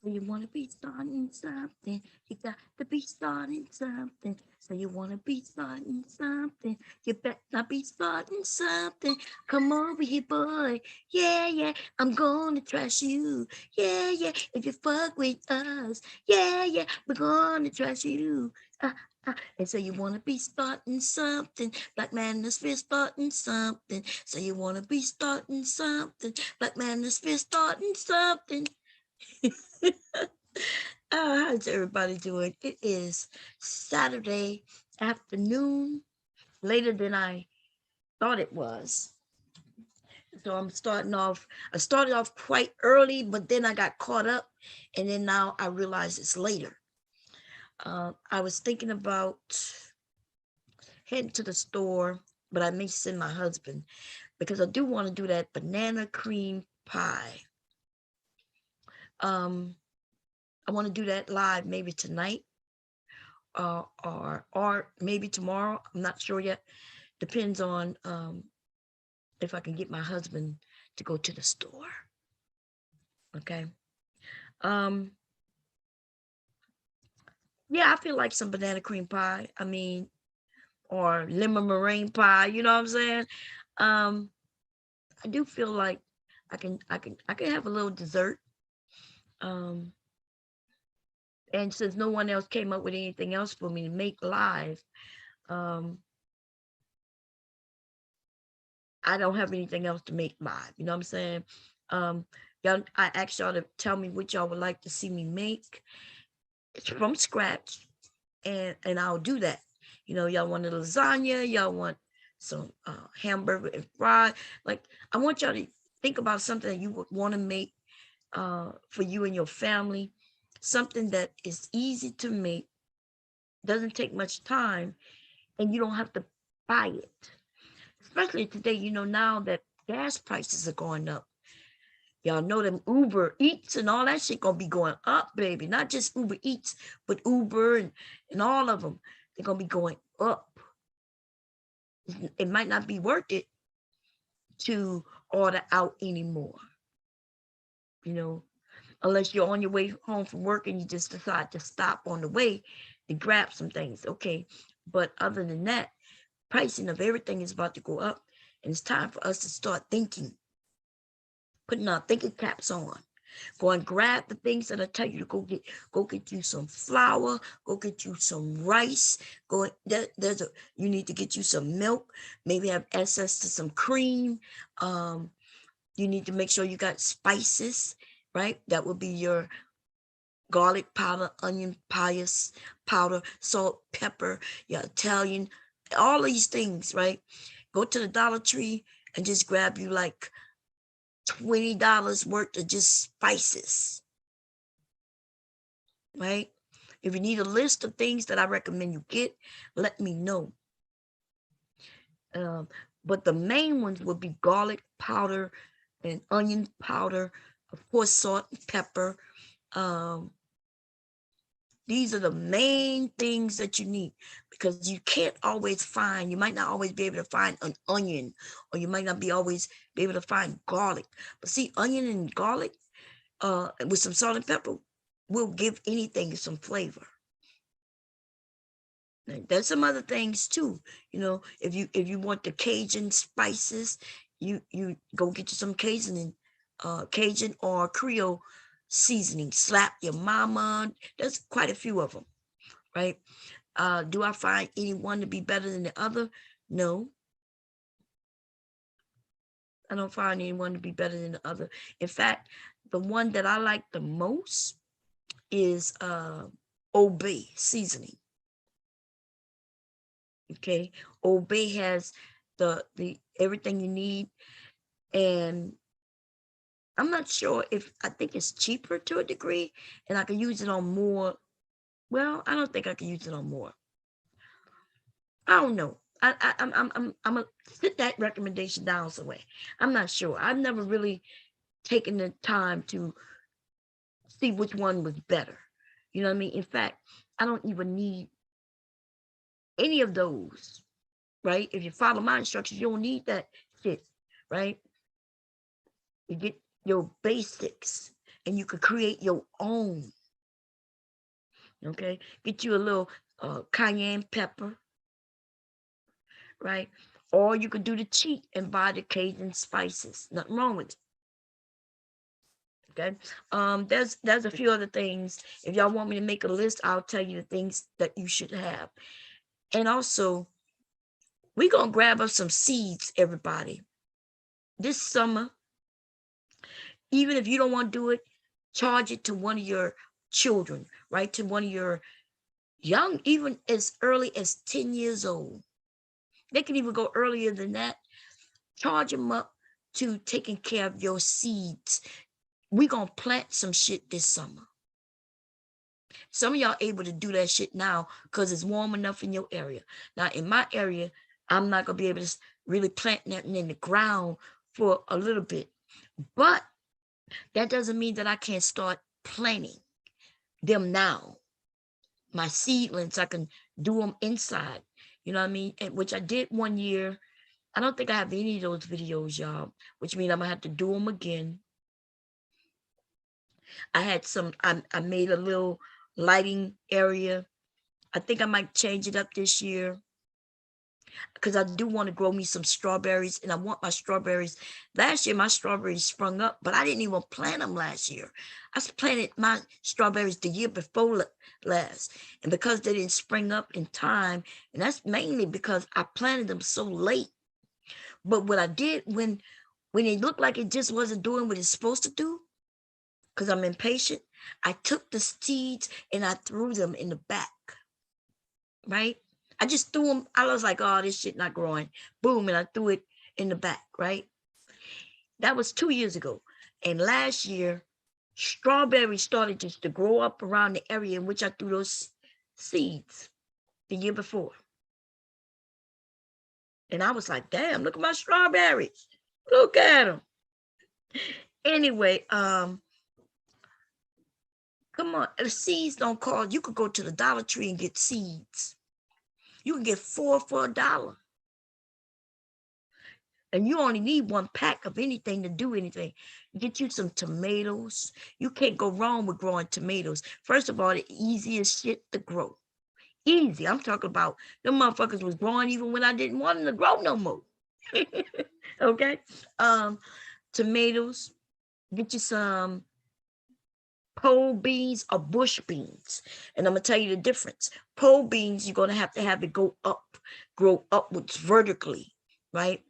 So you want to be starting something. You got to be starting something. So you want to be starting something. You better be starting something. Come over here, boy. Yeah, yeah. I'm gonna trash you. Yeah, yeah. If you fuck with us. Yeah, yeah. We're gonna trash you. And so you want to be starting something. Black man is fear starting something. So you want to be starting something. Black man is fear starting something. How's everybody doing? It is Saturday afternoon, later than I thought it was. So I'm starting off. I started off quite early, but then I got caught up, and then now I realize it's later. I was thinking about heading to the store, but I may send my husband because I do want to do that banana cream pie. Um, I want to do that live maybe tonight, or maybe tomorrow. I'm not sure yet. Depends on if I can get my husband to go to the store. Okay. Um, yeah, I feel like some banana cream pie. I mean, or lemon meringue pie. You know what I'm saying? Um, I do feel like I can have a little dessert. Um, and since no one else came up with anything else for me to make live, um, I don't have anything else to make live. You know what I'm saying? Um, y'all, I asked y'all to tell me what y'all would like to see me make. It's from scratch, and I'll do that. You know, y'all want a lasagna, y'all want some hamburger and fry. Like, I want y'all to think about something that you would want to make for you and your family, something that is easy to make, doesn't take much time, and you don't have to buy it. Especially today, you know, now that gas prices are going up. Y'all know them Uber Eats and all that shit gonna be going up, baby. Not just Uber Eats, but Uber and all of them. They're gonna be going up. It might not be worth it to order out anymore, you know, unless you're on your way home from work and you just decide to stop on the way to grab some things. Okay. But other than that, pricing of everything is about to go up. And it's time for us to start thinking, putting our thinking caps on. Go and grab the things that I tell you to go get. Go get you some flour. Go get you some rice. You need to get you some milk. Maybe have access to some cream. Um, you need to make sure you got spices, right? That would be your garlic powder, onion powder, salt, pepper, your Italian, all these things, right? Go to the Dollar Tree and just grab you like $20 worth of just spices, right? If you need a list of things that I recommend you get, let me know. Um, but the main ones would be garlic powder and onion powder, of course, salt and pepper. Um, these are the main things that you need because you can't always find, you might not always be able to find an onion, or you might not be always be able to find garlic. But see, onion and garlic with some salt and pepper will give anything some flavor. There's some other things too. You know, if you want the Cajun spices, you go get you some Cajun or Creole seasoning. Slap your mama. There's quite a few of them, right? Do I find any one to be better than the other? No, I don't find anyone to be better than the other. In fact, the one that I like the most is Old Bay seasoning. Okay, Old Bay has the everything you need, and I'm not sure if I think it's cheaper to a degree, and I can use it on more. Well, I don't think I can use it on more. I don't know. I'm gonna sit that recommendation down somewhere. I'm not sure. I've never really taken the time to see which one was better. You know what I mean? In fact, I don't even need any of those, right? If you follow my instructions, you don't need that shit, right? You get your basics. and you could create your own. Okay, get you a little cayenne pepper, right? Or you could do the cheat and buy the Cajun spices. Nothing wrong with it. Okay. There's a few other things. If y'all want me to make a list, I'll tell you the things that you should have. And also, we're gonna grab us some seeds, everybody. This summer, even if you don't want to do it, charge it to one of your children, right? To one of your young, even as early as 10 years old. They can even go earlier than that. Charge them up to taking care of your seeds. We're gonna plant some shit this summer. Some of y'all able to do that shit now because it's warm enough in your area. Now, in my area, I'm not gonna be able to really plant nothing in the ground for a little bit. But that doesn't mean that I can't start planting them now. My seedlings, I can do them inside. You know what I mean? And which I did one year. I don't think I have any of those videos, y'all, which means I'm gonna have to do them again. I had some, I made a little lighting area. I think I might change it up this year because I do want to grow me some strawberries, and I want my strawberries. Last year, my strawberries sprung up, but I didn't even plant them last year. I planted my strawberries the year before last, and because they didn't spring up in time, and that's mainly because I planted them so late. But what I did when it looked like it just wasn't doing what it's supposed to do, because I'm impatient, I took the seeds and I threw them in the back, right? I just threw them. I was like, oh, this shit not growing. Boom, and I threw it in the back, right? That was 2 years ago. And last year, strawberries started just to grow up around the area in which I threw those seeds the year before. And I was like, damn, look at my strawberries. Look at them. Anyway, come on. If seeds don't cost, you could go to the Dollar Tree and get seeds. You can get 4 for $1. And you only need 1 pack of anything to do anything. Get you some tomatoes. You can't go wrong with growing tomatoes. First of all, the easiest shit to grow. Easy. I'm talking about them motherfuckers was growing even when I didn't want them to grow no more. Okay. Tomatoes. Get you some pole beans or bush beans. And I'm gonna tell you the difference. Pole beans, you're gonna have it go up, grow upwards vertically, right?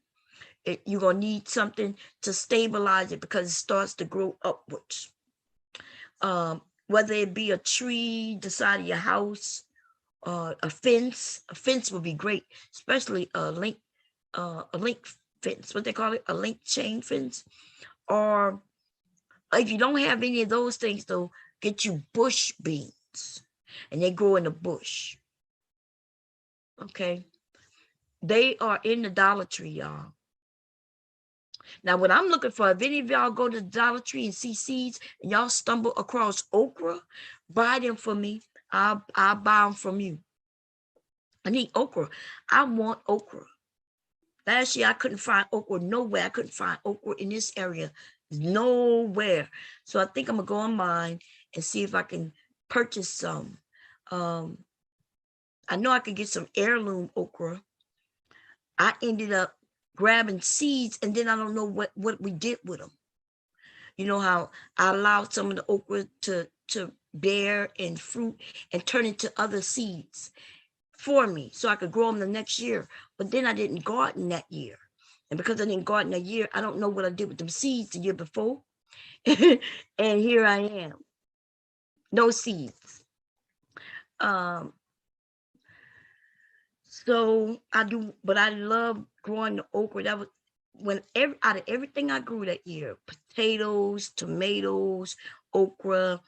You're gonna need something to stabilize it because it starts to grow upwards. Whether it be a tree, the side of your house, a fence would be great, especially a link fence, what they call it, a link chain fence. Or if you don't have any of those things, though, get you bush beans, and they grow in the bush. Okay, they are in the Dollar Tree, y'all. Now, what I'm looking for, if any of y'all go to the Dollar Tree and see seeds and y'all stumble across okra, buy them for me. I'll buy them from you. I need okra. I want okra. Last year, I couldn't find okra nowhere. I couldn't find okra in this area. Nowhere. So I think I'm going to go online and see if I can purchase some. I know I could get some heirloom okra. I ended up grabbing seeds, and then I don't know what we did with them. You know how I allowed some of the okra to bear and fruit and turn into other seeds for me so I could grow them the next year. But then I didn't garden that year. And because I didn't garden that year, I don't know what I did with them seeds the year before. And here I am. No seeds. So I do, but I love growing the okra. That was out of everything I grew that year: potatoes, tomatoes, okra,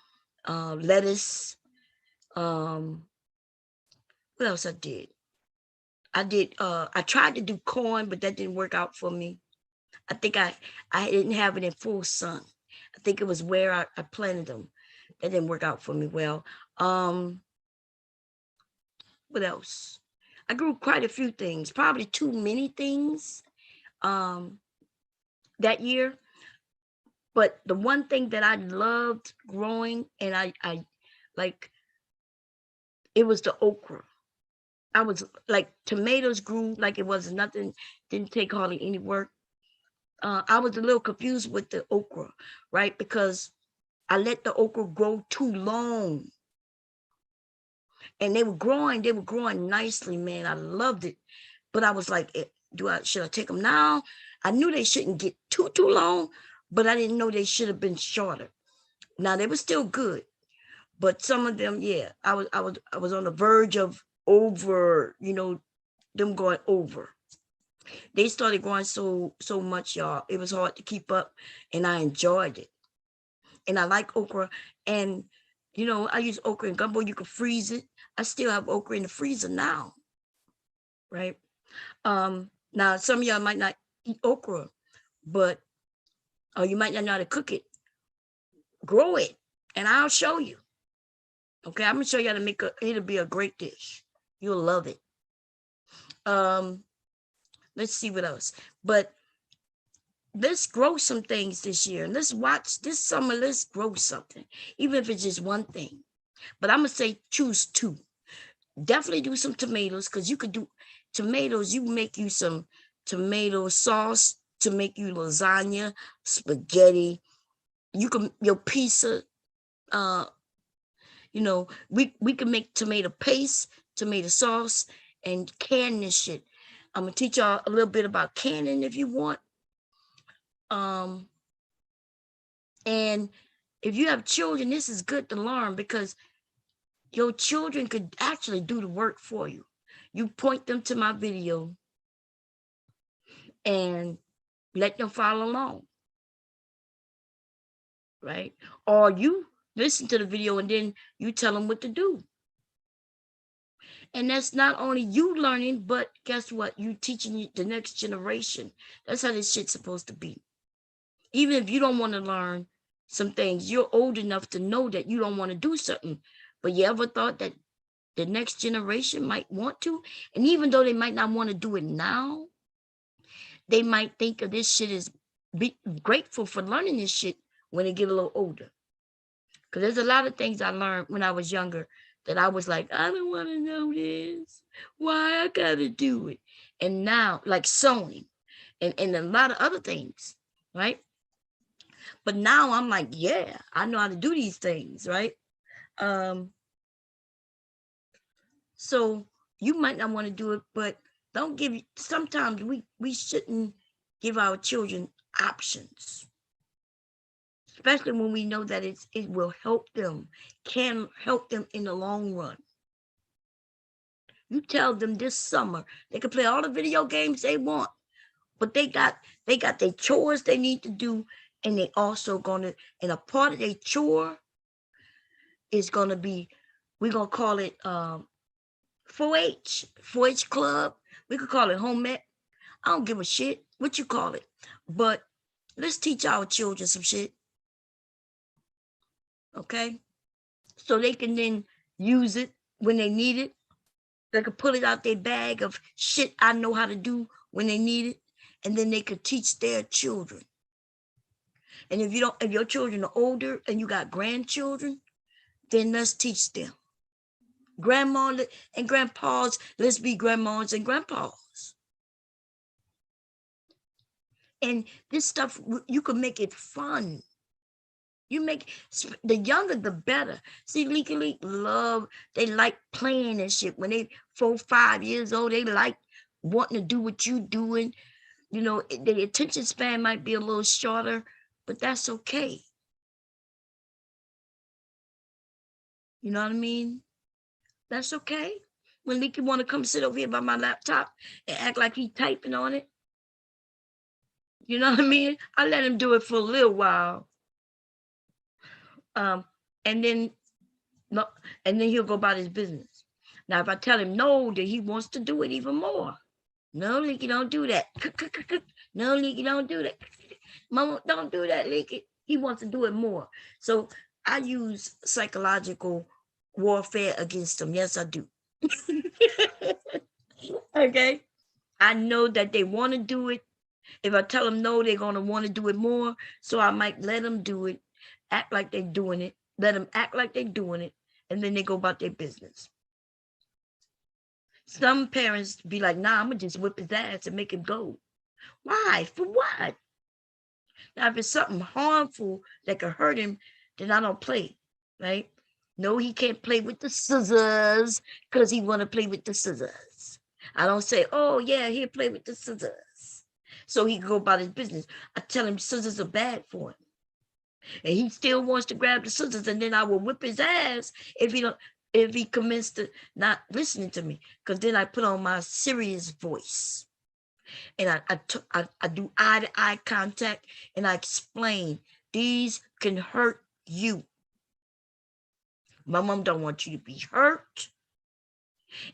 lettuce. What else I did? I tried to do corn, but that didn't work out for me. I think I didn't have it in full sun. I think it was where I planted them. That didn't work out for me well. What else? I grew quite a few things, probably too many things that year. But the one thing that I loved growing, and I like, it was the okra. I was like, tomatoes grew like it was nothing, didn't take hardly any work. I was a little confused with the okra, right? Because I let the okra grow too long, and they were growing nicely, man. I loved it. But I was like, should I take them now? I knew they shouldn't get too long, but I didn't know they should have been shorter. Now they were still good, but some of them, yeah, I was on the verge of over, them going over. They started growing so much, y'all. It was hard to keep up, and I enjoyed it. And I like okra, and I use okra in gumbo. You can freeze it. I still have okra in the freezer now, right? Now some of y'all might not eat okra, but you might not know how to cook it. Grow it, and I'll show you. Okay, I'm gonna show you how to make it'll be a great dish. You'll love it. Let's see what else. But let's grow some things this year. Let's watch this summer. Let's grow something, even if it's just one thing. But I'm gonna say choose two. Definitely do some tomatoes, because you could do tomatoes. You make you some tomato sauce to make you lasagna, spaghetti. You can your pizza. We can make tomato paste, tomato sauce, and can this shit. I'm gonna teach y'all a little bit about canning if you want. And if you have children, this is good to learn, because your children could actually do the work for you. You point them to my video and let them follow along, right? Or you listen to the video and then you tell them what to do. And that's not only you learning, but guess what? You teaching the next generation. That's how this shit's supposed to be. Even if you don't want to learn some things, you're old enough to know that you don't want to do something. But you ever thought that the next generation might want to? And even though they might not want to do it now, they might think of this shit as be grateful for learning this shit when they get a little older. Because there's a lot of things I learned when I was younger that I was like, I don't want to know this. Why I gotta do it? And now, like sewing and a lot of other things, right? But now I'm like, yeah, I know how to do these things, right? So you might not want to do it, but sometimes we shouldn't give our children options, especially when we know that it will help them, can help them in the long run. You tell them this summer they can play all the video games they want, but they got their chores they need to do, and they also and a part of their chore is gonna be, we're gonna call it 4-H club. We could call it home ec. I don't give a shit what you call it, but let's teach our children some shit, okay? So they can then use it when they need it. They could pull it out their bag of shit I know how to do when they need it, and then they could teach their children. And if your children are older and you got grandchildren, then let's teach them. Grandma and grandpas, let's be grandmas and grandpas. And this stuff, you can make it fun. You make the younger the better. See, Leaky they like playing and shit. When they 4, 5 years old, they like wanting to do what you doing. The attention span might be a little shorter, but that's okay. You know what I mean? That's okay. When Leaky want to come sit over here by my laptop and act like he's typing on it, you know what I mean? I let him do it for a little while. And then he'll go about his business. Now, if I tell him no, then he wants to do it even more. No, Leaky, don't do that. No, Leaky, don't do that. Mama, don't do that, Leaky. He wants to do it more. So I use psychological warfare against them. Yes, I do. Okay. I know that they want to do it, If I tell them no, they're going to want to do it more. So I might let them do it, act like they're doing it, let them act like they're doing it, and then they go about their business. Some parents be like, nah, I'm going to just whip his ass and make him go. Why? For what? Now, if it's something harmful that could hurt him, then I don't play, right? No, he can't play with the scissors because he want to play with the scissors. I don't say, oh, yeah, he'll play with the scissors so he can go about his business. I tell him scissors are bad for him. And he still wants to grab the scissors, and then I will whip his ass if he commits to not listening to me, because then I put on my serious voice. And I do eye-to-eye contact, and I explain, these can hurt you. My mom don't want you to be hurt,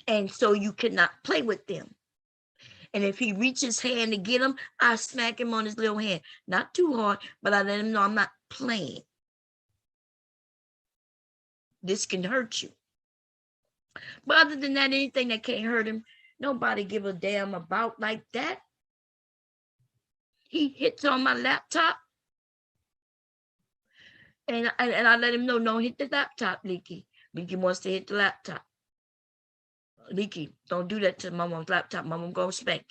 and so you cannot play with them. And if he reaches hand to get him, I smack him on his little hand. Not too hard, but I let him know I'm not playing. This can hurt you. But other than that, anything that can't hurt him, nobody give a damn about like that. He hits on my laptop, and I let him know, don't hit the laptop, Leaky. Leaky wants to hit the laptop. Leaky, don't do that to my mom's laptop. My mom gonna spank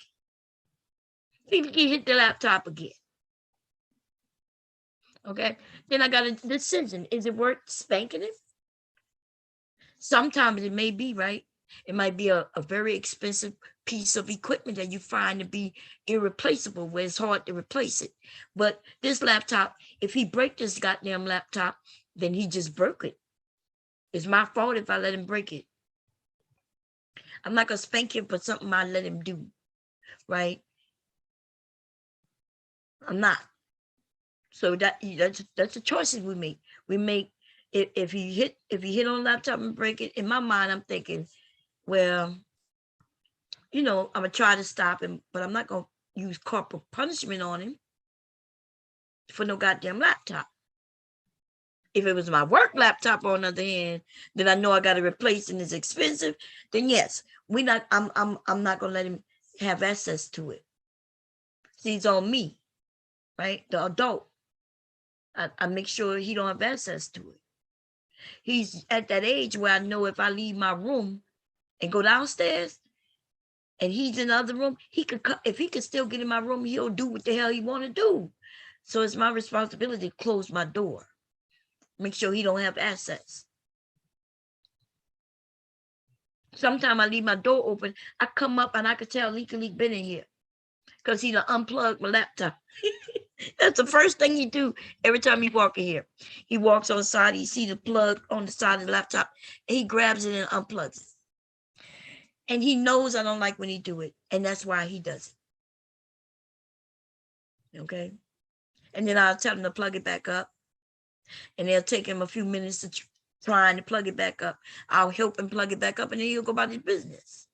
you. Leaky hit the laptop again. Okay, then I got a decision. Is it worth spanking him? Sometimes it may be, right? It might be a very expensive piece of equipment that you find to be irreplaceable, where it's hard to replace it. But this laptop, if he break this goddamn laptop, then he just broke it. It's my fault if I let him break it. I'm not gonna spank him for something I let him do, right? I'm not. So that's the choices we make. We make if he hit on the laptop and break it. In my mind, I'm thinking, well, I'm gonna try to stop him, but I'm not gonna use corporal punishment on him for no goddamn laptop. If it was my work laptop, on the other hand, then I know I got to replace and it's expensive. Then yes, I'm not gonna let him have access to it. See, it's on me, right? The adult. I make sure he don't have access to it. He's at that age where I know if I leave my room and go downstairs, and he's in the other room, if he could still get in my room, he'll do what the hell he want to do. So it's my responsibility to close my door, make sure he don't have access. Sometimes I leave my door open. I come up and I could tell Leak been in here because he done unplugged my laptop. That's the first thing he do every time he walk in here. He walks on the side, he see the plug on the side of the laptop, and he grabs it and unplugs it. And he knows I don't like when he do it, and that's why he does it. Okay? And then I'll tell him to plug it back up, and it'll take him a few minutes to trying to plug it back up. I'll help him plug it back up, and then he'll go about his business.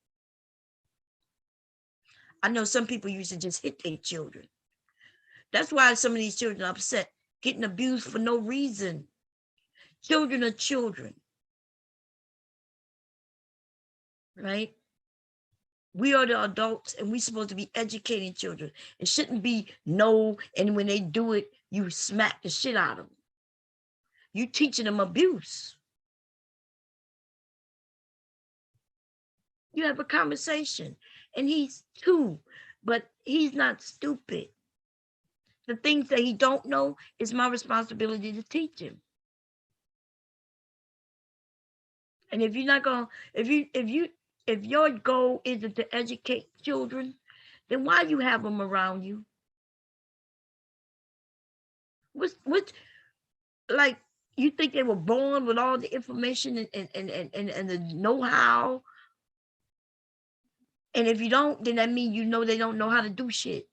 I know some people used to just hit their children. That's why some of these children are upset, getting abused for no reason. Children are children, right? We are the adults, and we're supposed to be educating children. It shouldn't be no, and when they do it, you smack the shit out of them. You teaching them abuse. You have a conversation, and he's 2, but he's not stupid. The things that he don't know is my responsibility to teach him. And if you're not gonna, if your goal isn't to educate children, then why you have them around you? What like, you think they were born with all the information and the know-how? And if you don't, then that means they don't know how to do shit.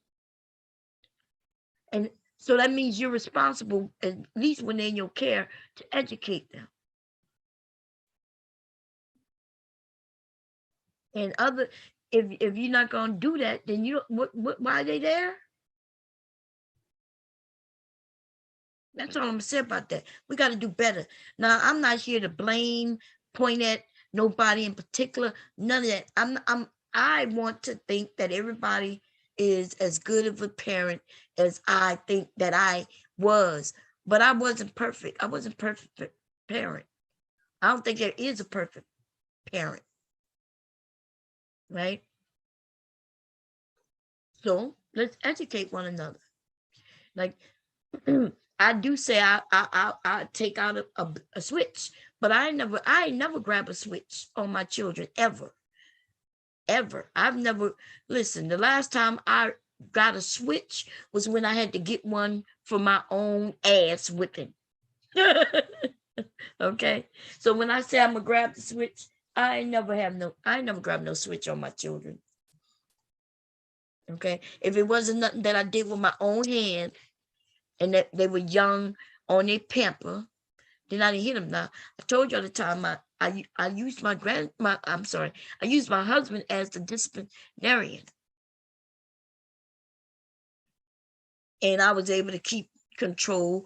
And so that means you're responsible, at least when they're in your care, to educate them. And if you're not gonna do that, then why are they there? That's all I'm gonna say about that. We got to do better. Now, I'm not here to blame, point at nobody in particular. None of that. I want to think that everybody is as good of a parent as I think that I was, but I wasn't perfect. I wasn't perfect parent. I don't think there is a perfect parent, right? So let's educate one another. Like I do say I take out a switch, but I never grab a switch on my children ever. Ever. I've never, listen, the last time I got a switch was when I had to get one for my own ass whipping. Okay. So when I say I'm gonna grab the switch, I never grab no switch on my children. Okay. If it wasn't nothing that I did with my own hand and that they were young on their pamper, then I didn't hit them. Now I told you all the time I used I used my husband as the disciplinarian. And I was able to keep control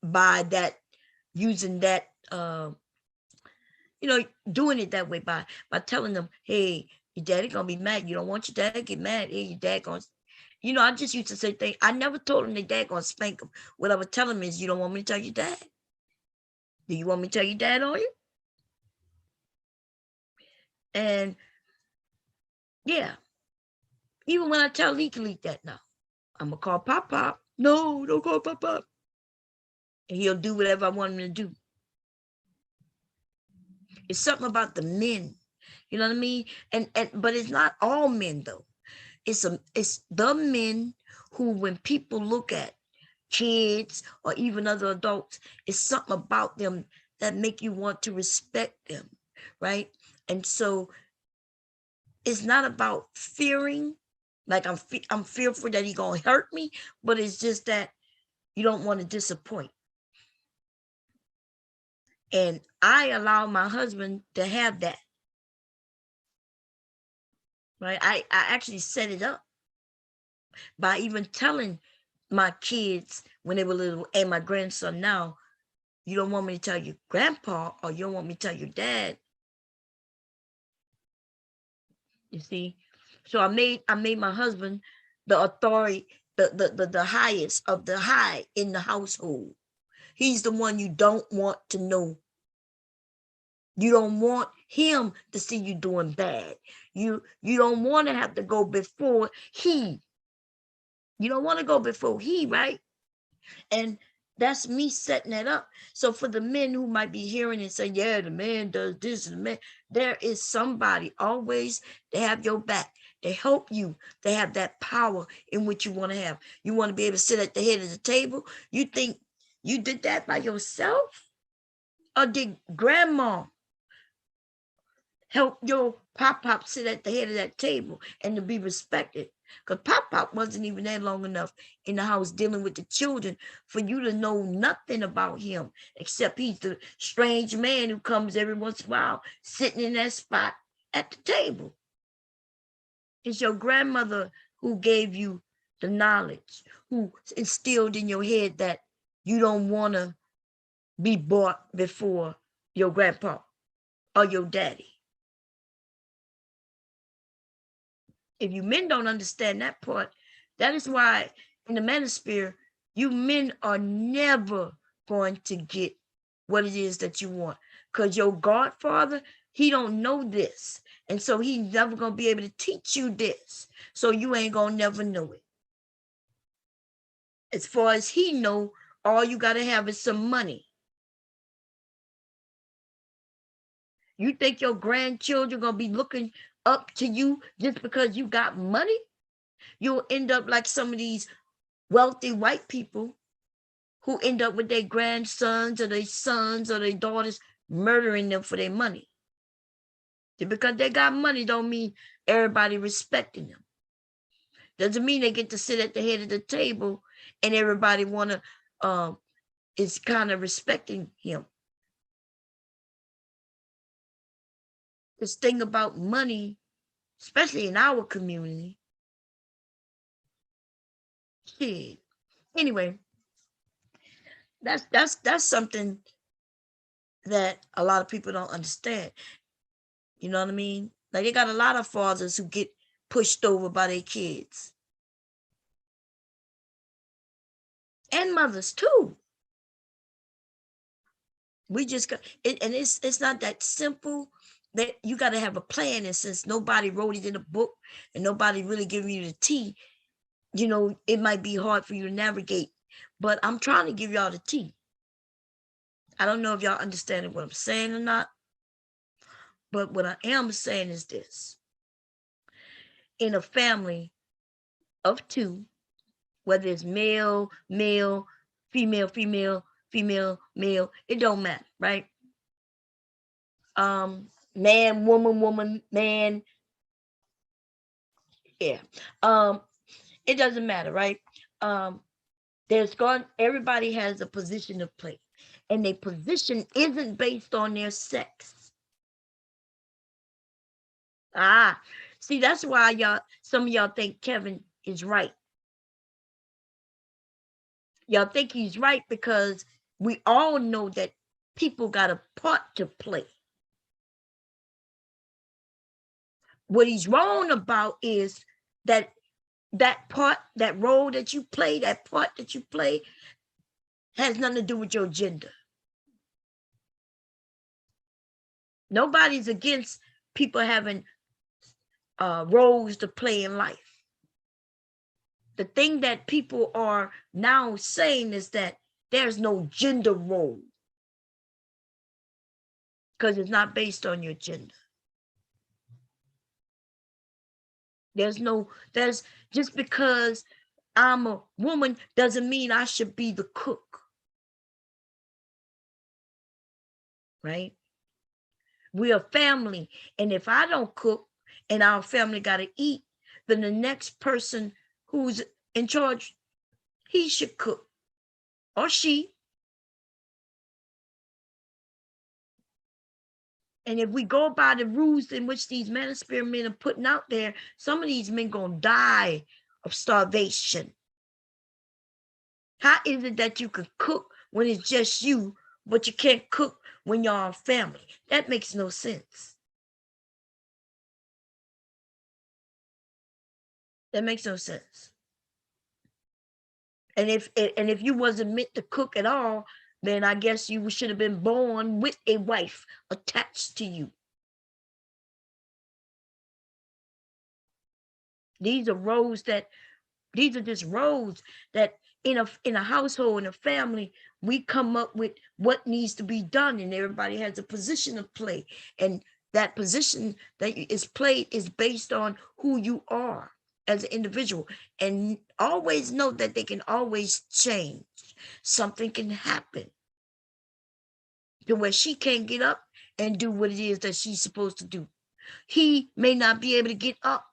by that, using that doing it that way by telling them, hey, your daddy gonna be mad. You don't want your dad to get mad. Hey, your dad gonna, I just used to say things. I never told them their dad gonna spank them. What I would tell them is, you don't want me to tell your dad? Do you want me to tell your dad on you? And yeah, even when I tell Leak that now, I'm gonna call Pop Pop. No, don't call Pop Pop. And he'll do whatever I want him to do. It's something about the men, you know what I mean? And but it's not all men though. It's the men who, when people look at kids or even other adults, it's something about them that make you want to respect them, right? And so it's not about fearing, like I'm fearful that he gonna hurt me, but it's just that you don't want to disappoint. And I allow my husband to have that, right? I actually set it up by even telling my kids when they were little, and my grandson now, you don't want me to tell your grandpa, or you don't want me to tell your dad. You see? So I made my husband the authority, the highest of the high in the household. He's the one you don't want to know. You don't want him to see you doing bad. You don't want to have to go before he. You don't want to go before he, right? And that's me setting that up. So for the men who might be hearing and say, yeah, the man does this and the man, there is somebody always to have your back. They help you to have that power in what you want to have. You want to be able to sit at the head of the table. You think you did that by yourself? Or did grandma help your pop sit at the head of that table and to be respected? Because Pop wasn't even there long enough in the house dealing with the children for you to know nothing about him, except he's the strange man who comes every once in a while sitting in that spot at the table. It's your grandmother who gave you the knowledge, who instilled in your head that you don't want to be bought before your grandpa or your daddy. If you men don't understand that part, that is why in the manosphere, you men are never going to get what it is that you want. Because your godfather, he don't know this. And so he's never going to be able to teach you this. So you ain't going to never know it. As far as he know, all you got to have is some money. You think your grandchildren going to be looking up to you just because you got money? You'll end up like some of these wealthy white people who end up with their grandsons or their sons or their daughters murdering them for their money. Just because they got money don't mean everybody respecting them. Doesn't mean they get to sit at the head of the table and everybody is kind of respecting him. This thing about money, especially in our community. Shit. Anyway, that's something that a lot of people don't understand. You know what I mean? Like they got a lot of fathers who get pushed over by their kids. and mothers too. We just got it, and it's not that simple. That you got to have a plan, and since nobody wrote it in a book and nobody really giving you the tea, you know, it might be hard for you to navigate. But I'm trying to give y'all the tea. I don't know if y'all understand what I'm saying or not, but what I am saying is this: in a family of two, whether it's male, male, female, female, female, male, it don't matter, right? Man, woman, woman, man, yeah. It doesn't matter, right? Um, everybody has a position to play, and their position isn't based on their sex. Ah, see, that's why some of y'all think Kevin is right. Y'all think he's right because we all know that people got a part to play. What he's wrong about is that part, that role that you play, that part that you play, has nothing to do with your gender. Nobody's against people having roles to play in life. The thing that people are now saying is that there's no gender role because it's not based on your gender. There's just because I'm a woman doesn't mean I should be the cook. Right? We're a family. And if I don't cook and our family got to eat, then the next person who's in charge, he should cook, or she. And if we go by the rules in which these manosphere men are putting out there, some of these men gonna die of starvation. How is it that you can cook when it's just you, but you can't cook when you're a family? That makes no sense. That makes no sense. And if you wasn't meant to cook at all, then I guess you should have been born with a wife attached to you. These are just roles that in a household, in a family, we come up with what needs to be done, and everybody has a position to play. And that position that is played is based on who you are as an individual. And always know that they can always change. Something can happen to where she can't get up and do what it is that she's supposed to do. He may not be able to get up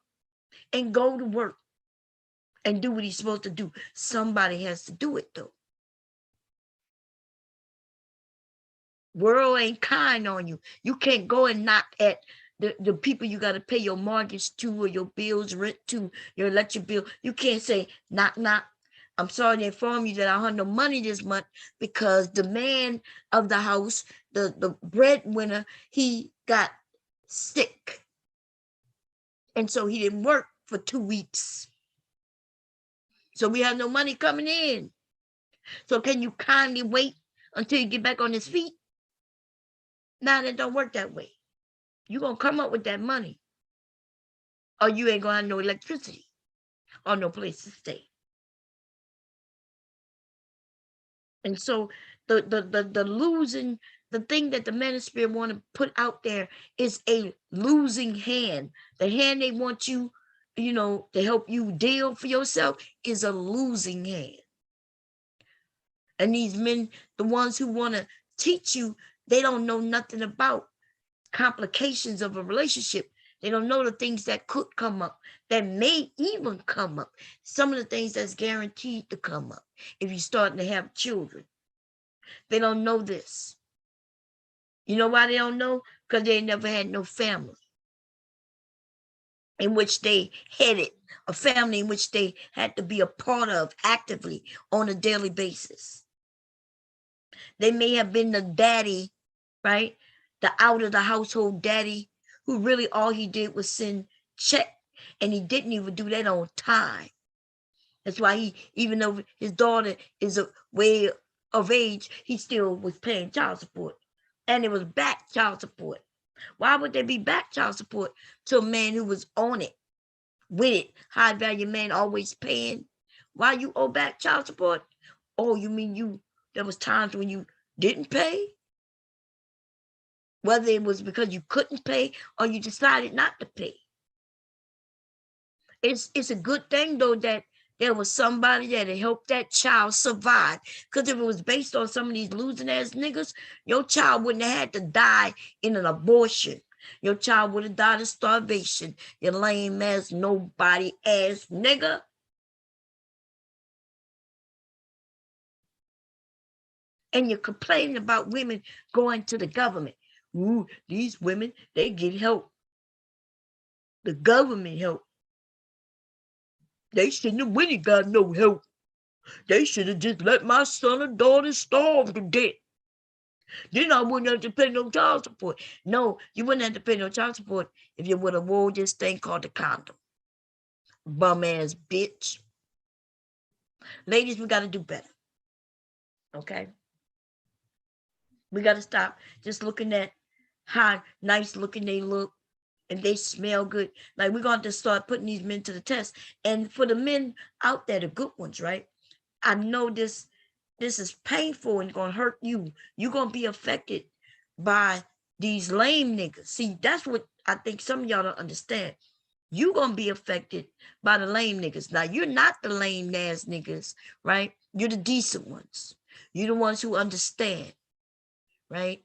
and go to work and do what he's supposed to do. Somebody has to do it though. World ain't kind on you. You can't go and knock at the people you got to pay your mortgage to, or your bills, rent to, your electric bill. You can't say, knock, knock. I'm sorry to inform you that I don't have no money this month, because the man of the house, the breadwinner, he got sick. And so he didn't work for 2 weeks. So we have no money coming in. So can you kindly wait until you get back on his feet? Now, that don't work that way. You're going to come up with that money, or you ain't going to have no electricity or no place to stay. And so the losing, the thing that the manosphere want to put out there is a losing hand. The hand they want you, to help you deal for yourself, is a losing hand. And these men, the ones who want to teach you, they don't know nothing about complications of a relationship. They don't know the things that could come up, that may even come up. Some of the things that's guaranteed to come up if you're starting to have children. They don't know this. You know why they don't know? Because they never had no family in which they headed, a family in which they had to be a part of actively on a daily basis. They may have been the daddy, right? The out of the household daddy, who really all he did was send check, and he didn't even do that on time. That's why he, even though his daughter is a way of age, he still was paying child support. And it was back child support. Why would there be back child support to a man who was on it, with it? High value man always paying. Why you owe back child support? Oh, you mean there was times when you didn't pay? Whether it was because you couldn't pay or you decided not to pay. It's a good thing though that there was somebody that had helped that child survive. Because if it was based on some of these losing ass niggas, your child wouldn't have had to die in an abortion. Your child would have died of starvation. You lame ass, nobody ass nigga. And you're complaining about women going to the government. Ooh, these women, they get help. The government help. They shouldn't have really got no help. They should have just let my son or daughter starve to death. Then I wouldn't have to pay no child support. No, you wouldn't have to pay no child support if you would have wore this thing called the condom. Bum ass bitch. Ladies, we got to do better. Okay? We got to stop just looking at how nice looking they look and they smell good. Like, we're going to start putting these men to the test. And for the men out there, the good ones, right? I know this is painful and gonna hurt you. You're gonna be affected by these lame niggas. See, that's what I think some of y'all don't understand. You're gonna be affected by the lame niggas. Now, you're not the lame ass niggas, right? You're the decent ones. You're the ones who understand, right?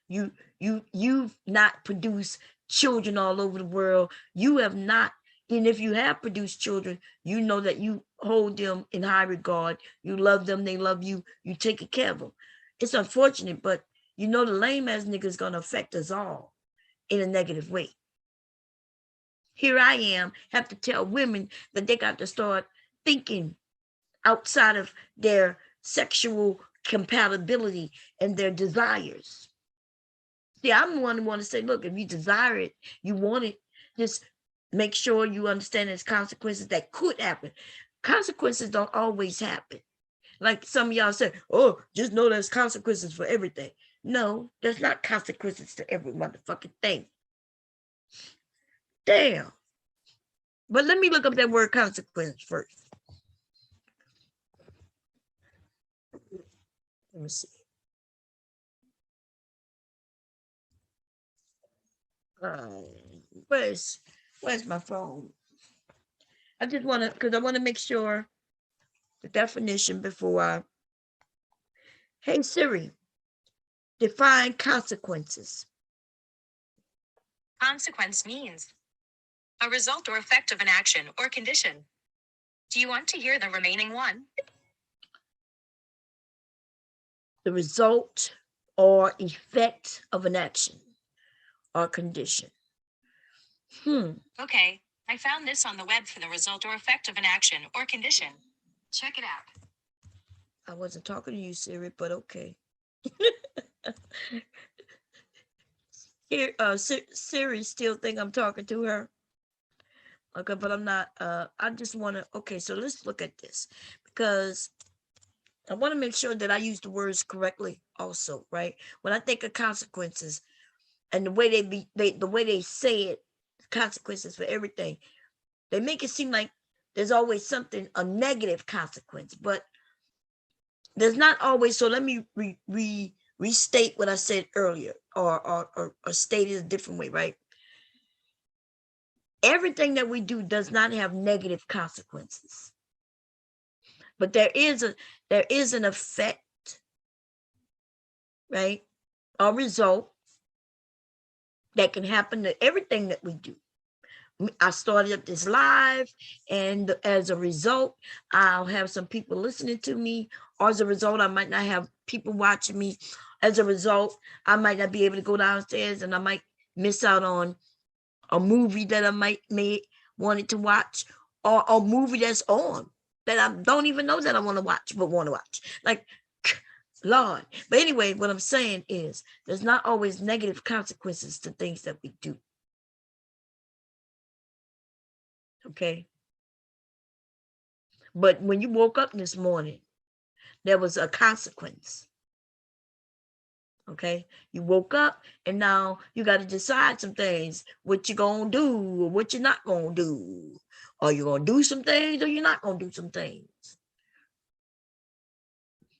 You've not produced children all over the world. You have not. And if you have produced children, you know that you hold them in high regard. You love them, they love you. You take care of them. It's unfortunate, but you know the lame ass nigga is gonna affect us all in a negative way. Here I am, have to tell women that they got to start thinking outside of their sexual compatibility and their desires. See, I'm the one who want to say, look, if you desire it, you want it, just make sure you understand there's consequences that could happen. Consequences don't always happen. Like some of y'all say, oh, just know there's consequences for everything. No, there's not consequences to every motherfucking thing. Damn. But let me look up that word consequence first. Let me see. Where's my phone? I just want to, because I want to make sure the definition before I. Hey Siri, define consequences. Consequence means a result or effect of an action or condition. Do you want to hear the remaining one? The result or effect of an action or condition. Okay, I found this on the web for the result or effect of an action or condition. Check it out. I wasn't talking to you, Siri, but okay. Here, Siri still think I'm talking to her. Okay, but I'm not. I just want to. Okay, so let's look at this because I want to make sure that I use the words correctly. Also, right? When I think of consequences and the way the way they say it, consequences for everything, they make it seem like there's always something, a negative consequence, but there's not always. So let me restate what I said earlier, or state it a different way, right? Everything that we do does not have negative consequences, but there is an effect, right? A result that can happen to everything that we do. I started up this live, and as a result, I'll have some people listening to me, or as a result, I might not have people watching me. As a result, I might not be able to go downstairs, and I might miss out on a movie that I may wanted to watch, or a movie that's on that I don't even know that I want to watch, but want to watch. Like, Lord. But anyway, what I'm saying is there's not always negative consequences to things that we do. Okay. But when you woke up this morning, there was a consequence. Okay, you woke up and now you got to decide some things, what you gonna do or what you're not gonna do. Are you gonna do some things or you're not gonna do some things?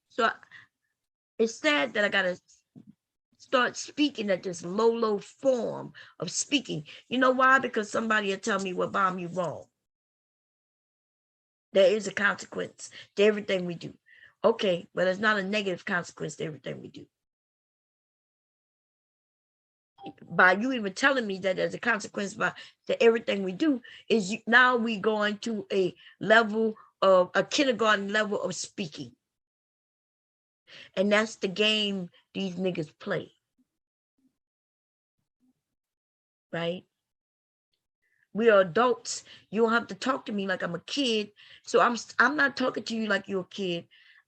So it's sad that I gotta start speaking at this low form of speaking. You know why? Because somebody will tell me, well, Bomb, you wrong. There is a consequence to everything we do. Okay, but it's not a negative consequence to everything we do. By you even telling me that there's a consequence to everything we do, is now we going to a level of a kindergarten level of speaking. And that's the game these niggas play. Right? We are adults. You don't have to talk to me like I'm a kid. So I'm not talking to you like you're a kid.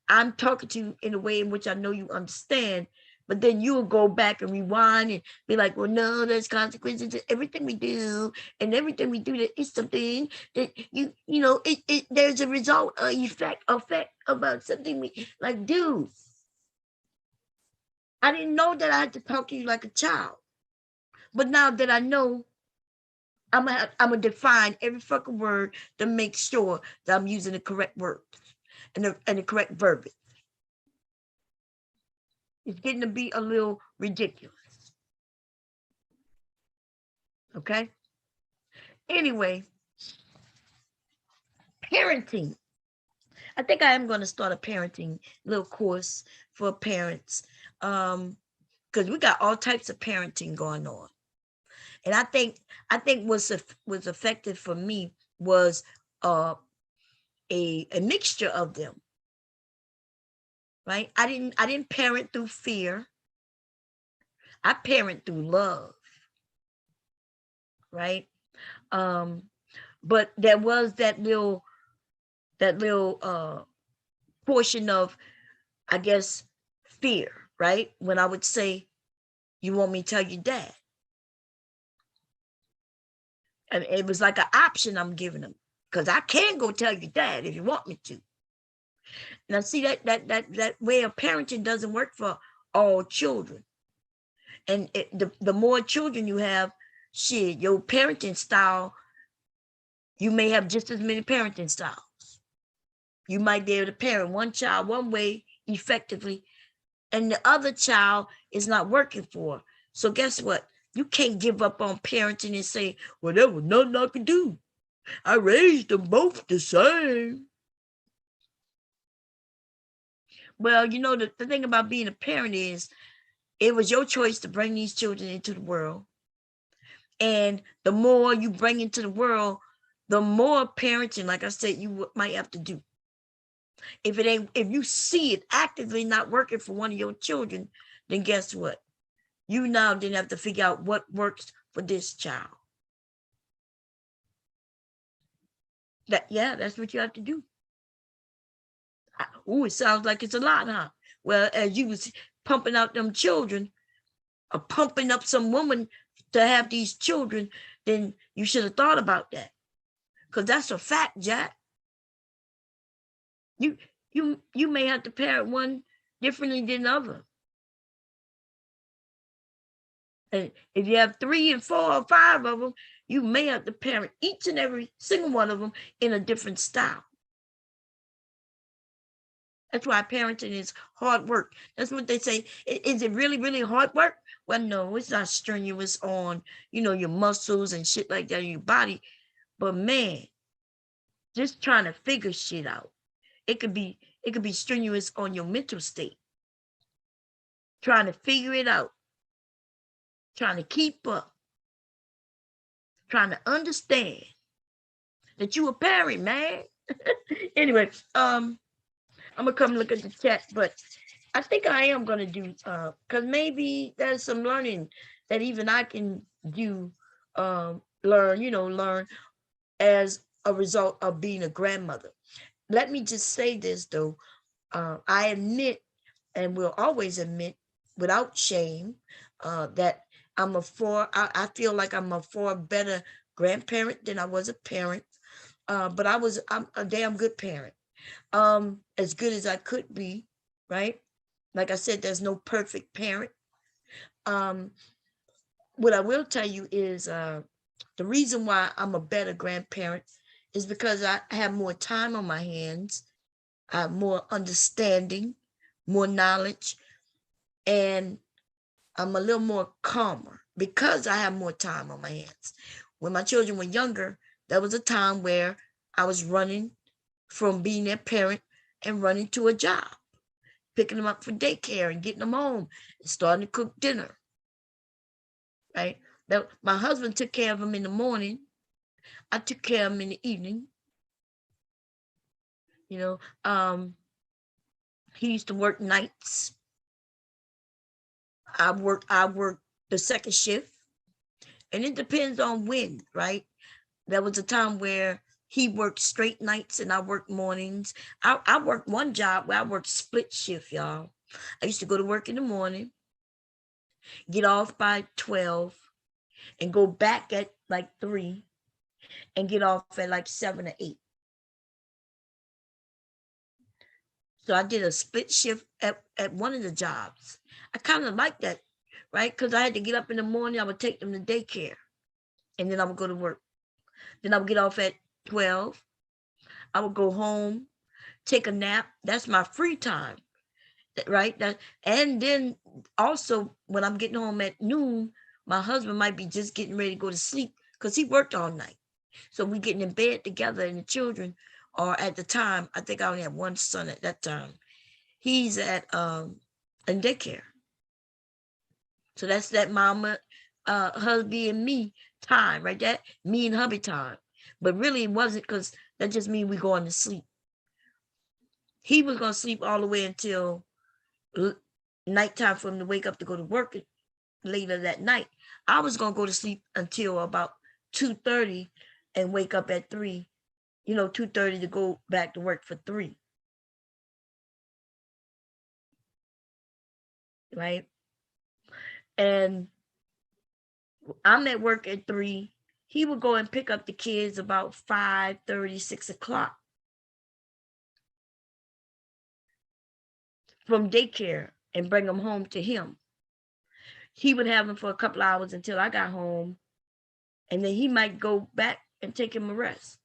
I'm talking to you in a way in which I know you understand. But then you'll go back and rewind and be like, well, no, there's consequences to everything we do. And everything we do, that is something that you know, there's a result, effect about something we like do. I didn't know that I had to talk to you like a child. But now that I know, I'm gonna define every fucking word to make sure that I'm using the correct word and the correct verbiage. It's getting to be a little ridiculous. Okay. Anyway, parenting. I think I am going to start a parenting little course for parents, because we got all types of parenting going on, and I think was effective for me was a mixture of them. Right? I didn't parent through fear. I parent through love. Right? But there was that little portion of, I guess, fear, right? When I would say, you want me to tell your dad? And it was like an option I'm giving them, because I can go tell your dad if you want me to. Now, see, that way of parenting doesn't work for all children. And the more children you have, shit, your parenting style, you may have just as many parenting styles. You might be able to parent one child one way effectively, and the other child is not working for. So guess what? You can't give up on parenting and say, well, there was nothing I could do. I raised them both the same. Well, you know, the thing about being a parent is it was your choice to bring these children into the world. And the more you bring into the world, the more parenting, like I said, you might have to do. If you see it actively not working for one of your children, then guess what? You now then have to figure out what works for this child. That's what you have to do. Oh, it sounds like it's a lot, huh? Well, as you was pumping out them children, or pumping up some woman to have these children, then you should have thought about that. Because that's a fact, Jack. You may have to parent one differently than the other. And if you have 3 and 4 or 5 of them, you may have to parent each and every single one of them in a different style. That's why parenting is hard work. That's what they say. Is it really, really hard work? Well, no, it's not strenuous on, your muscles and shit like that in your body. But man, just trying to figure shit out. It could be strenuous on your mental state. Trying to figure it out. Trying to keep up. Trying to understand that you a parent, man. Anyway, I'm gonna come look at the chat, but I think I am gonna do because maybe there's some learning that even I can do, learn as a result of being a grandmother. Let me just say this though. I admit, and will always admit without shame, that I feel like I'm a far better grandparent than I was a parent. But I'm a damn good parent. as good as I could be, right? Like I said, there's no perfect parent. Um, what I will tell you is the reason why I'm a better grandparent is because I have more time on my hands, I have more understanding, more knowledge, and I'm a little more calmer because I have more time on my hands. When my children were younger, there was a time where I was running from being their parent and running to a job, picking them up for daycare and getting them home and starting to cook dinner, right? Now, my husband took care of them in the morning. I took care of them in the evening. You know, he used to work nights. I work the second shift, and it depends on when, right? There was a time where he worked straight nights and I worked mornings. I worked one job where I worked split shift, y'all. I used to go to work in the morning, get off by 12, and go back at like 3 and get off at like 7 or 8. So I did a split shift at one of the jobs. I kind of like that, right? Because I had to get up in the morning, I would take them to daycare, and then I would go to work. Then I would get off at 12. I would go home, take a nap. That's my free time, right? And then also when I'm getting home at noon, my husband might be just getting ready to go to sleep because he worked all night. So we getting in bed together, and the children are at the time. I think I only had one son at that time. He's at in daycare. So that's that mama, hubby, and me time, right? That me and hubby time. But really, it wasn't because that just means we going to sleep. He was gonna sleep all the way until nighttime for him to wake up to go to work later that night. I was gonna go to sleep until about 2:30 and wake up at 3. 2:30 to go back to work for 3, right? And I'm at work at 3. He would go and pick up the kids about 5:30, 6 o'clock from daycare and bring them home to him. He would have them for a couple hours until I got home, and then he might go back and take him a rest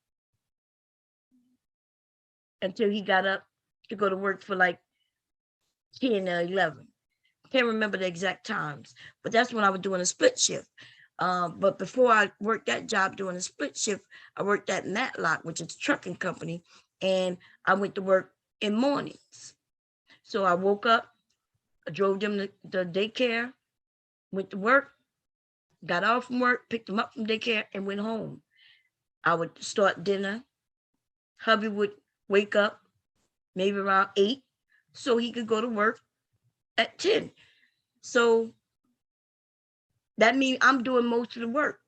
until he got up to go to work for like 10 or 11. Can't remember the exact times, but that's when I was doing a split shift. But before I worked that job doing a split shift, I worked at Matlock, which is a trucking company, and I went to work in mornings. So I woke up, I drove them to the daycare, went to work, got off from work, picked them up from daycare, and went home. I would start dinner. Hubby would wake up maybe around 8 so he could go to work at 10. So that means I'm doing most of the work,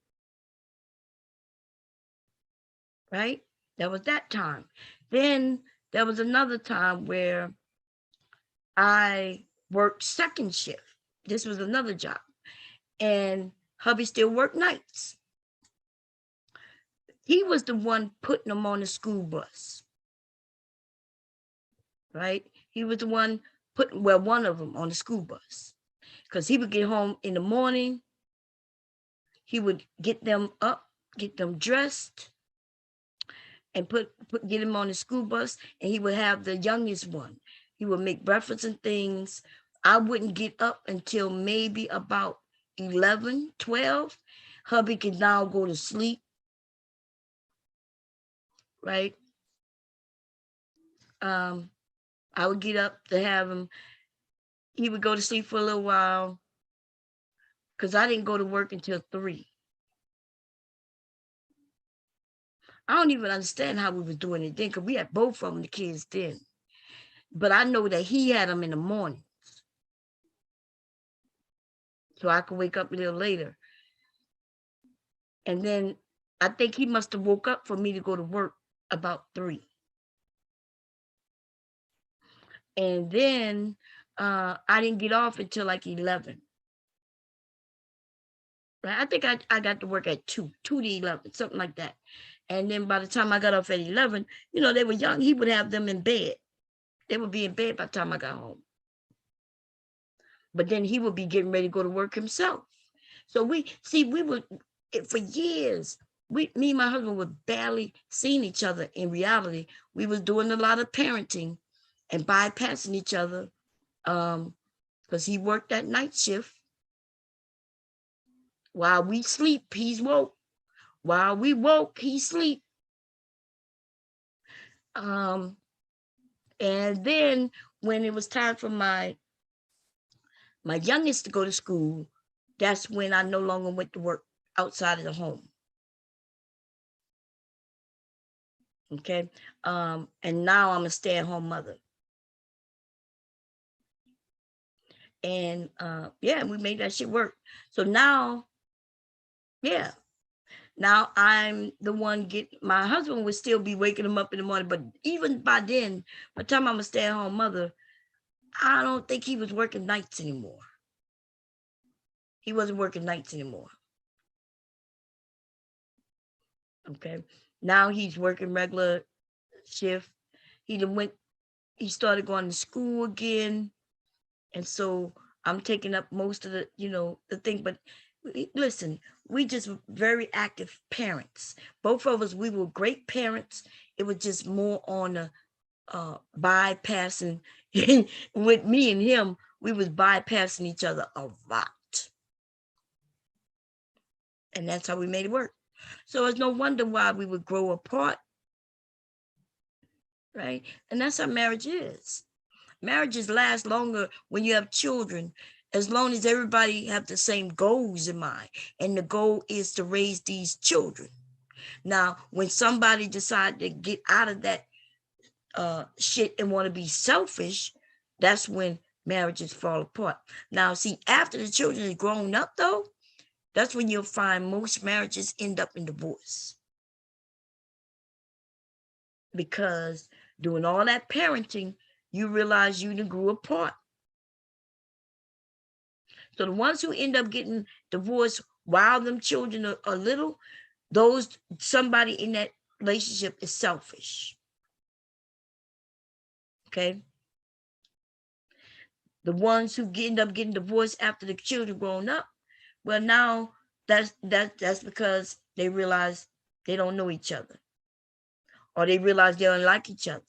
right? That was that time. Then there was another time where I worked second shift. This was another job. And hubby still worked nights. He was the one putting them on the school bus, right? He was the one putting, well, one of them on the school bus, because he would get home in the morning. He would get them up, get them dressed, and get him on the school bus, and he would have the youngest one. He would make breakfast and things. I wouldn't get up until maybe about 11, 12. Hubby could now go to sleep, right? I would get up to have him. He would go to sleep for a little while because I didn't go to work until 3. I don't even understand how we was doing it then, because we had both of them, the kids then. But I know that he had them in the morning, so I could wake up a little later. And then I think he must have woke up for me to go to work about 3. And then I didn't get off until like 11. right? I think I got to work at 2 to 11, something like that. And then by the time I got off at 11, they were young. He would have them in bed. They would be in bed by the time I got home. But then he would be getting ready to go to work himself. So we were for years. Me and my husband were barely seeing each other in reality. We was doing a lot of parenting and bypassing each other because he worked that night shift. While we sleep, he's woke. While we woke, he sleep. And then when it was time for my youngest to go to school, that's when I no longer went to work outside of the home. Okay. And now I'm a stay-at-home mother. And yeah, we made that shit work. So now, yeah. Now I'm the one my husband would still be waking him up in the morning, but even by then, by the time I'm a stay-at-home mother, I don't think he was working nights anymore. He wasn't working nights anymore. Okay. Now he's working regular shift. He started going to school again. And so I'm taking up most of the, the thing. But listen, we just very active parents. Both of us, we were great parents. It was just more on the bypassing. With me and him, we was bypassing each other a lot. And that's how we made it work. So it's no wonder why we would grow apart. Right? And that's how marriage is. Marriages last longer when you have children, as long as everybody have the same goals in mind. And the goal is to raise these children. Now, when somebody decide to get out of that shit and want to be selfish, that's when marriages fall apart. Now, see, after the children are grown up, though, that's when you'll find most marriages end up in divorce. Because doing all that parenting, you realize you grew apart. So the ones who end up getting divorced while them children are little, somebody in that relationship is selfish. Okay. The ones who end up getting divorced after the children grown up, well, now that's because they realize they don't know each other, or they realize they don't like each other.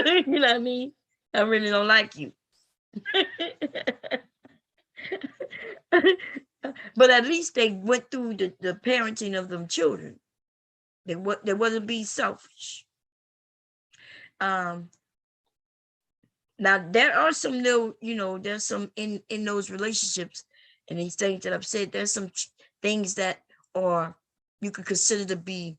You know what I mean? I really don't like you. But at least they went through the parenting of them children. They wasn't being selfish. Now there are some little, there's some in those relationships and these things that I've said, there's some things that are you could consider to be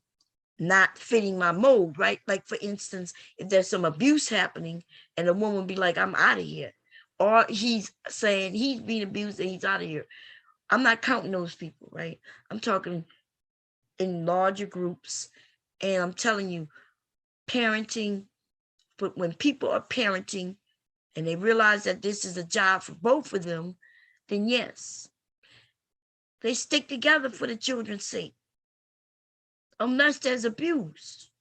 not fitting my mold, right? Like for instance, if there's some abuse happening and a woman be like, I'm out of here, or he's saying he's being abused and he's out of here. I'm not counting those people, right? I'm talking in larger groups, and I'm telling you, parenting, but when people are parenting and they realize that this is a job for both of them, then yes, they stick together for the children's sake, unless there's abuse.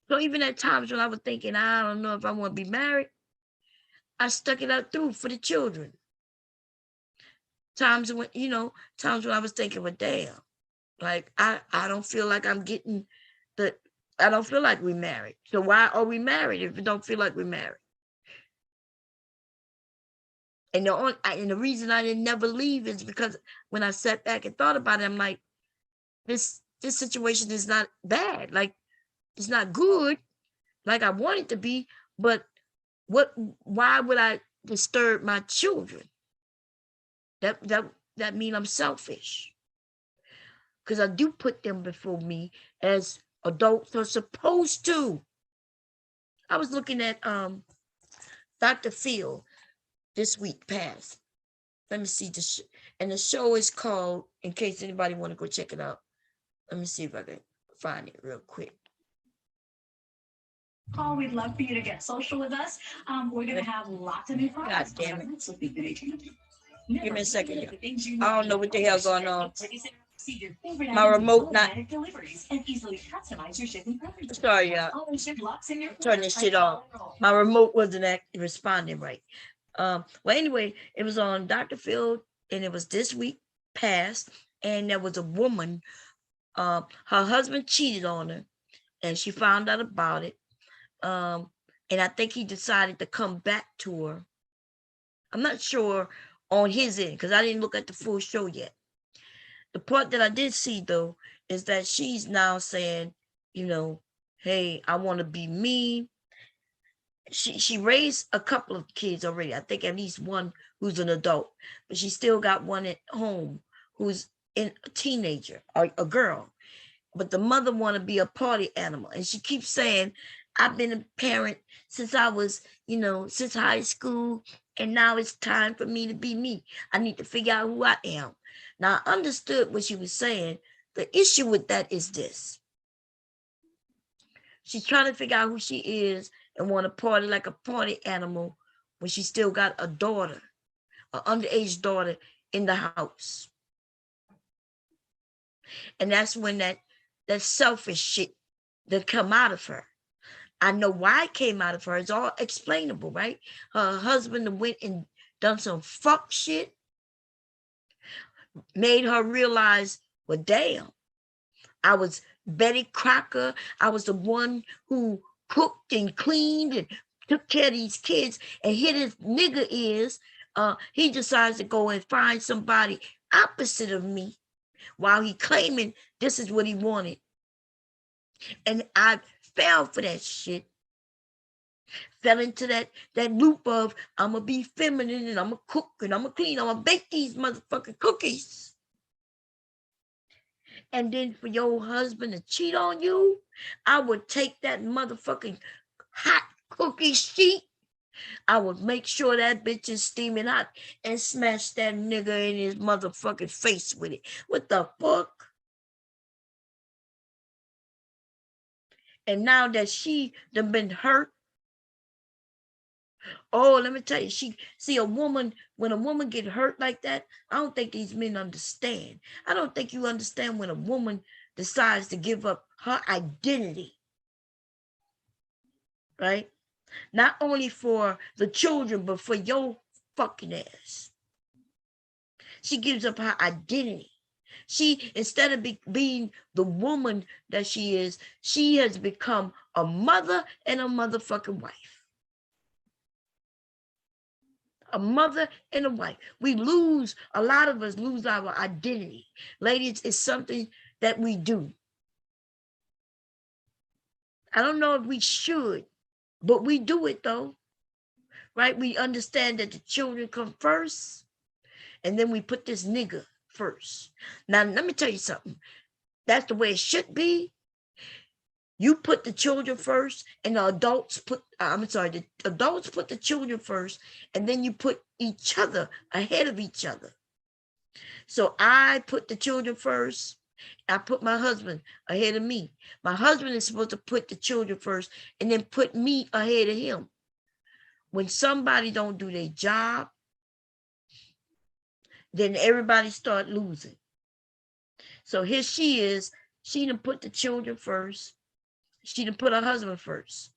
So even at times when I was thinking, I don't know if I want to be married, I stuck it out through for the children. Times when I was thinking, well, damn, like I don't feel like I'm getting I don't feel like we're married. So why are we married if we don't feel like we're married? And the reason I didn't never leave is because when I sat back and thought about it, I'm like, this situation is not bad. Like, it's not good like I want it to be, but why would I disturb my children? That mean I'm selfish. Because I do put them before me as adults are supposed to. I was looking at Dr. Phil this week past. Let me see and the show is called, in case anybody want to go check it out. Let me see if I can find it real quick. Paul, we'd love for you to get social with us. We're going to have lots of new products. God damn it. Give me a second. I don't know what the hell going on. My remote not. Sorry, y'all. Turn this shit off. My remote wasn't responding right. Well, anyway, it was on Dr. Phil, and it was this week past, and there was a woman. Her husband cheated on her, and she found out about it. And I think he decided to come back to her. I'm not sure on his end because I didn't look at the full show yet. The part that I did see though is that she's now saying, you know, hey, I want to be me. She raised a couple of kids already. I think at least one who's an adult, but she still got one at home who's a teenager or a girl. But the mother want to be a party animal, and she keeps saying, I've been a parent since I was, since high school, and now it's time for me to be me. I need to figure out who I am. Now, I understood what she was saying. The issue with that is this. She's trying to figure out who she is and want to party like a party animal when she still got a daughter, an underage daughter in the house. And that's when that selfish shit that come out of her. I know why it came out of her. It's all explainable, right? Her husband went and done some fuck shit, made her realize, well, damn, I was Betty Crocker. I was the one who cooked and cleaned and took care of these kids. And here this nigga is, he decides to go and find somebody opposite of me while he claiming this is what he wanted. And I fell for that shit. Fell into that loop of I'm going to be feminine and I'm going to cook and I'm going to clean. I'm going to bake these motherfucking cookies. And then for your husband to cheat on you, I would take that motherfucking hot cookie sheet. I would make sure that bitch is steaming hot and smash that nigga in his motherfucking face with it. What the fuck? And now that she done been hurt, oh, let me tell you, when a woman get hurt like that, I don't think these men understand. I don't think you understand when a woman decides to give up her identity, right? Not only for the children, but for your fucking ass. She gives up her identity. She, instead of being the woman that she is, she has become a mother and a motherfucking wife. A mother and a wife. A lot of us lose our identity. Ladies, it's something that we do. I don't know if we should, but we do it though, right? We understand that the children come first, and then we put this nigga first. Now, let me tell you something. That's the way it should be. You put the children first, and the adults put the children first, and then you put each other ahead of each other. So I put the children first. I put my husband ahead of me. My husband is supposed to put the children first and then put me ahead of him. When somebody don't do their job, then everybody start losing. So here she is. She done put the children first. She done put her husband first.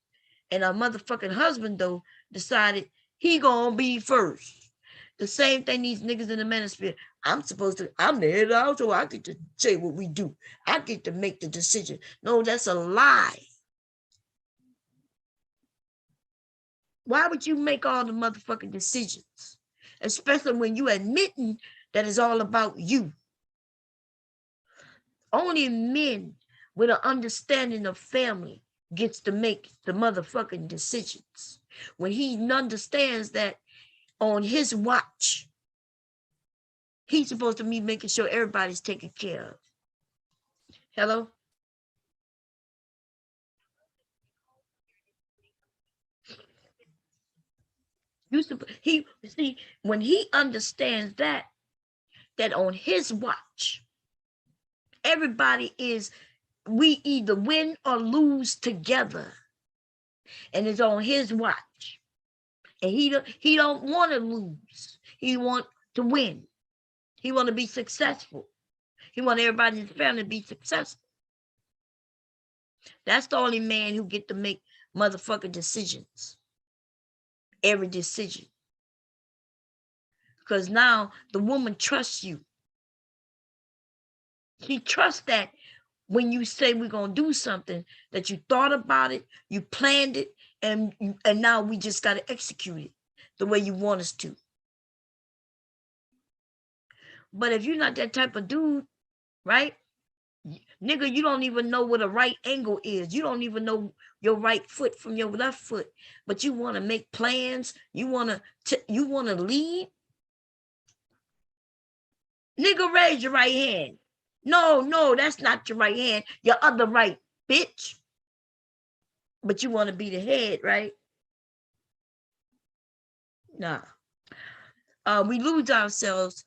And her motherfucking husband, though, decided he gonna be first. The same thing these niggas in the manosphere. I'm the head of the house, so I get to say what we do. I get to make the decision. No, that's a lie. Why would you make all the motherfucking decisions? Especially when you admitting that it's all about you. Only men with an understanding of family gets to make the motherfucking decisions. When he understands that on his watch, he's supposed to be making sure everybody's taken care of. Hello? When he understands that on his watch, we either win or lose together, and it's on his watch. And he don't want to lose. He want to win. He want to be successful. He want everybody in his family to be successful. That's the only man who get to make motherfucking decisions. Every decision. Because now the woman trusts you. She trusts that when you say we're going to do something, that you thought about it, you planned it, and now we just got to execute it the way you want us to. But if you're not that type of dude, right? Nigga, you don't even know what a right angle is. You don't even know your right foot from your left foot. But you want to make plans. You want to lead. Nigga, raise your right hand. No, that's not your right hand. Your other right, bitch. But you want to be the head, right? Nah. We lose ourselves,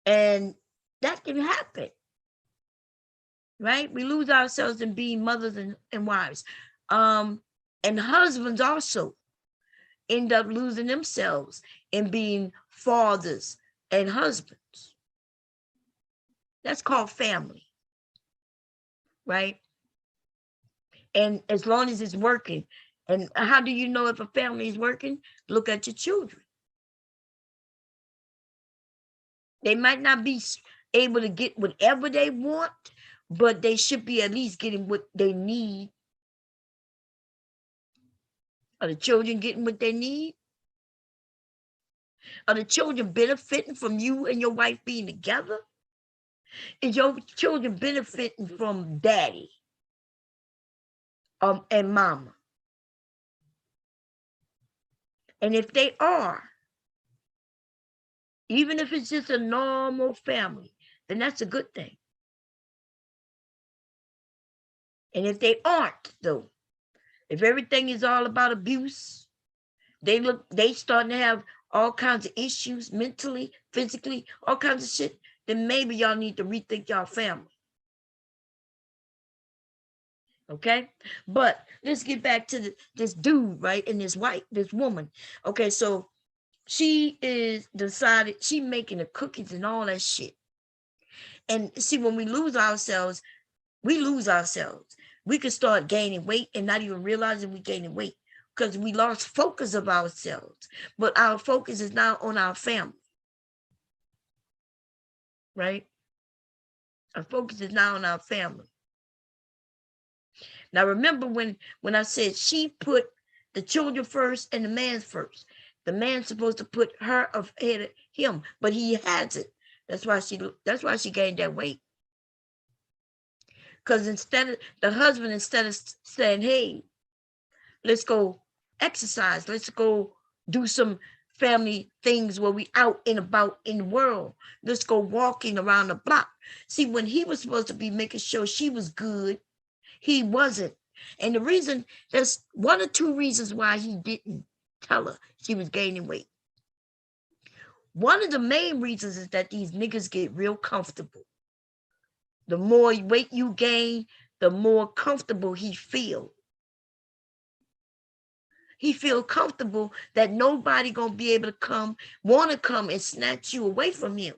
and that can happen. Right? We lose ourselves in being mothers and wives. And husbands also end up losing themselves in being fathers and husbands. That's called family. Right? And as long as it's working. And how do you know if a family is working? Look at your children. They might not be able to get whatever they want, but they should be at least getting what they need. Are the children getting what they need? Are the children benefiting from you and your wife being together? Is your children benefiting from daddy and mama? And if they are, even if it's just a normal family, then that's a good thing. And if they aren't, though, if everything is all about abuse, they starting to have all kinds of issues mentally, physically, all kinds of shit, then maybe y'all need to rethink y'all family. Okay, but let's get back to this dude, right? And this woman. Okay, so she is decided, she making the cookies and all that shit. And see, when we lose ourselves, we could start gaining weight and not even realizing we're gaining weight because we lost focus of ourselves. But our focus is now on our family. Right? Our focus is now on our family. Now, remember when I said she put the children first and the man first. The man's supposed to put her ahead of him, but he hasn't. That's why she gained that weight. Because instead of saying, hey, let's go exercise, let's go do some family things where we out and about in the world. Let's go walking around the block. See, when he was supposed to be making sure she was good, he wasn't. And the reason, there's one or two reasons why he didn't tell her she was gaining weight. One of the main reasons is that these niggas get real comfortable. The more weight you gain, the more comfortable he feels. He feel comfortable that nobody gonna be able to want to come and snatch you away from him.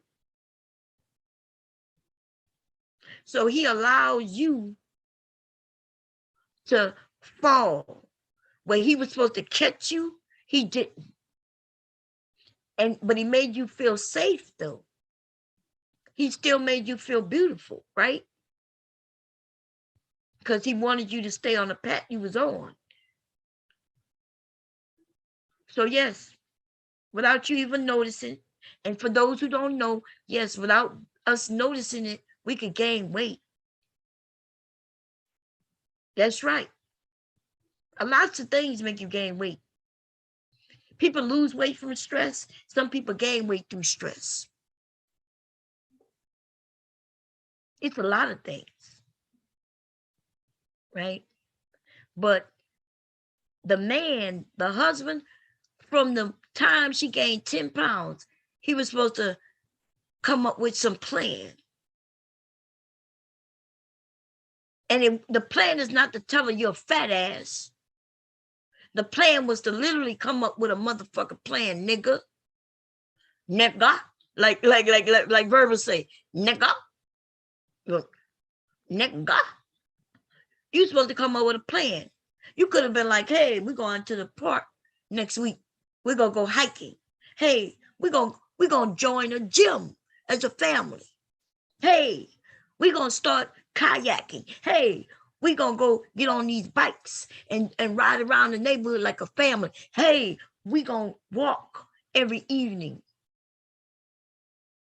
So he allows you to fall. When he was supposed to catch you, he didn't. But he made you feel safe though. He still made you feel beautiful, right? Because he wanted you to stay on the path you was on. So yes, without you even noticing, and for those who don't know, yes, without us noticing it, we could gain weight. That's right. Lots of things make you gain weight. People lose weight from stress. Some people gain weight through stress. It's a lot of things, right? But the man, the husband, from the time she gained 10 pounds, he was supposed to come up with some plan. And the plan is not to tell her you're a fat ass. The plan was to literally come up with a motherfucking plan, nigga. nigga. Like Verbal say, nigga. Look, nigga. You supposed to come up with a plan. You could have been like, hey, we're going to the park next week. We're gonna go hiking. Hey, we're gonna join a gym as a family. Hey, we're gonna start kayaking. Hey, we're gonna go get on these bikes and ride around the neighborhood like a family. Hey, we're gonna walk every evening.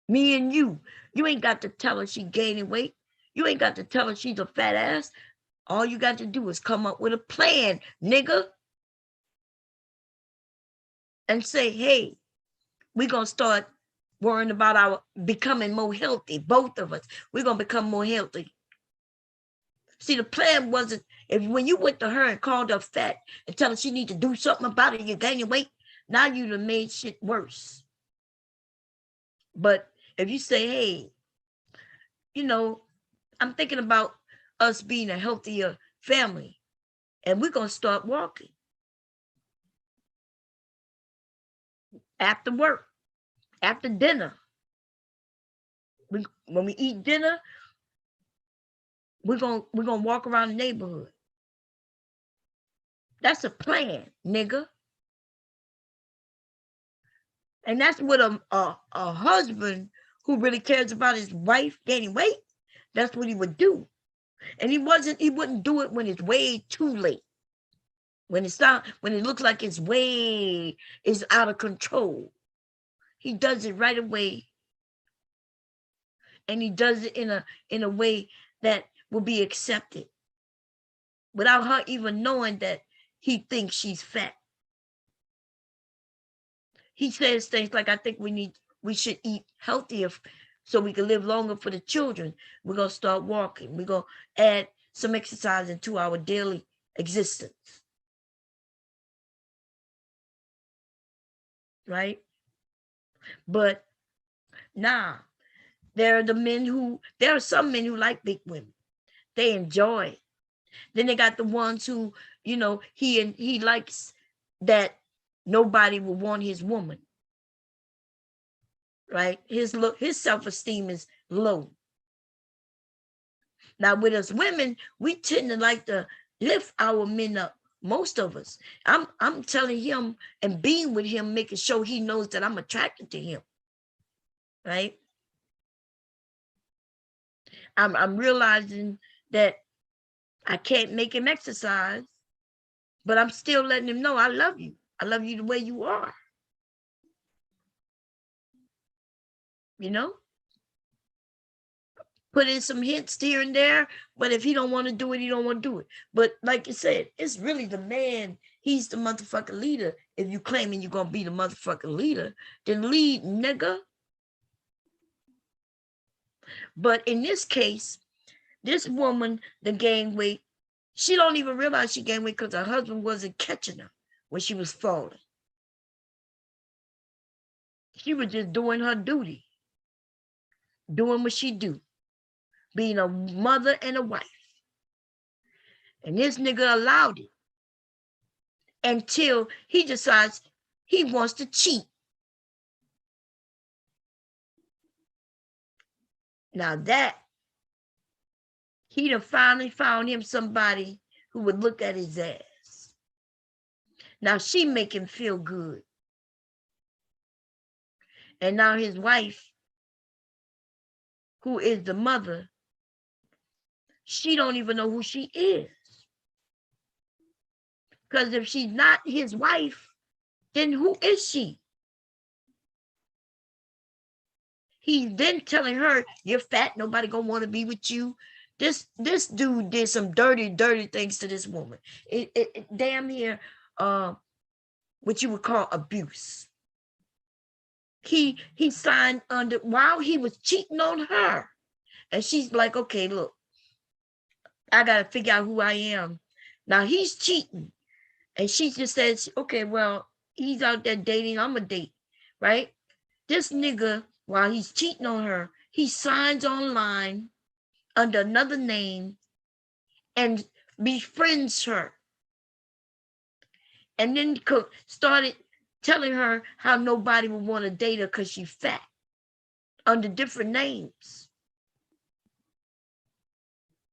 Me and you. You ain't got to tell her she gaining weight. You ain't got to tell her she's a fat ass. All you got to do is come up with a plan, nigga. And say, hey, we're going to start worrying about our becoming more healthy. Both of us. We're going to become more healthy. See, the plan wasn't, if when you went to her and called her fat and tell her she need to do something about it, you're gaining weight, now you'd have made shit worse. But if you say, hey, you know, I'm thinking about us being a healthier family, and we're going to start walking after work, after dinner. When we eat dinner, we're gonna walk around the neighborhood. That's a plan, nigga. And that's what a husband who really cares about his wife gaining weight, that's what he would do. And he wouldn't do it when it's way too late. When it looks like it's out of control. He does it right away. And he does it in a way that will be accepted without her even knowing that he thinks she's fat. He says things like, I think we should eat healthier so we can live longer for the children. We're going to start walking. We're going to add some exercise into our daily existence. Right? But nah, there are some men who like big women. They enjoy it. Then they got the ones who, he likes that nobody will want his woman. Right? His self-esteem is low. Now, with us women, we tend to like to lift our men up. Most of us. I'm telling him and being with him, making sure he knows that I'm attracted to him. Right? I'm realizing that I can't make him exercise, but I'm still letting him know I love you. I love you the way you are. You know? Put in some hints here and there, but if he don't want to do it, he don't want to do it. But like you said, it's really the man. He's the motherfucking leader. If you claiming you're gonna be the motherfucking leader, then lead, nigga. But in this case, this woman that gained weight, she don't even realize she gained weight because her husband wasn't catching her when she was falling. She was just doing her duty, doing what she do, being a mother and a wife. And this nigga allowed it until he decides he wants to cheat. Now that he'd have finally found him somebody who would look at his ass. Now she make him feel good. And now his wife, who is the mother, she don't even know who she is. Because if she's not his wife, then who is she? He's then telling her, you're fat, nobody gonna want to be with you. This dude did some dirty things to this woman. It damn near what you would call abuse. He signed under while he was cheating on her. And she's like, okay, look, I gotta figure out who I am. Now he's cheating. And she just says, okay, well, he's out there dating, I'm a date, right? This nigga, while he's cheating on her, he signs online under another name and befriends her. And then started telling her how nobody would want to date her because she's fat under different names.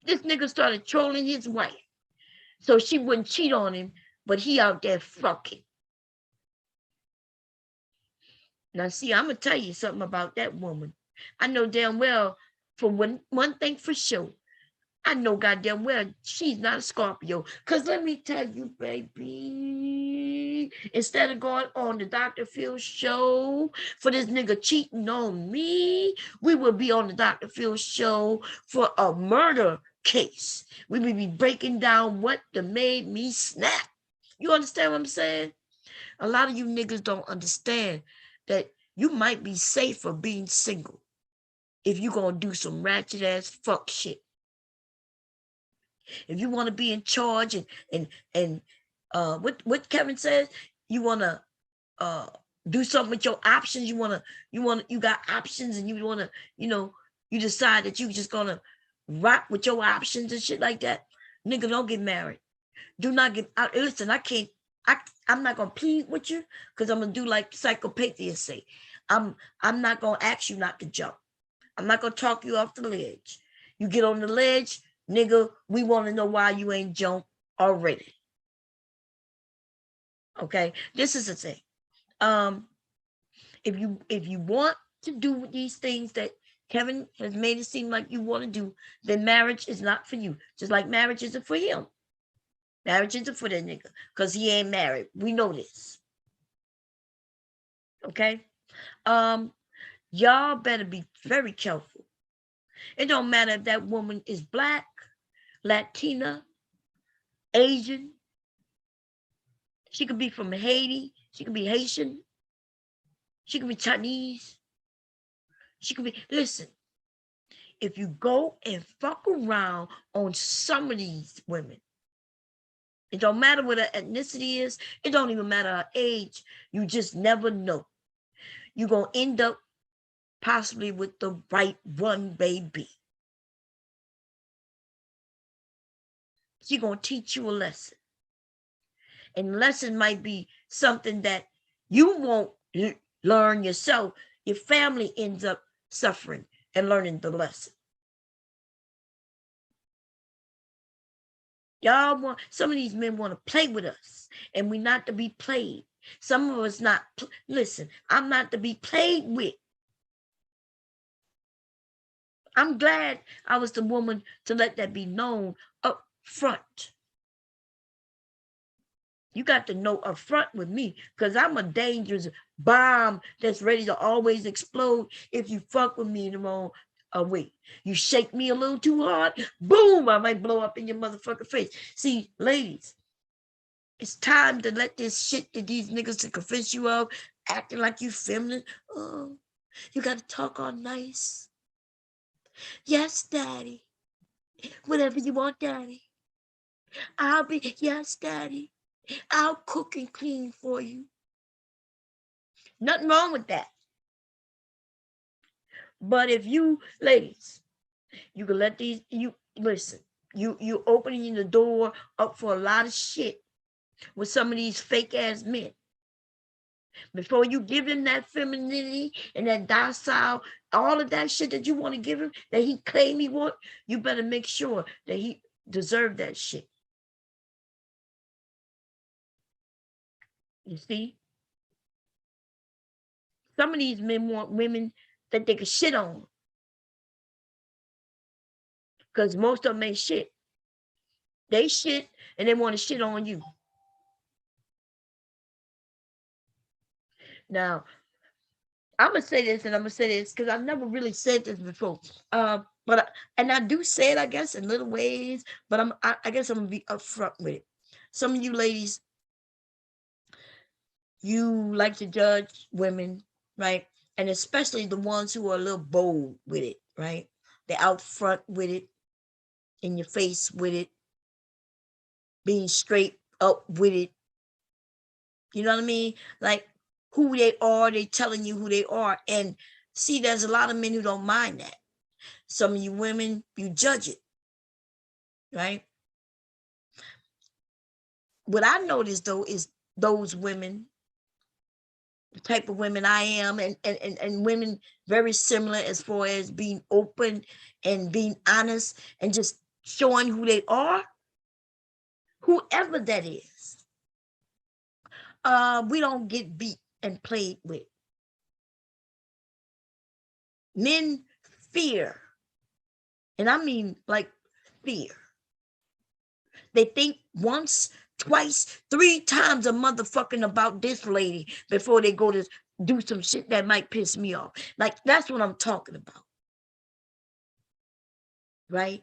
This nigga started trolling his wife so she wouldn't cheat on him, but he out there fucking. Now, see, I'm going to tell you something about that woman. I know damn well, for one thing for sure, I know goddamn well she's not a Scorpio. Because let me tell you, baby, instead of going on the Dr. Phil show for this nigga cheating on me, we would be on the Dr. Phil show for a murder case. We would be breaking down what made me snap. You understand what I'm saying? A lot of you niggas don't understand that you might be safer being single if you're going to do some ratchet ass fuck shit. If you want to be in charge and what Kevin says, you want to do something with your options. You got options and you want to, you decide that you just going to rock with your options and shit like that. Nigga, don't get married. Do not get out. Listen, I'm not gonna plead with you because I'm gonna do like psychopathia say. I'm not gonna ask you not to jump. I'm not gonna talk you off the ledge. You get on the ledge, nigga, we want to know why you ain't jumped already. Okay, this is the thing. If you want to do these things that Kevin has made it seem like you want to do, then marriage is not for you. Just like marriage isn't for him. Marriage isn't for that nigga because he ain't married. We know this. Okay? Y'all better be very careful. It don't matter if that woman is black, Latina, Asian. She could be from Haiti. She could be Haitian. She could be Chinese. She could be, listen, if you go and fuck around on some of these women, it don't matter what her ethnicity is. It don't even matter her age. You just never know. You're going to end up possibly with the right one, baby. She's going to teach you a lesson. And the lesson might be something that you won't learn yourself. Your family ends up suffering and learning the lesson. Y'all want, some of these men want to play with us, and we're not to be played. Some of us not, listen, I'm not to be played with. I'm glad I was the woman to let that be known up front. You got to know up front with me because I'm a dangerous bomb that's ready to always explode if you fuck with me in the wrong way. You shake me a little too hard, boom, I might blow up in your motherfucking face. See, ladies, it's time to let this shit that these niggas to convince you of, acting like you feminine. Oh, you got to talk all nice. Yes, daddy. Whatever you want, daddy. I'll be, yes, daddy. I'll cook and clean for you. Nothing wrong with that. But if you, ladies, you can let these, you listen, you opening the door up for a lot of shit with some of these fake ass men. Before you give him that femininity and that docile, all of that shit that you want to give him, that he claim he want, you better make sure that he deserve that shit. You see? Some of these men want women that they can shit on. Because most of them ain't shit. They shit and they want to shit on you. Now, I'm gonna say this and I'm gonna say this because I've never really said this before. And I do say it, I guess, in little ways, but I guess I'm gonna be upfront with it. Some of you ladies, you like to judge women, right? And especially the ones who are a little bold with it, right? They're out front with it, in your face with it, being straight up with it. You know what I mean? Like who they are, they telling you who they are. And see, there's a lot of men who don't mind that. Some of you women, you judge it, right? What I noticed though is those women the type of women I am, and women very similar as far as being open and being honest and just showing who they are, whoever that is. We don't get beat and played with. Men fear, and I mean like fear. They think once, twice, 3 times a motherfucking about this lady before they go to do some shit that might piss me off. Like, that's what I'm talking about. Right?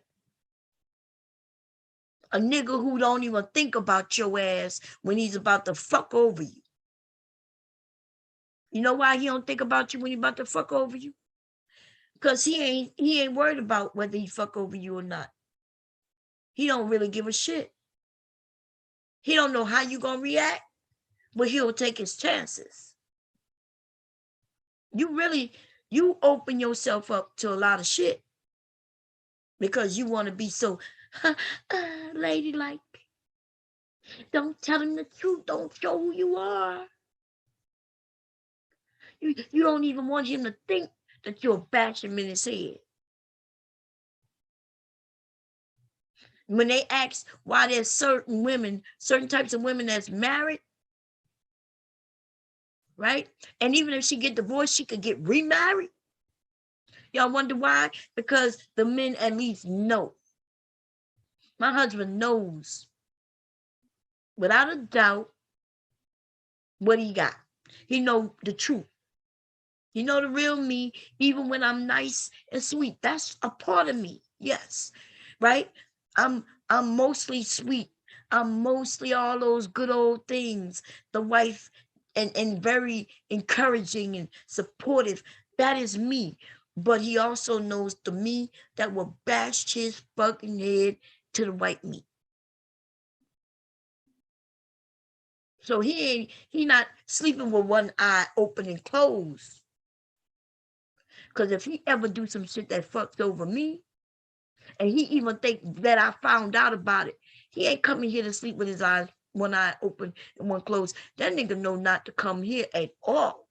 A nigga who don't even think about your ass when he's about to fuck over you. You know why he don't think about you when he about to fuck over you? Because he ain't worried about whether he fuck over you or not. He don't really give a shit. He don't know how you gonna react, but he'll take his chances. You open yourself up to a lot of shit because you want to be so ladylike. Don't tell him the truth. Don't show who you are. You don't even want him to think that you're bashing him in his head. When they ask why there's certain women, certain types of women that's married, right? And even if she get divorced, she could get remarried. Y'all wonder why? Because the men at least know. My husband knows, without a doubt, what he got. He know the truth. He know the real me, even when I'm nice and sweet. That's a part of me, yes, right? I'm mostly sweet. I'm mostly all those good old things. The wife and very encouraging and supportive. That is me. But he also knows the me that will bash his fucking head to the white meat. So he not sleeping with one eye open and closed. Because if he ever do some shit that fucks over me, and he even think that I found out about it, he ain't coming here to sleep with his eyes, one eye open and one closed. That nigga know not to come here at all.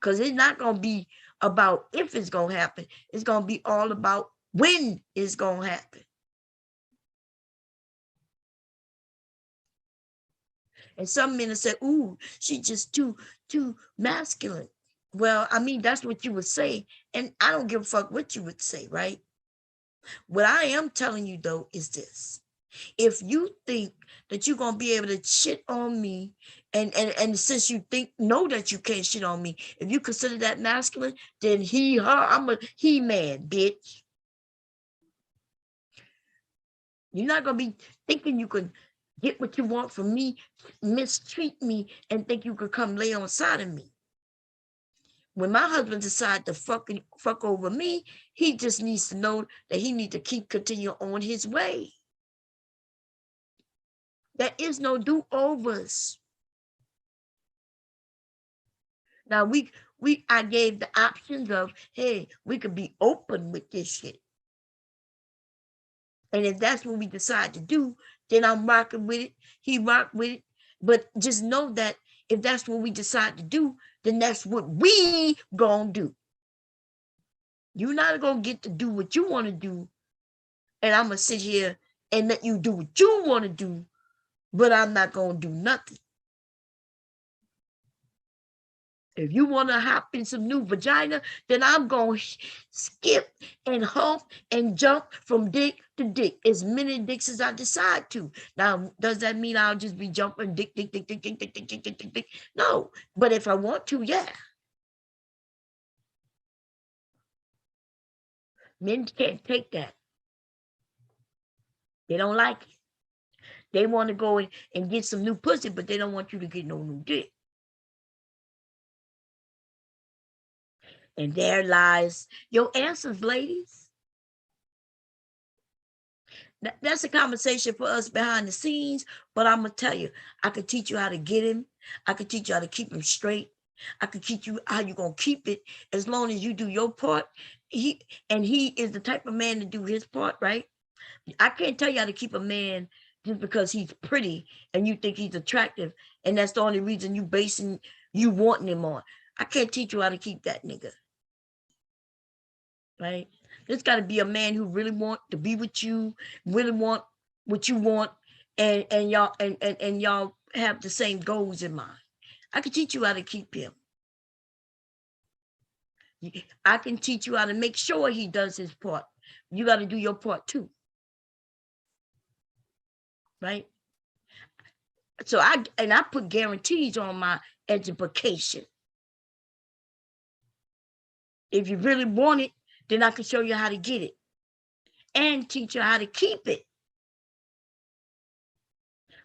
Because it's not going to be about if it's going to happen. It's going to be all about when it's going to happen. And some men have said, ooh, she's just too masculine. Well, I mean, that's what you would say. And I don't give a fuck what you would say, right? What I am telling you, though, is this. If you think that you're going to be able to shit on me, and since you know that you can't shit on me, if you consider that masculine, then I'm a he-man, bitch. You're not going to be thinking you can get what you want from me, mistreat me, and think you could come lay on side of me. When my husband decides to fuck over me, he just needs to know that he needs to continue on his way. There is no do-overs. Now I gave the options of, hey, we could be open with this shit. And if that's what we decide to do, then I'm rocking with it. He rocked with it. But just know that if that's what we decide to do, then that's what we gonna do. You're not gonna get to do what you want to do, and I'm gonna sit here and let you do what you want to do, but I'm not gonna do nothing. If you want to hop in some new vagina, then I'm going to skip and hump and jump from dick to dick, as many dicks as I decide to. Now, does that mean I'll just be jumping dick? No, but if I want to, yeah. Men can't take that. They don't like it. They want to go and get some new pussy, but they don't want you to get no new dick. And there lies your answers, ladies. That's a conversation for us behind the scenes, but I'm going to tell you, I could teach you how to get him. I could teach you how to keep him straight. I could teach you how you're going to keep it as long as you do your part. He is the type of man to do his part, right? I can't tell you how to keep a man just because he's pretty and you think he's attractive, and that's the only reason you wanting him on. I can't teach you how to keep that nigga. Right? There's got to be a man who really want to be with you, really want what you want, and y'all have the same goals in mind. I can teach you how to keep him. I can teach you how to make sure he does his part. You got to do your part too. Right? So I put guarantees on my education. If you really want it, then I can show you how to get it and teach you how to keep it.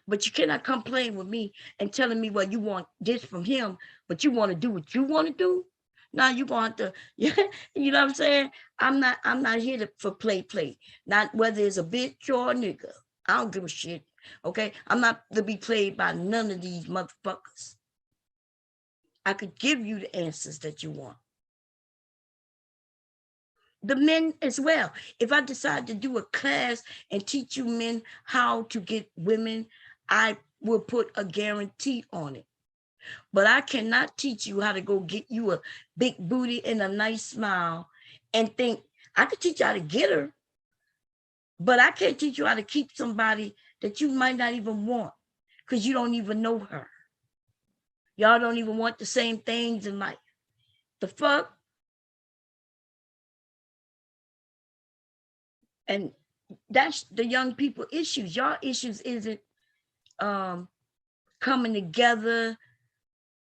But you cannot come playing with me and telling me, well, you want this from him, but you want to do what you want to do. Now you going to, you know what I'm saying? I'm not here for play. Not whether it's a bitch or a nigga. I don't give a shit. Okay, I'm not to be played by none of these motherfuckers. I could give you the answers that you want. The men as well. If I decide to do a class and teach you men how to get women, I will put a guarantee on it. But I cannot teach you how to go get you a big booty and a nice smile and think I could teach you how to get her, but I can't teach you how to keep somebody that you might not even want because you don't even know her. Y'all don't even want the same things in life. The fuck? And that's the young people issues. Y'all issues isn't coming together,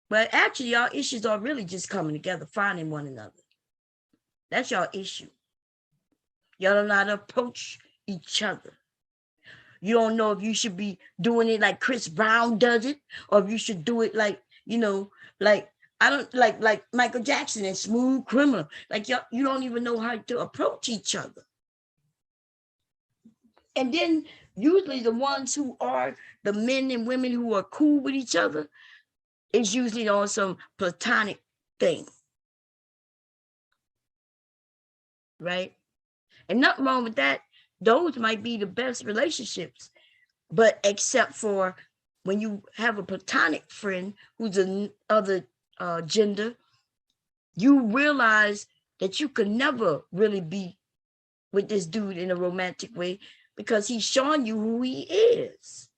but actually y'all issues are really just coming together, finding one another. That's y'all issue. Y'all don't know how to approach each other. You don't know if you should be doing it like Chris Brown does it, or if you should do it like, like I don't like Michael Jackson and Smooth Criminal. Like you don't even know how to approach each other. And then usually the ones who are the men and women who are cool with each other is usually on some platonic thing. Right? And nothing wrong with that. Those might be the best relationships. But except for when you have a platonic friend who's another gender, you realize that you could never really be with this dude in a romantic way because he's showing you who he is.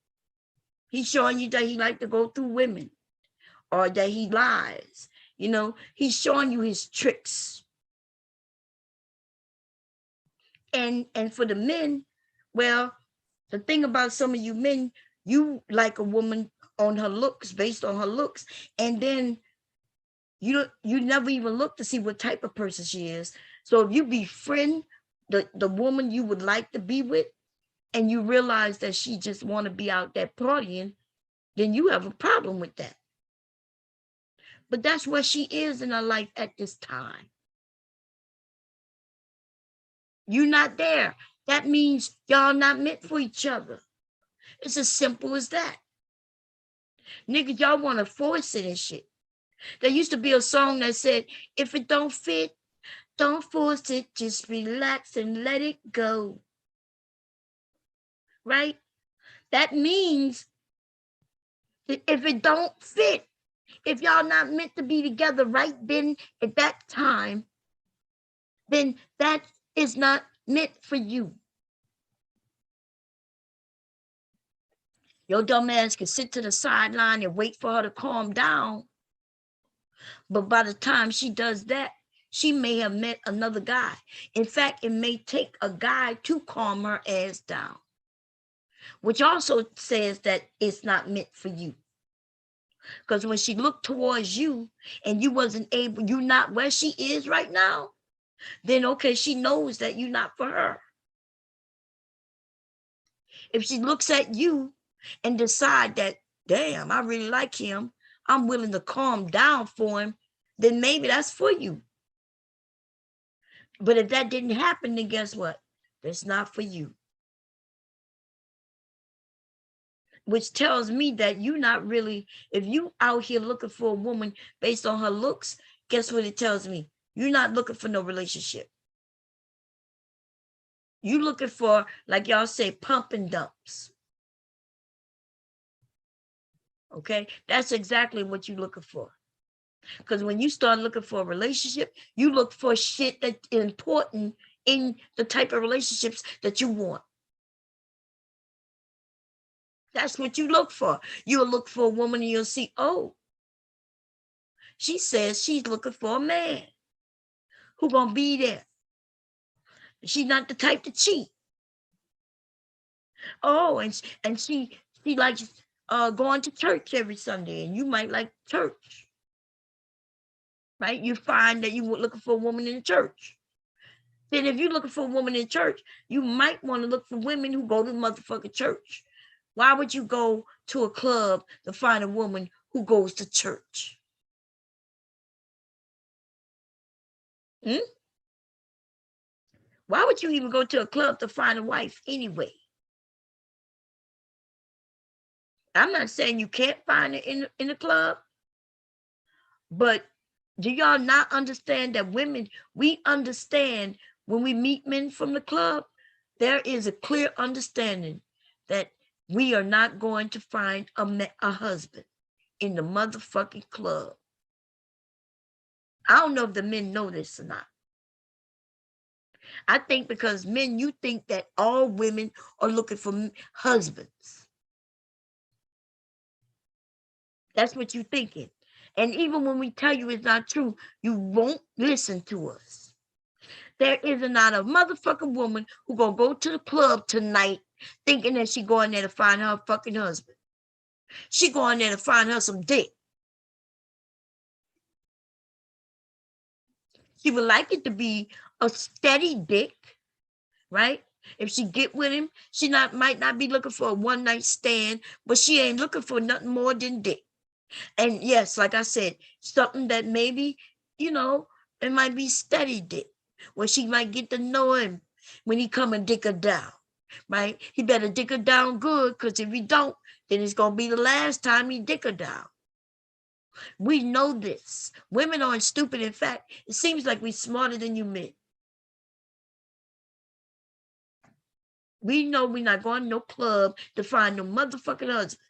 He's showing you that he likes to go through women or that he lies. He's showing you his tricks. And for the men, well, the thing about some of you men, you like a woman on her looks, based on her looks, and then you never even look to see what type of person she is. So if you befriend the woman you would like to be with, and you realize that she just want to be out there partying, then you have a problem with that. But that's where she is in her life at this time. You're not there. That means y'all not meant for each other. It's as simple as that. Niggas, y'all want to force it and shit. There used to be a song that said, if it don't fit, don't force it, just relax and let it go. Right? That means that if it don't fit, if y'all not meant to be together right then at that time, then that is not meant for you. Your dumb ass can sit to the sideline and wait for her to calm down. But by the time she does that, she may have met another guy. In fact, it may take a guy to calm her ass down, which also says that it's not meant for you. Because when she looked towards you and you wasn't able, you're not where she is right now, then okay, she knows that you're not for her. If she looks at you and decide that, damn, I really like him, I'm willing to calm down for him, then maybe that's for you. But if that didn't happen, then guess what? That's not for you. Which tells me that you're not really, if you out here looking for a woman based on her looks, guess what it tells me? You're not looking for no relationship. You looking for, like y'all say, pump and dumps. Okay, that's exactly what you're looking for. Because when you start looking for a relationship, you look for shit that's important in the type of relationships that you want. That's what you look for. You'll look for a woman and you'll see, oh, she says she's looking for a man who gonna be there. She's not the type to cheat. Oh, and she likes going to church every Sunday, and you might like church, right? You find that you were looking for a woman in the church. Then if you're looking for a woman in church, you might want to look for women who go to motherfucking church. Why would you go to a club to find a woman who goes to church? Hmm? Why would you even go to a club to find a wife anyway? I'm not saying you can't find it in the club, but do y'all not understand that women, we understand when we meet men from the club, there is a clear understanding that we are not going to find a husband in the motherfucking club. I don't know if the men know this or not. I think because men, you think that all women are looking for husbands. That's what you're thinking. And even when we tell you it's not true, you won't listen to us. There is not a motherfucking woman who gonna go to the club tonight thinking that she going there to find her fucking husband. She going there to find her some dick. She would like it to be a steady dick, right? If she get with him, she might not be looking for a one night stand, but she ain't looking for nothing more than dick. And yes, like I said, something that maybe, it might be steady dick, where she might get to know him when he come and dick her down, right? He better dick her down good, because if he don't, then it's going to be the last time he dick her down. We know this. Women aren't stupid. In fact, it seems like we're smarter than you men. We know we're not going to no club to find no motherfucking husband.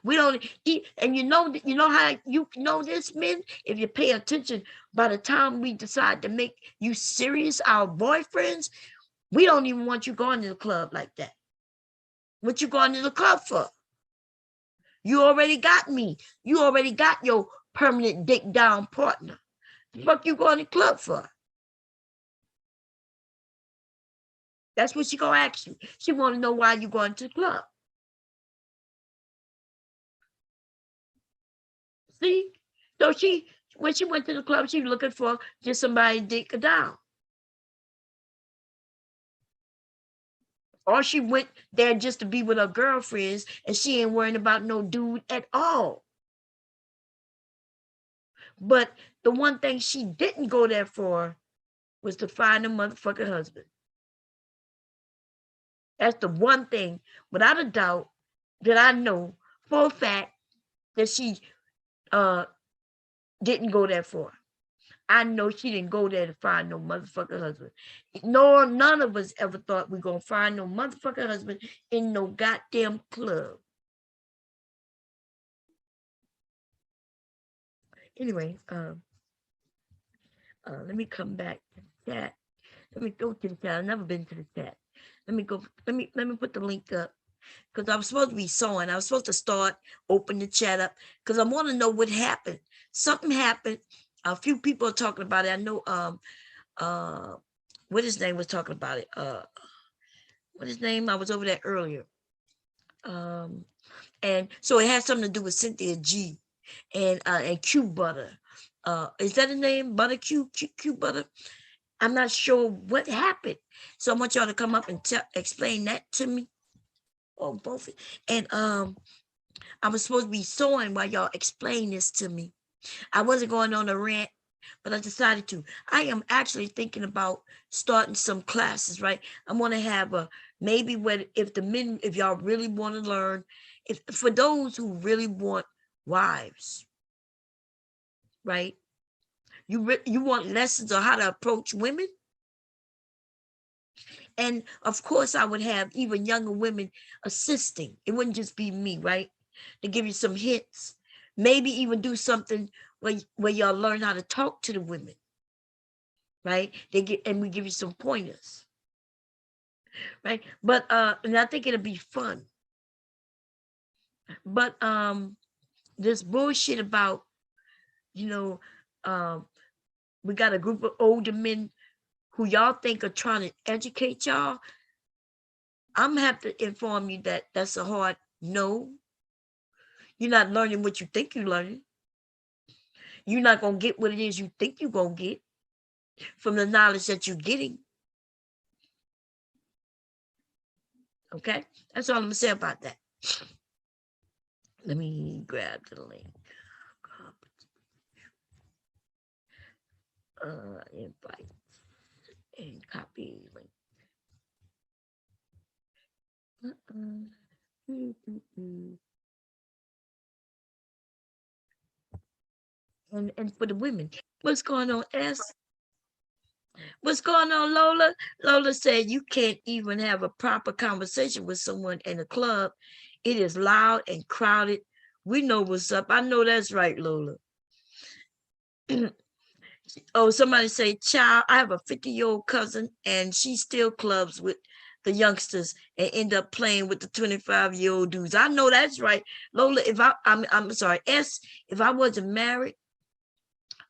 We don't eat, and you know how you know this, men. If you pay attention, by the time we decide to make you serious, our boyfriends, we don't even want you going to the club like that. What you going to the club for? You already got me. You already got your permanent dick down partner. The fuck you going to the club for? That's what she gonna ask you. She want to know why you going to the club. See? So when she went to the club, she was looking for just somebody to dick her down. Or she went there just to be with her girlfriends and she ain't worrying about no dude at all. But the one thing she didn't go there for was to find a motherfucking husband. That's the one thing, without a doubt, that I know for a fact that she didn't go there for. I know she didn't go there to find no motherfucking husband. Nor none of us ever thought we gonna find no motherfucking husband in no goddamn club. Anyway, let me come back to the chat. Let me go to the chat. I've never been to the chat. Let me go. Let me put the link up, because I was supposed to be sewing. I was supposed to start open the chat up because I want to know what happened. Something happened. A few people are talking about it. I know what his name was talking about it. What his name? I was over there earlier. And so it has something to do with Cynthia G and Q Butter. Is that his name? Butter Q Butter? I'm not sure what happened. So I want y'all to come up and explain that to me. Oh, both. And I was supposed to be sewing while y'all explain this to me. I wasn't going on a rant, but I decided to. I am actually thinking about starting some classes, right? I want to have a maybe if y'all really want to learn, if for those who really want wives, right? You want lessons on how to approach women? And of course, I would have even younger women assisting. It wouldn't just be me, right? To give you some hints, maybe even do something where y'all learn how to talk to the women, right? And we give you some pointers, right? But and I think it'll be fun. But this bullshit about, you know, we got a group of older men who y'all think are trying to educate y'all. I'm have to inform you that that's a hard no. You're not learning what you think you're learning. You're not gonna get what it is you think you're gonna get from the knowledge that you're getting. Okay, that's all I'm gonna say about that. Let me grab the link. Invite and copy link. And for the women, what's going on, S? What's going on, Lola? Lola said you can't even have a proper conversation with someone in a club. It is loud and crowded. We know what's up. I know that's right, Lola. Oh, somebody say, child, I have a 50-year-old cousin and she still clubs with the youngsters and end up playing with the 25-year-old dudes. I know that's right. Lola, if I'm sorry, S, if I wasn't married,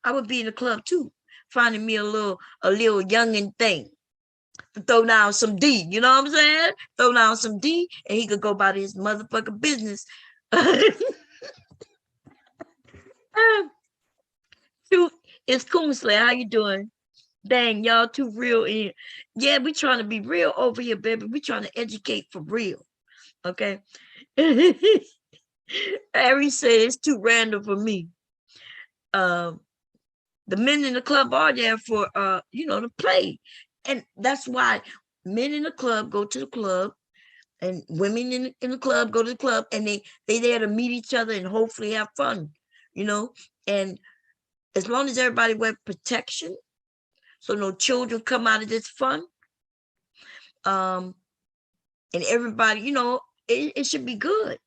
I would be in the club too, finding me a little youngin' thing to throw down some D. You know what I'm saying? Throw down some D and he could go about his motherfucking business. It's Coonsley. How you doing? Dang, y'all too real in here. Yeah, we trying to be real over here, baby. We trying to educate for real. Okay. Harry said it's too random for me. The men in the club are there for to play. And that's why men in the club go to the club and women in the club go to the club, and they there to meet each other and hopefully have fun, and as long as everybody wear protection so no children come out of this fun, and everybody, it should be good.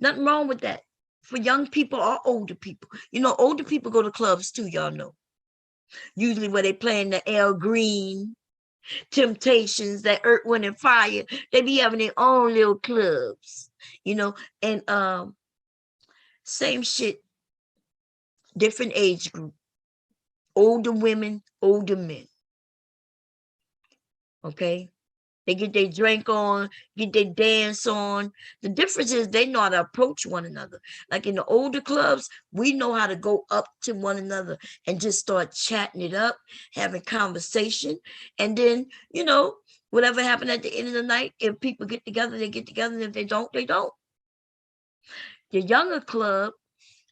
Nothing wrong with that for young people or older people. Older people go to clubs too, y'all know, usually where they playing the Al Green, Temptations, that Earth, Wind and Fire. They be having their own little clubs, and same shit, different age group, older women, older men. Okay, they get their drink on, get their dance on. The difference is they know how to approach one another. Like in the older clubs, we know how to go up to one another and just start chatting it up, having conversation. And then, whatever happened at the end of the night, if people get together, they get together. And if they don't, they don't. The younger club,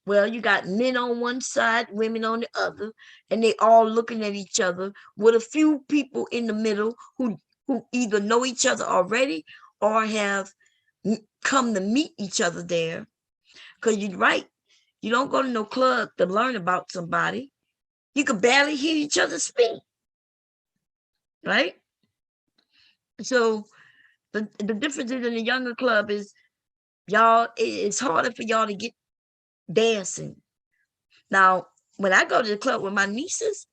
well, you got men on one side, women on the other, and they all looking at each other with a few people in the middle who either know each other already or have come to meet each other there. Because you're right. You don't go to no club to learn about somebody. You can barely hear each other speak. Right? So the difference in the younger club is y'all, it's harder for y'all to get dancing. Now, when I go to the club with my nieces,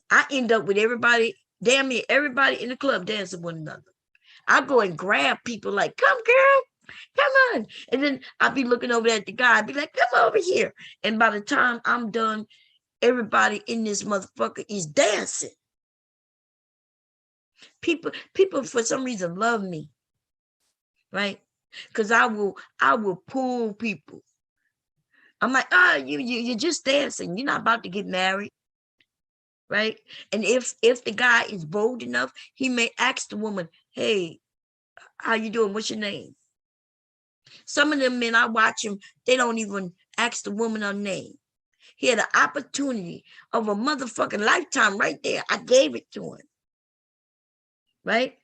I end up with everybody, damn near everybody in the club dancing with one another. I go and grab people like, come girl, come on. And then I'll be looking over at the guy, I'd be like, come over here. And by the time I'm done, everybody in this motherfucker is dancing. People for some reason love me, right? Because I will pull people. I'm like, you're just dancing. You're not about to get married. Right? And if the guy is bold enough, he may ask the woman, hey, how you doing? What's your name? Some of them men, I watch them, they don't even ask the woman her name. He had an opportunity of a motherfucking lifetime right there. I gave it to him. Right?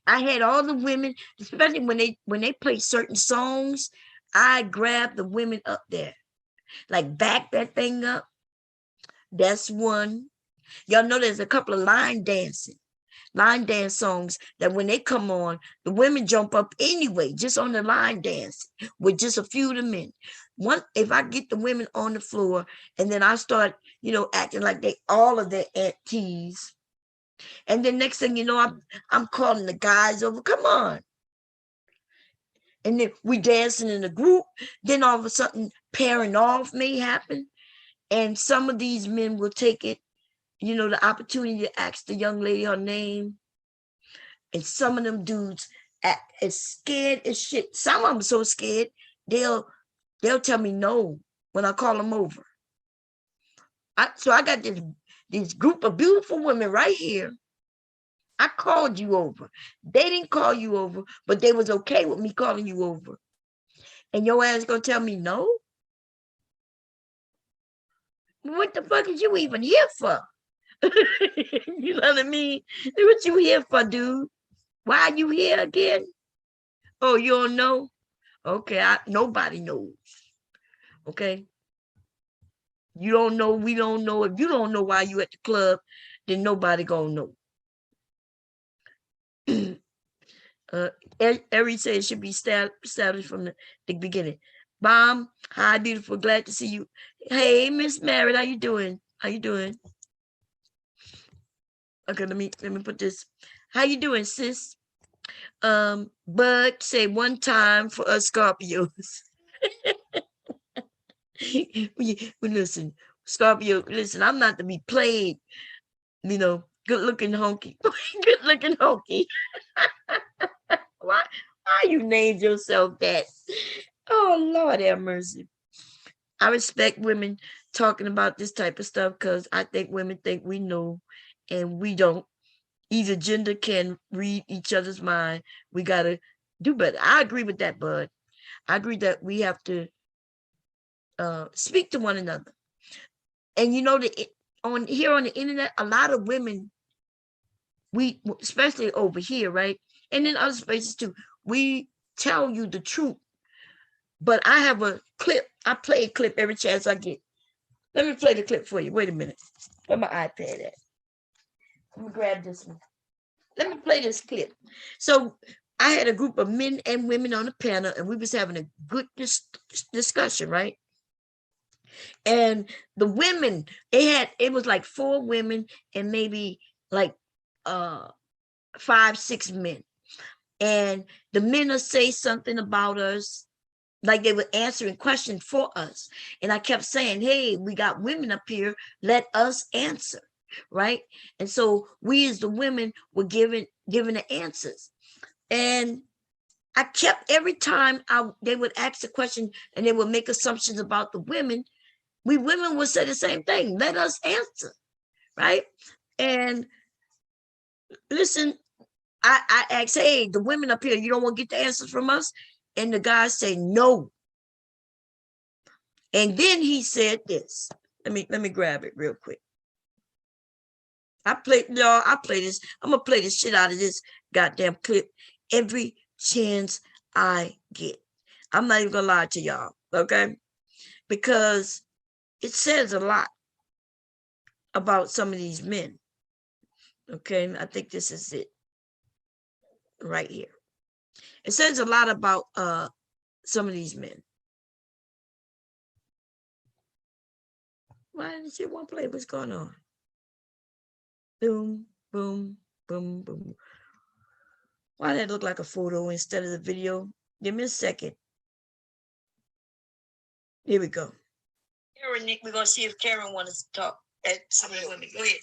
I had all the women, especially when they play certain songs, I grabbed the women up there. Like back that thing up. That's one. Y'all know there's a couple of line dancing. line dance songs that when they come on, the women jump up anyway, just on the line dance with just a few of the men. If I get the women on the floor and then I start, acting like they all of their aunties, and then next thing you know, I'm calling the guys over. Come on. And then we dancing in a group. Then all of a sudden, pairing off may happen. And some of these men will take it, the opportunity to ask the young lady her name. And some of them dudes act as scared as shit. Some of them so scared, they'll tell me no when I call them over. So I got this group of beautiful women right here. I called you over. They didn't call you over, but they was okay with me calling you over. And your ass gonna tell me no? What the fuck is you even here for? You know what I mean? What you here for, dude? Why are you here again? Oh, you don't know? Okay, nobody knows. Okay. You don't know, we don't know. If you don't know why you at the club, then nobody gonna know. Every said it should be established from the beginning. Bomb, hi, beautiful, glad to see you. Hey, Miss Merritt, how you doing? How you doing? Okay, let me put this. How you doing, sis? Bud, say one time for us Scorpios. Listen, Scorpio, listen, I'm not to be played, good looking honky. Good looking honky. Why you named yourself that? Oh, Lord have mercy. I respect women talking about this type of stuff because I think women think we know and we don't. Either gender can read each other's mind. We got to do better. I agree with that, Bud. I agree that we have to speak to one another. And on the internet, a lot of women, especially over here, right? And in other spaces too, we tell you the truth. But I have a clip. I play a clip every chance I get. Let me play the clip for you. Wait a minute. Where my iPad at? Let me grab this one. Let me play this clip. So I had a group of men and women on the panel, and we was having a good discussion, right? And the women, it was like 4 women and maybe like 5, 6 men. And the men will say something about us, like they were answering questions for us. And I kept saying, hey, we got women up here, let us answer, right? And so we as the women were giving the answers. And I kept, every time they would ask a question and they would make assumptions about the women, we women would say the same thing, let us answer, right? And listen, I asked, hey, the women up here, you don't want to get the answers from us? And the guys say no. And then he said this. Let me grab it real quick. I play this. I'm gonna play the shit out of this goddamn clip every chance I get. I'm not even gonna lie to y'all, okay? Because it says a lot about some of these men. Okay, I think this is it right here. It says a lot about some of these men. Why didn't you want to play? What's going on? Boom, boom, boom, boom. Why did it look like a photo instead of the video? Give me a second. Here we go. Karen, we're gonna see if Karen wants to talk at some of the women. Go ahead.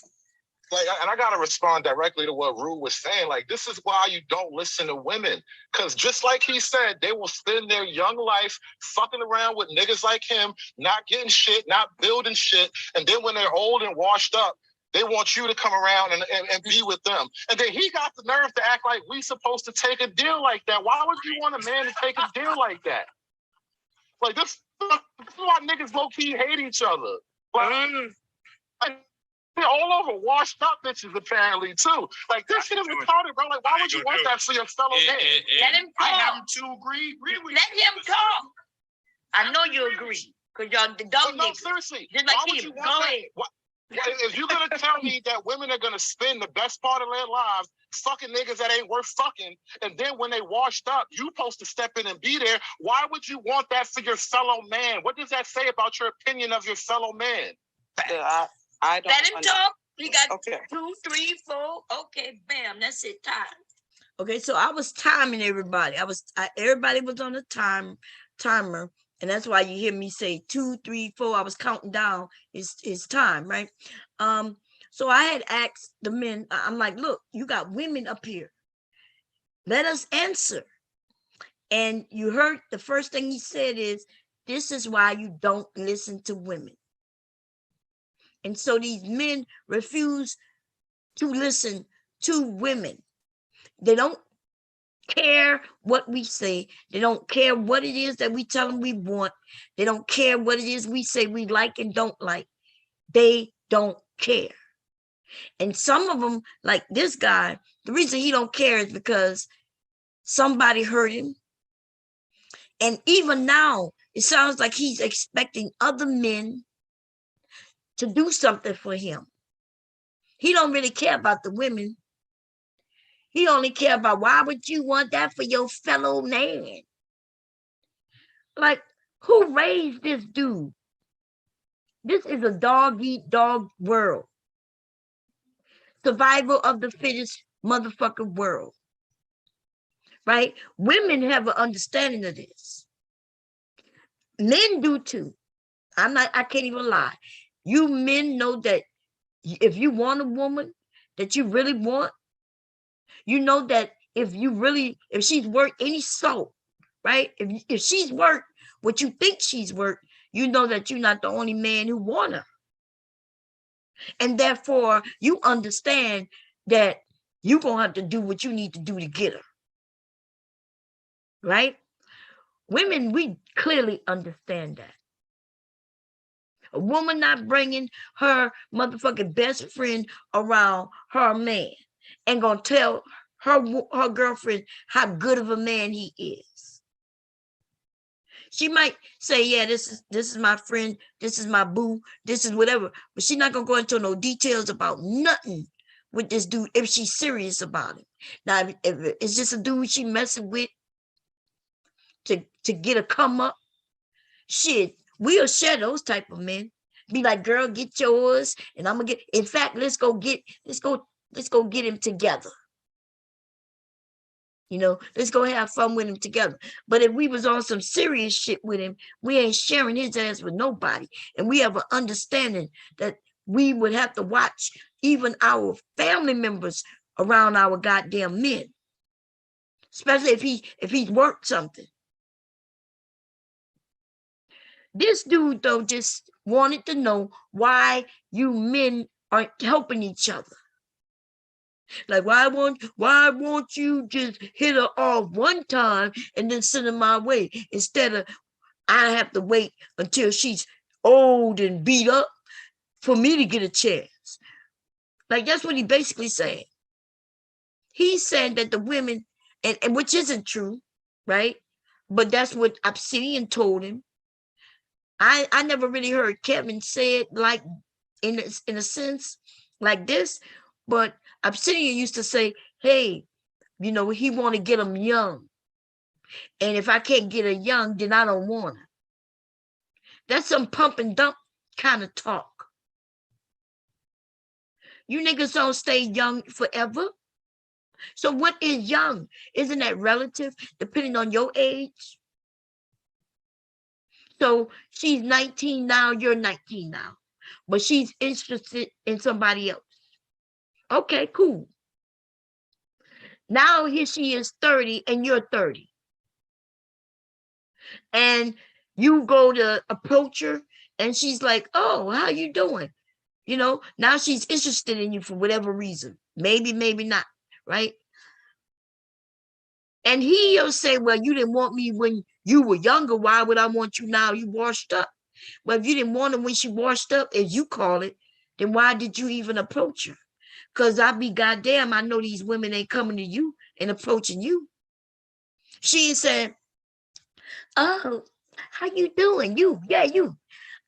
And I gotta respond directly to what Rue was saying. Like, this is why you don't listen to women. Because just like he said, they will spend their young life fucking around with niggas like him, not getting shit, not building shit. And then when they're old and washed up, they want you to come around and be with them. And then he got the nerve to act like we supposed to take a deal like that. Why would you want a man to take a deal like that? Like, this is why niggas low-key hate each other. Like, they're all over washed up bitches, apparently, too. Like, this shit is retarded, bro. Like, why would you want that for your fellow man? Let him talk. I happen to agree with Let him talk. I know you agree. Because y'all, the dog no, seriously. just like him. Go ahead. If you're gonna tell me that women are gonna spend the best part of their lives fucking niggas that ain't worth fucking, and then when they washed up, you supposed to step in and be there. Why would you want that for your fellow man? What does that say about your opinion of your fellow man? I don't Let him talk. You got Okay. 2, 3, 4. Okay, bam. That's it. Time. Okay, so I was timing everybody. Everybody was on a timer, and that's why you hear me say 2, 3, 4. I was counting down. It's time, right? So I had asked the men. I'm like, look, you got women up here. Let us answer. And you heard the first thing he said is, this is why you don't listen to women. And so these men refuse to listen to women. They don't care what we say. They don't care what it is that we tell them we want. They don't care what it is we say we like and don't like. They don't care. And some of them, like this guy, the reason he don't care is because somebody hurt him. And even now, it sounds like he's expecting other men to do something for him. He don't really care about the women. He only care about, why would you want that for your fellow man? Like, who raised this dude? This is a dog-eat-dog world. Survival of the fittest motherfucking world. Right? Women have an understanding of this. Men do too. I can't even lie. You men know that if you want a woman that you really want, you know that if she's worth any salt, right? If she's worth what you think she's worth, you know that you're not the only man who want her. And therefore, you understand that you're going to have to do what you need to do to get her. Right? Women, we clearly understand that. A woman not bringing her motherfucking best friend around her man and gonna tell her girlfriend how good of a man he is. She might say, yeah, this is my friend, this is my boo, this is whatever, but she's not gonna go into no details about nothing with this dude if she's serious about it. Now, if it's just a dude she messing with to get a come up, shit, we'll share those type of men. Be like, girl, get yours, and I'm gonna get. In fact, let's go get him together. You know, let's go have fun with him together. But if we was on some serious shit with him, we ain't sharing his ass with nobody. And we have an understanding that we would have to watch even our family members around our goddamn men, especially if he's worked something. This dude, though, just wanted to know why you men aren't helping each other. Like, why won't you just hit her off one time and then send her my way, instead of I have to wait until she's old and beat up for me to get a chance? Like, that's what he basically said. He's saying that the women, and which isn't true, right? But that's what Obsidian told him. I never really heard Kevin say it like in a sense like this, but Obsidian used to say, hey, you know, he want to get them young. And if I can't get her young, then I don't want her. That's some pump and dump kind of talk. You niggas don't stay young forever. So what is young? Isn't that relative depending on your age? So she's 19 now, you're 19 now, but she's interested in somebody else. Okay, cool. Now here she is 30 and you're 30. And you go to approach her and she's like, oh, how you doing? You know, now she's interested in you for whatever reason. Maybe, maybe not, right? And he'll say, well, you didn't want me when you were younger. Why would I want you now? You washed up. Well, if you didn't want her when she washed up, as you call it, then why did you even approach her? Because I be goddamn, I know these women ain't coming to you and approaching you. She said, oh, how you doing? You.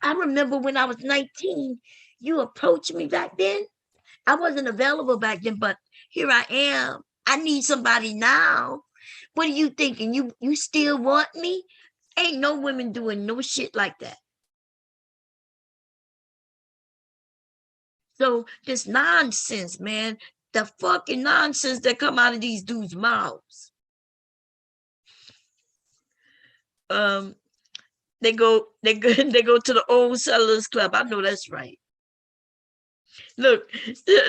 I remember when I was 19, You approached me back then. I wasn't available back then, but here I am. I need somebody now. What are you thinking? You still want me? Ain't no women doing no shit like that. So this nonsense, man, the fucking nonsense that come out of these dudes' mouths. They go they go to the old settlers club. I know that's right. Look,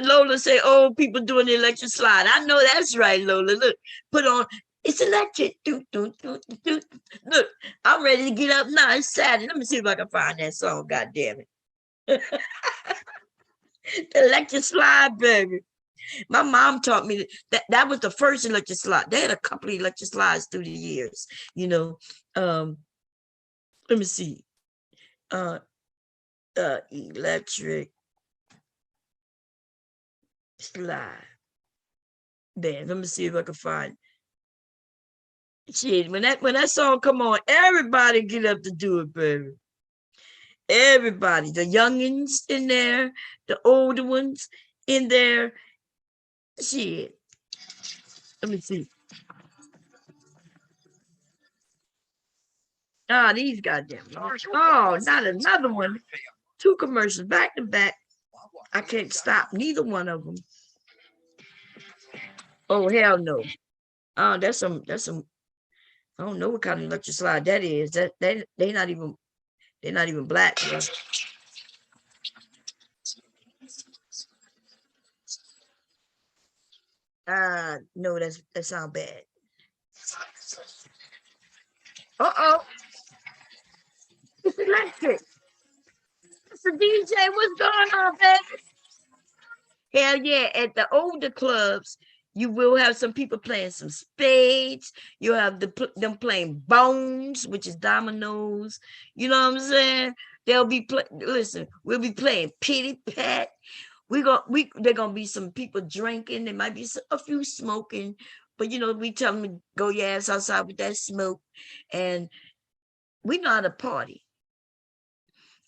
Lola say old people doing the electric slide. I know that's right, Lola. Look, put on it's electric. Do, do, do, do. Look, I'm ready to get up now. It's Saturday. Let me see if I can find that song. God damn it. The electric slide, baby. My mom taught me that was the first electric slide. They had a couple of electric slides through the years, you know. Let me see. Electric slide. There, let me see if I can find. Shit, when that song come on, everybody get up to do it, baby. Everybody, the youngins in there, the older ones in there. Shit. Let me see. Ah, these goddamn. Oh, not another one. 2 commercials back to back. I can't stop neither one of them. Oh, hell no. Oh, that's some I don't know what kind of electric slide that is. They're not even black. No, that sounds bad. Uh-oh. It's electric. It's a DJ. What's going on, baby? Hell yeah. At the older clubs, you will have some people playing some spades. You'll have them playing bones, which is dominoes. You know what I'm saying? They'll be listen, we'll be playing pity pat. They're gonna be some people drinking. There might be a few smoking, but you know, we tell them to go your ass outside with that smoke, and we know how to party.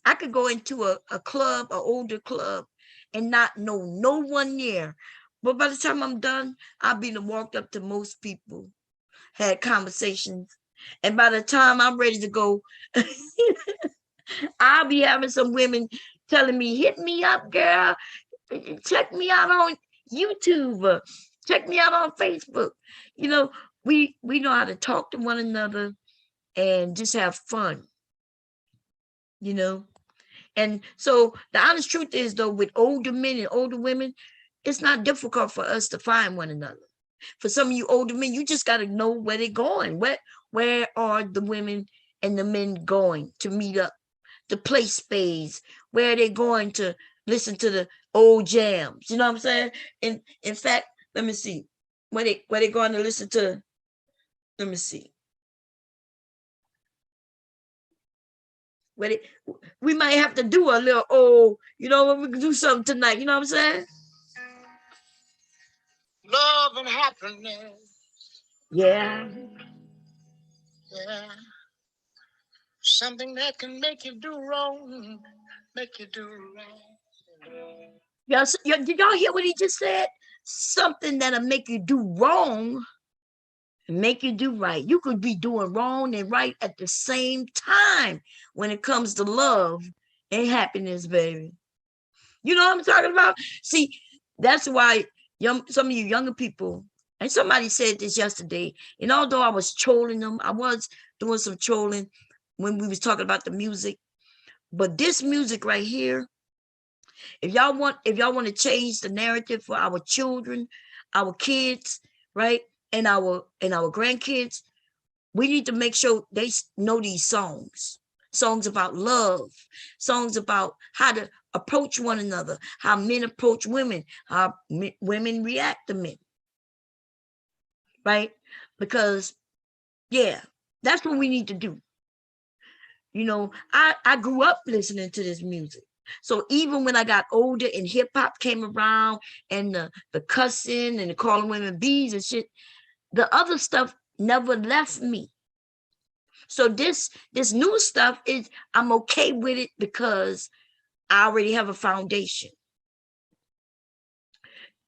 I could go into a club, an older club, and not know no one there. But by the time I'm done, I'll be walked up to most people, had conversations, and by the time I'm ready to go, I'll be having some women telling me, "Hit me up, girl. Check me out on YouTube. Check me out on Facebook." You know, we know how to talk to one another and just have fun. You know, and so the honest truth is, though, with older men and older women, it's not difficult for us to find one another. For some of you older men, you just got to know where they're going. Where are the women and the men going to meet up, to play spades? Where are they going to listen to the old jams? You know what I'm saying? And in fact, let me see. Where they going to listen to? Let me see. We might have to do a little you know, we can do something tonight. You know what I'm saying? Love and happiness. Yeah. Yeah. Something that can make you do wrong, make you do right. Yes, did y'all hear what he just said? Something that'll make you do wrong and make you do right. You could be doing wrong and right at the same time when it comes to love and happiness, baby. You know what I'm talking about? See, that's why some of you younger people, and somebody said this yesterday, and although I was trolling them, I was doing some trolling when we was talking about the music, but this music right here, if y'all want to change the narrative for our children, our kids, right, and our grandkids, we need to make sure they know these songs about love, songs about how to approach one another, how men approach women, how women react to men, right? Because yeah, that's what we need to do. You know, I grew up listening to this music. So even when I got older and hip hop came around and the cussing and the calling women bees and shit, the other stuff never left me. So this new stuff is, I'm okay with it because I already have a foundation.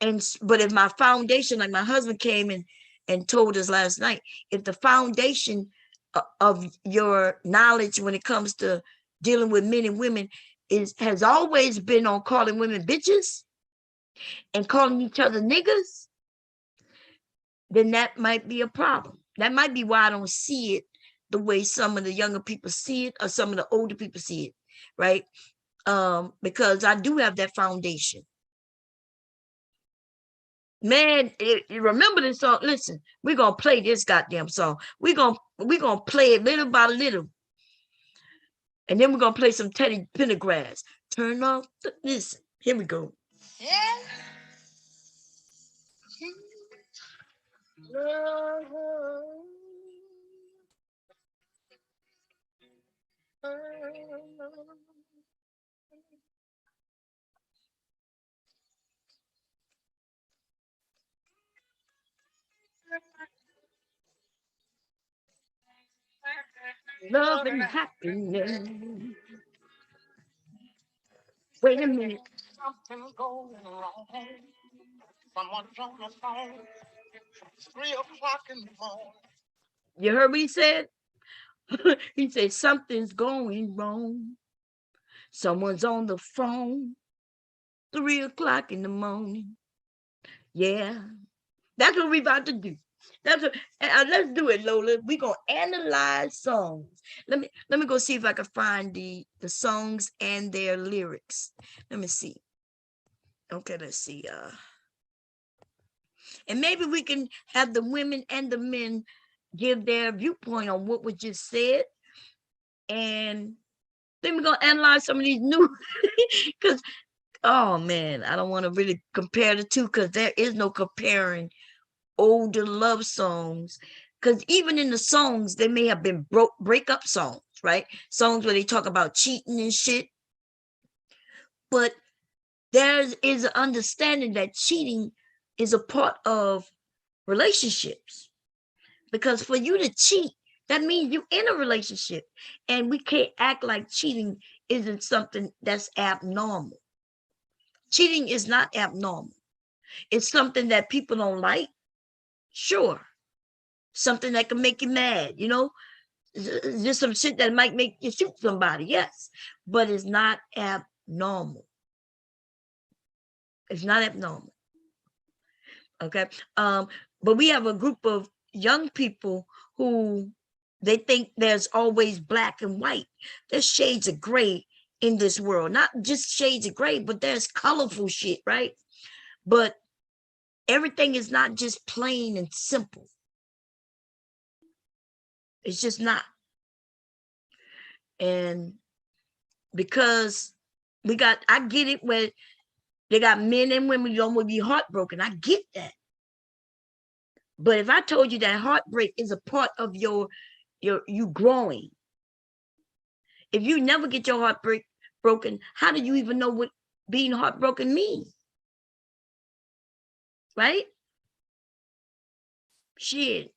But if my foundation, like my husband came and told us last night, if the foundation of your knowledge when it comes to dealing with men and women has always been on calling women bitches and calling each other niggas, then that might be a problem. That might be why I don't see it the way some of the younger people see it or some of the older people see it, right? Because I do have that foundation. Man, you remember this song? Listen, we're gonna play this goddamn song. We're gonna play it little by little. And then we're gonna play some Teddy Pendergrass. Turn off the listen. Here we go. Yeah. Love and happiness. Wait a minute. Something's going wrong. Someone's on the phone. It's 3 o'clock in the morning. You heard what he said? He said something's going wrong. Someone's on the phone. 3 o'clock in the morning. Yeah, that's what we about to do. That's what, let's do it, Lola. We're gonna analyze songs. Let me go see if I can find the songs and their lyrics. Let me see. Okay, let's see. And maybe we can have the women and the men give their viewpoint on what was just said. And then we're gonna analyze some of these new because oh man, I don't want to really compare the two because there is no comparing older love songs, because even in the songs they may have been breakup songs, right? Songs where they talk about cheating and shit, but there is an understanding that cheating is a part of relationships, because for you to cheat, that means you're in a relationship, and we can't act like cheating isn't something that's abnormal. Cheating is not abnormal. It's something that people don't like. Sure. Something that can make you mad, you know, just some shit that might make you shoot somebody. Yes, but it's not abnormal. It's not abnormal. Okay. But we have a group of young people who they think there's always black and white. There's shades of gray in this world, not just shades of gray, but there's colorful shit, right? But everything is not just plain and simple. It's just not. And because I get it where they got men and women who don't want to be heartbroken. I get that. But if I told you that heartbreak is a part of you growing, if you never get your heart broken, how do you even know what being heartbroken means? Right? Shit.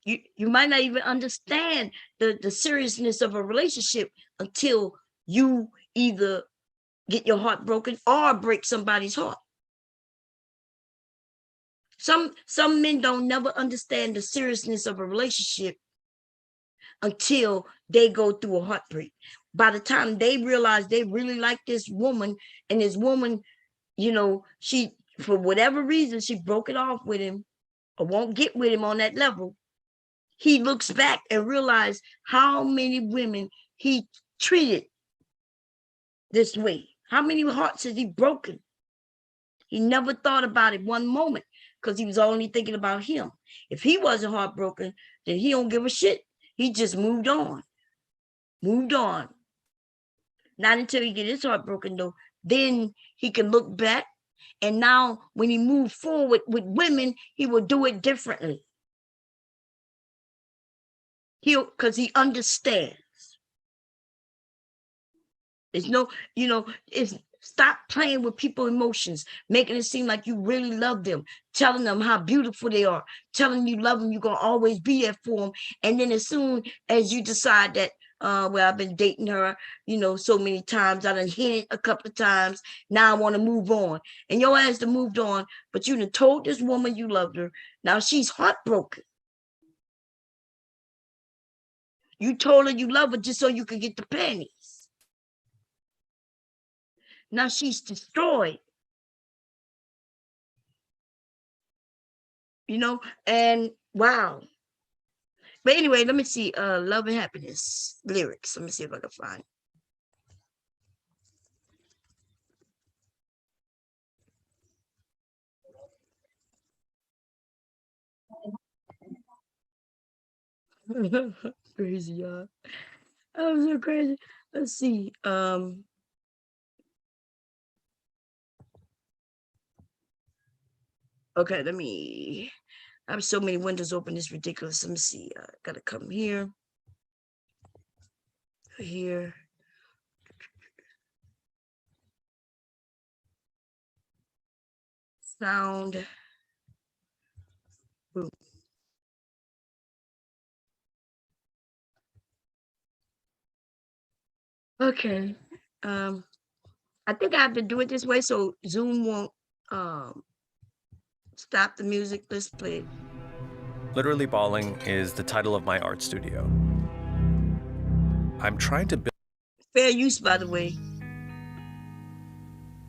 You might not even understand the seriousness of a relationship until you either get your heart broken or break somebody's heart. Some men don't never understand the seriousness of a relationship until they go through a heartbreak. By the time they realize they really like this woman, and this woman, you know, she, for whatever reason, she broke it off with him or won't get with him on that level, he looks back and realizes how many women he treated this way. How many hearts has he broken? He never thought about it one moment because he was only thinking about him. If he wasn't heartbroken, then he don't give a shit. He just moved on. Moved on. Not until he get his heart broken, though. Then he can look back. And now when he moved forward with women, he will do it differently. Because he understands. There's no, you know, stop playing with people's emotions, making it seem like you really love them, telling them how beautiful they are, telling you love them, you're going to always be there for them. And then as soon as you decide that, where I've been dating her, so many times. I done hit it a couple of times. Now I want to move on. And your ass done moved on, but you done told this woman you loved her. Now she's heartbroken. You told her you love her just so you could get the pennies. Now she's destroyed. And wow. But anyway, let me see. Love and Happiness lyrics. Let me see if I can find it. Crazy, y'all. I'm so crazy. Let's see. Okay, I have so many windows open, it's ridiculous. Let me see. I gotta come here. Here. Sound. Boom. Okay. I think I have to do it this way so Zoom won't stop the music. Let's play it. Literally Balling is the title of my art studio. I'm trying to build. Fair use, by the way.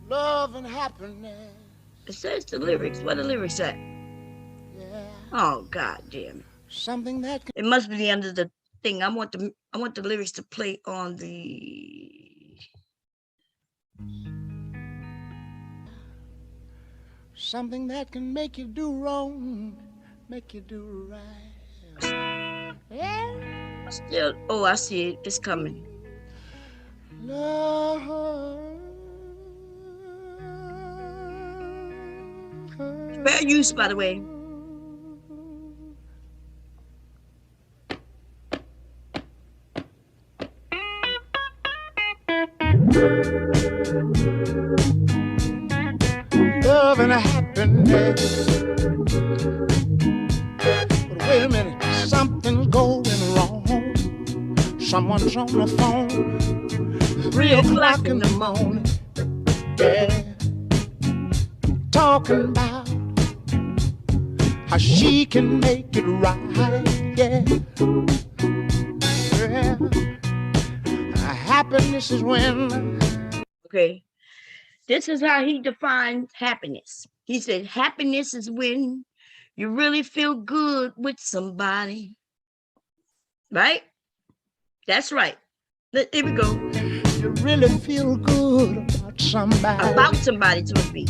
Love and happiness. It says the lyrics. Where the lyrics at? Yeah. Oh God damn. Something that can It must be the end of the thing. I want the lyrics to play on the. something that can make you do wrong, make you do right. Yeah. Still, oh, I see it. It's coming. Love. Fair use, by the way. Love and happiness. But wait a minute, something's going wrong. Someone's on the phone, 3 o'clock in the morning. Yeah, talking about how she can make it right. Yeah, yeah. Happiness is when. Okay. This is how he defined happiness. He said, happiness is when you really feel good with somebody. Right? That's right. Here we go. You really feel good about somebody. About somebody to be.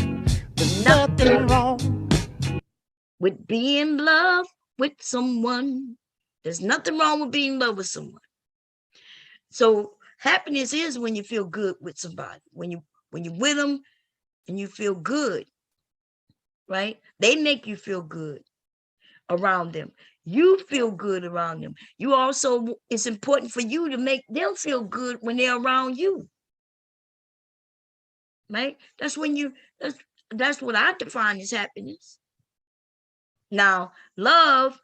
There's nothing wrong with being in love with someone. There's nothing wrong with being in love with someone. So happiness is when you feel good with somebody. When you're with them and you feel good, right? They make you feel good around them. You feel good around them. You also, it's important for you to make them feel good when they're around you, right? That's when that's what I define as happiness. Now, love,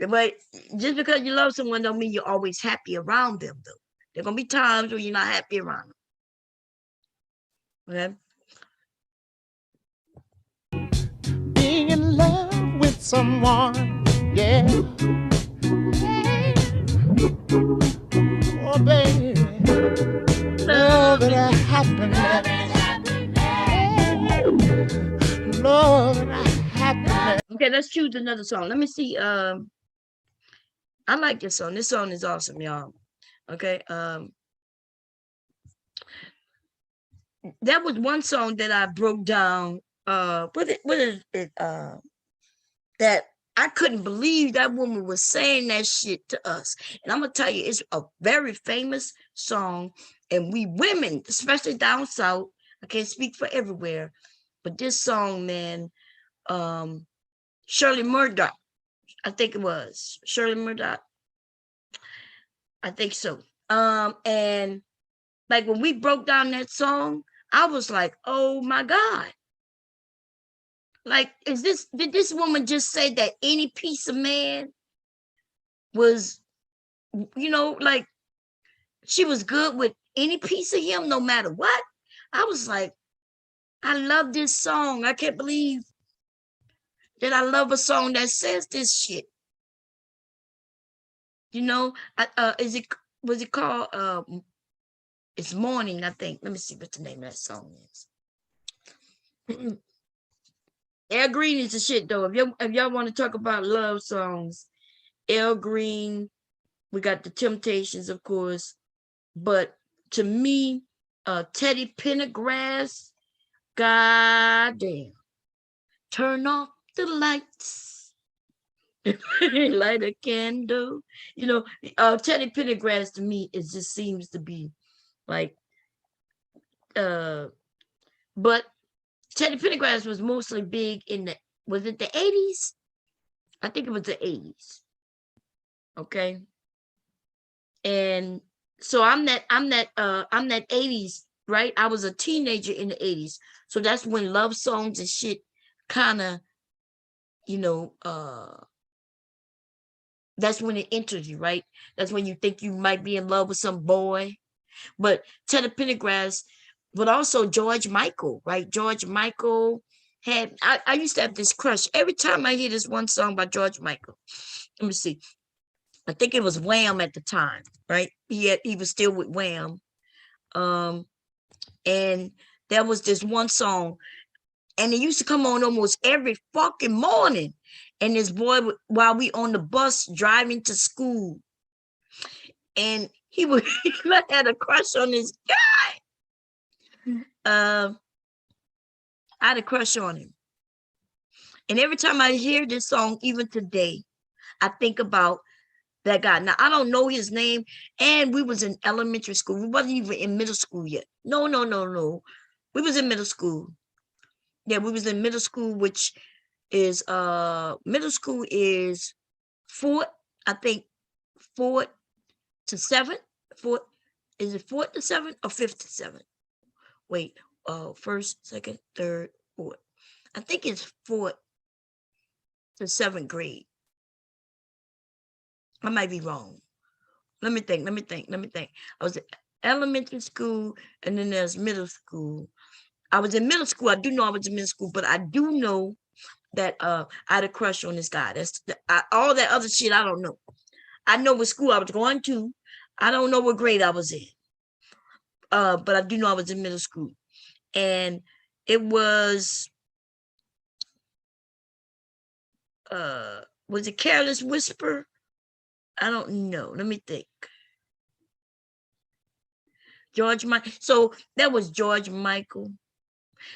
but just because you love someone don't mean you're always happy around them, though. There are going to be times when you're not happy around them. Okay. being in love with someone, yeah. Oh, baby, love and happiness. Love and happiness. Okay, let's choose another song. Let me see. I like this song. This song is awesome, y'all. Okay. That was one song that I broke down. What is it? That I couldn't believe that woman was saying that shit to us. And I'm gonna tell you, it's a very famous song, and we women, especially down south, I can't speak for everywhere, but this song, man, Shirley Murdoch, I think it was Shirley Murdoch. I think so. And like when we broke down that song, I was like, oh my God. Like, did this woman just say that any piece of man was, like she was good with any piece of him, no matter what. I was like, I love this song. I can't believe that I love a song that says this shit. You know, was it called it's Morning, I think. Let me see what the name of that song is. El Green is the shit though. If y'all want to talk about love songs, El Green, we got the Temptations, of course. But to me, Teddy Pendergrass, goddamn, turn off the lights, light a candle. You know, Teddy Pendergrass to me, it just seems to be like, but Teddy Pendergrass was mostly big in was it the 80s? I think it was the 80s. Okay. And so I'm that 80s, right? I was a teenager in the 80s. So that's when love songs and shit kind of, you know, that's when it enters you, right? That's when you think you might be in love with some boy. But Teddy Pendergrass, but also George Michael, right? George Michael had, I used to have this crush. Every time I hear this one song by George Michael, let me see. I think it was Wham at the time, right? He was still with Wham. And there was this one song, and it used to come on almost every fucking morning. And this boy, while we on the bus driving to school, and he had a crush on this guy. I had a crush on him. And every time I hear this song, even today, I think about that guy. Now, I don't know his name, and we was in elementary school. We wasn't even in middle school yet. No. We was in middle school. Yeah, we was in middle school, which is, middle school is 4th, I think, 4th to 7th. Is it 4th to 7th or 5th to 7th? Wait, 1st, 2nd, 3rd, 4th. I think it's 4th to 7th grade. I might be wrong. Let me think. I was in elementary school, and then there's middle school. I was in middle school. I do know I was in middle school, but I do know that I had a crush on this guy. All that other shit, I don't know. I know what school I was going to. I don't know what grade I was in. But I do know I was in middle school. And it was it Careless Whisper? I don't know. Let me think. George Michael. So that was George Michael.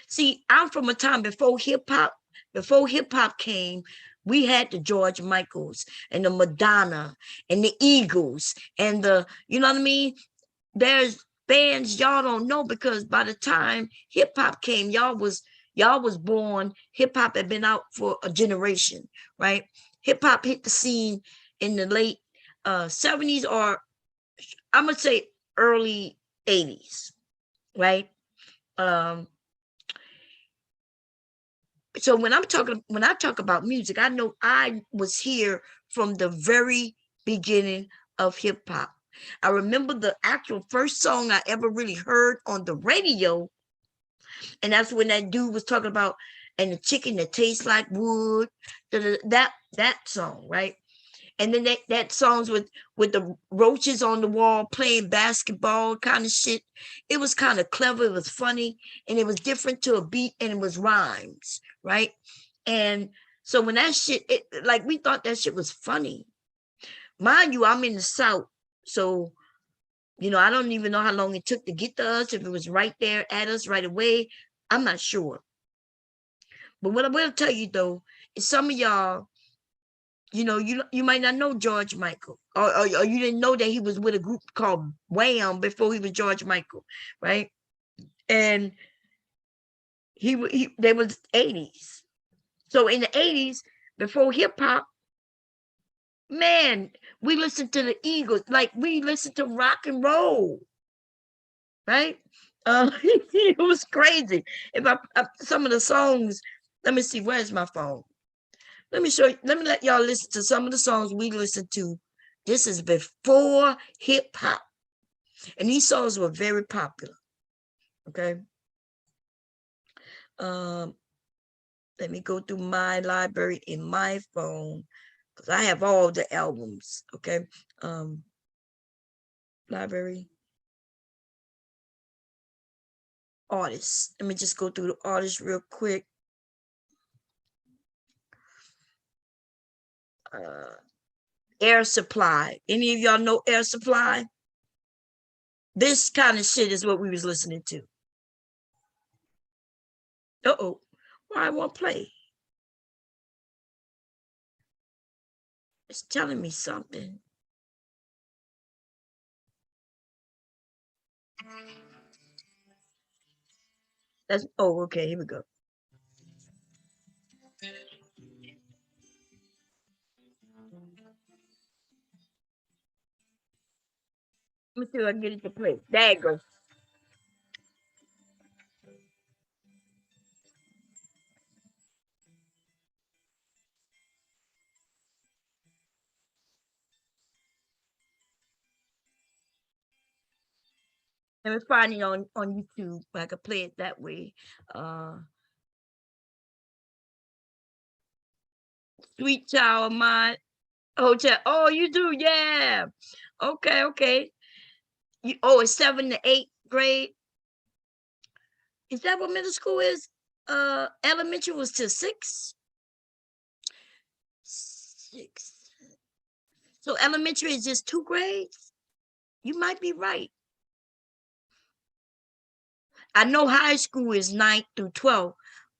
See, I'm from a time before hip hop. Before hip hop came, we had the George Michaels and the Madonna and the Eagles and the, you know what I mean? There's bands y'all don't know, because by the time hip hop came, y'all was born. Hip hop had been out for a generation, right? Hip hop hit the scene in the late 70s, or I'm gonna say early 80s, right? So when I talk about music, I know I was here from the very beginning of hip hop. I remember the actual first song I ever really heard on the radio, and that's when that dude was talking about, and the chicken that tastes like wood, that song, right? And then that songs with the roaches on the wall playing basketball kind of shit. It was kind of clever. It was funny, and it was different to a beat, and it was rhymes, right? And so when that shit, like, we thought that shit was funny. Mind you, I'm in the South, so, you know, I don't even know how long it took to get to us. If it was right there at us right away, I'm not sure. But what I will tell you though is, some of y'all, you know, you might not know George Michael, or you didn't know that he was with a group called Wham before he was George Michael, right? And they was 80s. So in the 80s, before hip hop, man, we listened to the Eagles, like we listened to rock and roll, right? It was crazy. If I some of the songs, let me see, where's my phone? Let me let y'all listen to some of the songs we listened to. This is before hip hop. And these songs were very popular. Okay. Let me go through my library in my phone because I have all the albums. Okay. Library. Artists. Let me just go through the artists real quick. Air Supply. Any of y'all know Air Supply? This kind of shit is what we was listening to. Uh-oh. Why I won't play? It's telling me something. That's okay, here we go. Let me see if I can get it to play. There it goes. Let me find it on YouTube. I can play it that way. Sweet Child of Mine. Hotel. Oh, you do? Yeah. Okay. It's 7th to 8th grade. Is that what middle school is? Elementary was to 6. 6. So elementary is just 2 grades? You might be right. I know high school is 9th through 12th,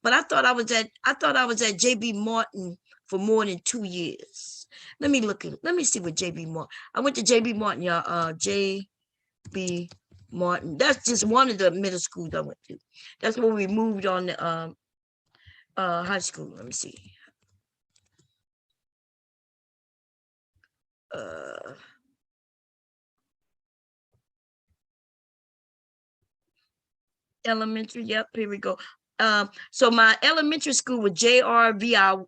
but I thought I was at JB Martin for more than 2 years. Let me see what JB Martin. I went to JB Martin, y'all. JB Martin. That's just one of the middle schools I went to. That's where we moved on to high school. Let me see. Elementary, yep, here we go. So my elementary school was RJVI,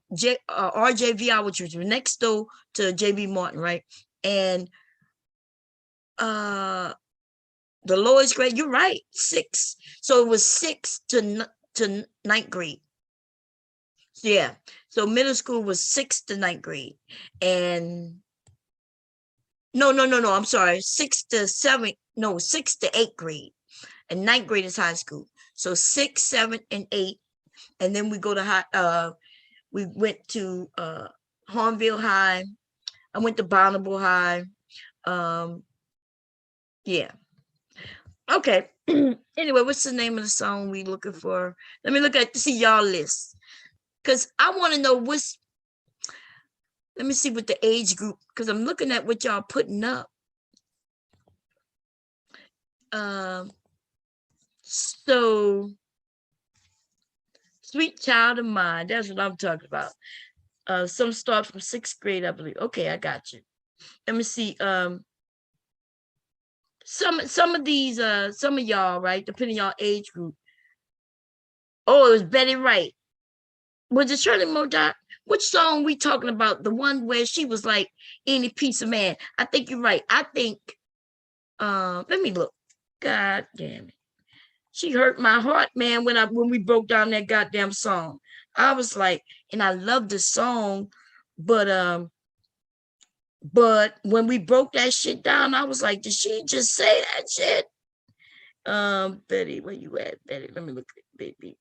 which was next door to JB Martin, right? And the lowest grade, you're right, 6. So it was 6 to 9th grade. So yeah, so middle school was 6th to 9th grade, and no, I'm sorry, 6th to 8th grade. And 9th grade is high school. So 6, 7, and 8. And then we go to we went to Hornville High. I went to Bonneville High. Yeah. Okay. Anyway, what's the name of the song we looking for? Let me look at see y'all list. Because I want to know let me see what the age group, because I'm looking at what y'all putting up. So, Sweet Child of Mine, that's what I'm talking about. Some start from 6th grade, I believe. Okay, I got you. Let me see. Some of these, some of y'all, right, depending on y'all age group. Oh, it was Betty Wright. Was it Shirley Modoc? Which song we talking about? The one where she was like, any piece of man. I think you're right. I think, let me look. God damn it. She hurt my heart, man, when we broke down that goddamn song. I was like, and I love the song, but when we broke that shit down, I was like, did she just say that shit? Betty, where you at, Betty? Let me look at Betty.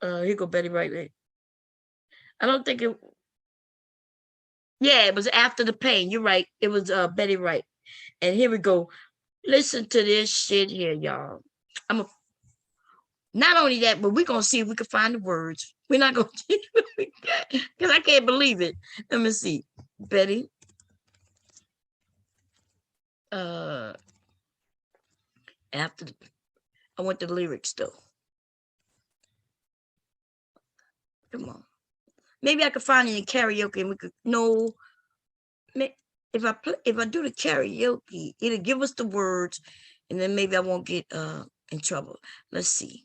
Here go Betty right there. I don't think it. Yeah, it was After the Pain. You're right. It was Betty Wright. And here we go. Listen to this shit here, y'all. Not only that, but we're gonna see if we can find the words. We're not gonna because I can't believe it. Let me see. Betty. After I want the lyrics though. Come on. Maybe I could find it in karaoke and we could know. If I do the karaoke, it'll give us the words, and then maybe I won't get in trouble. Let's see.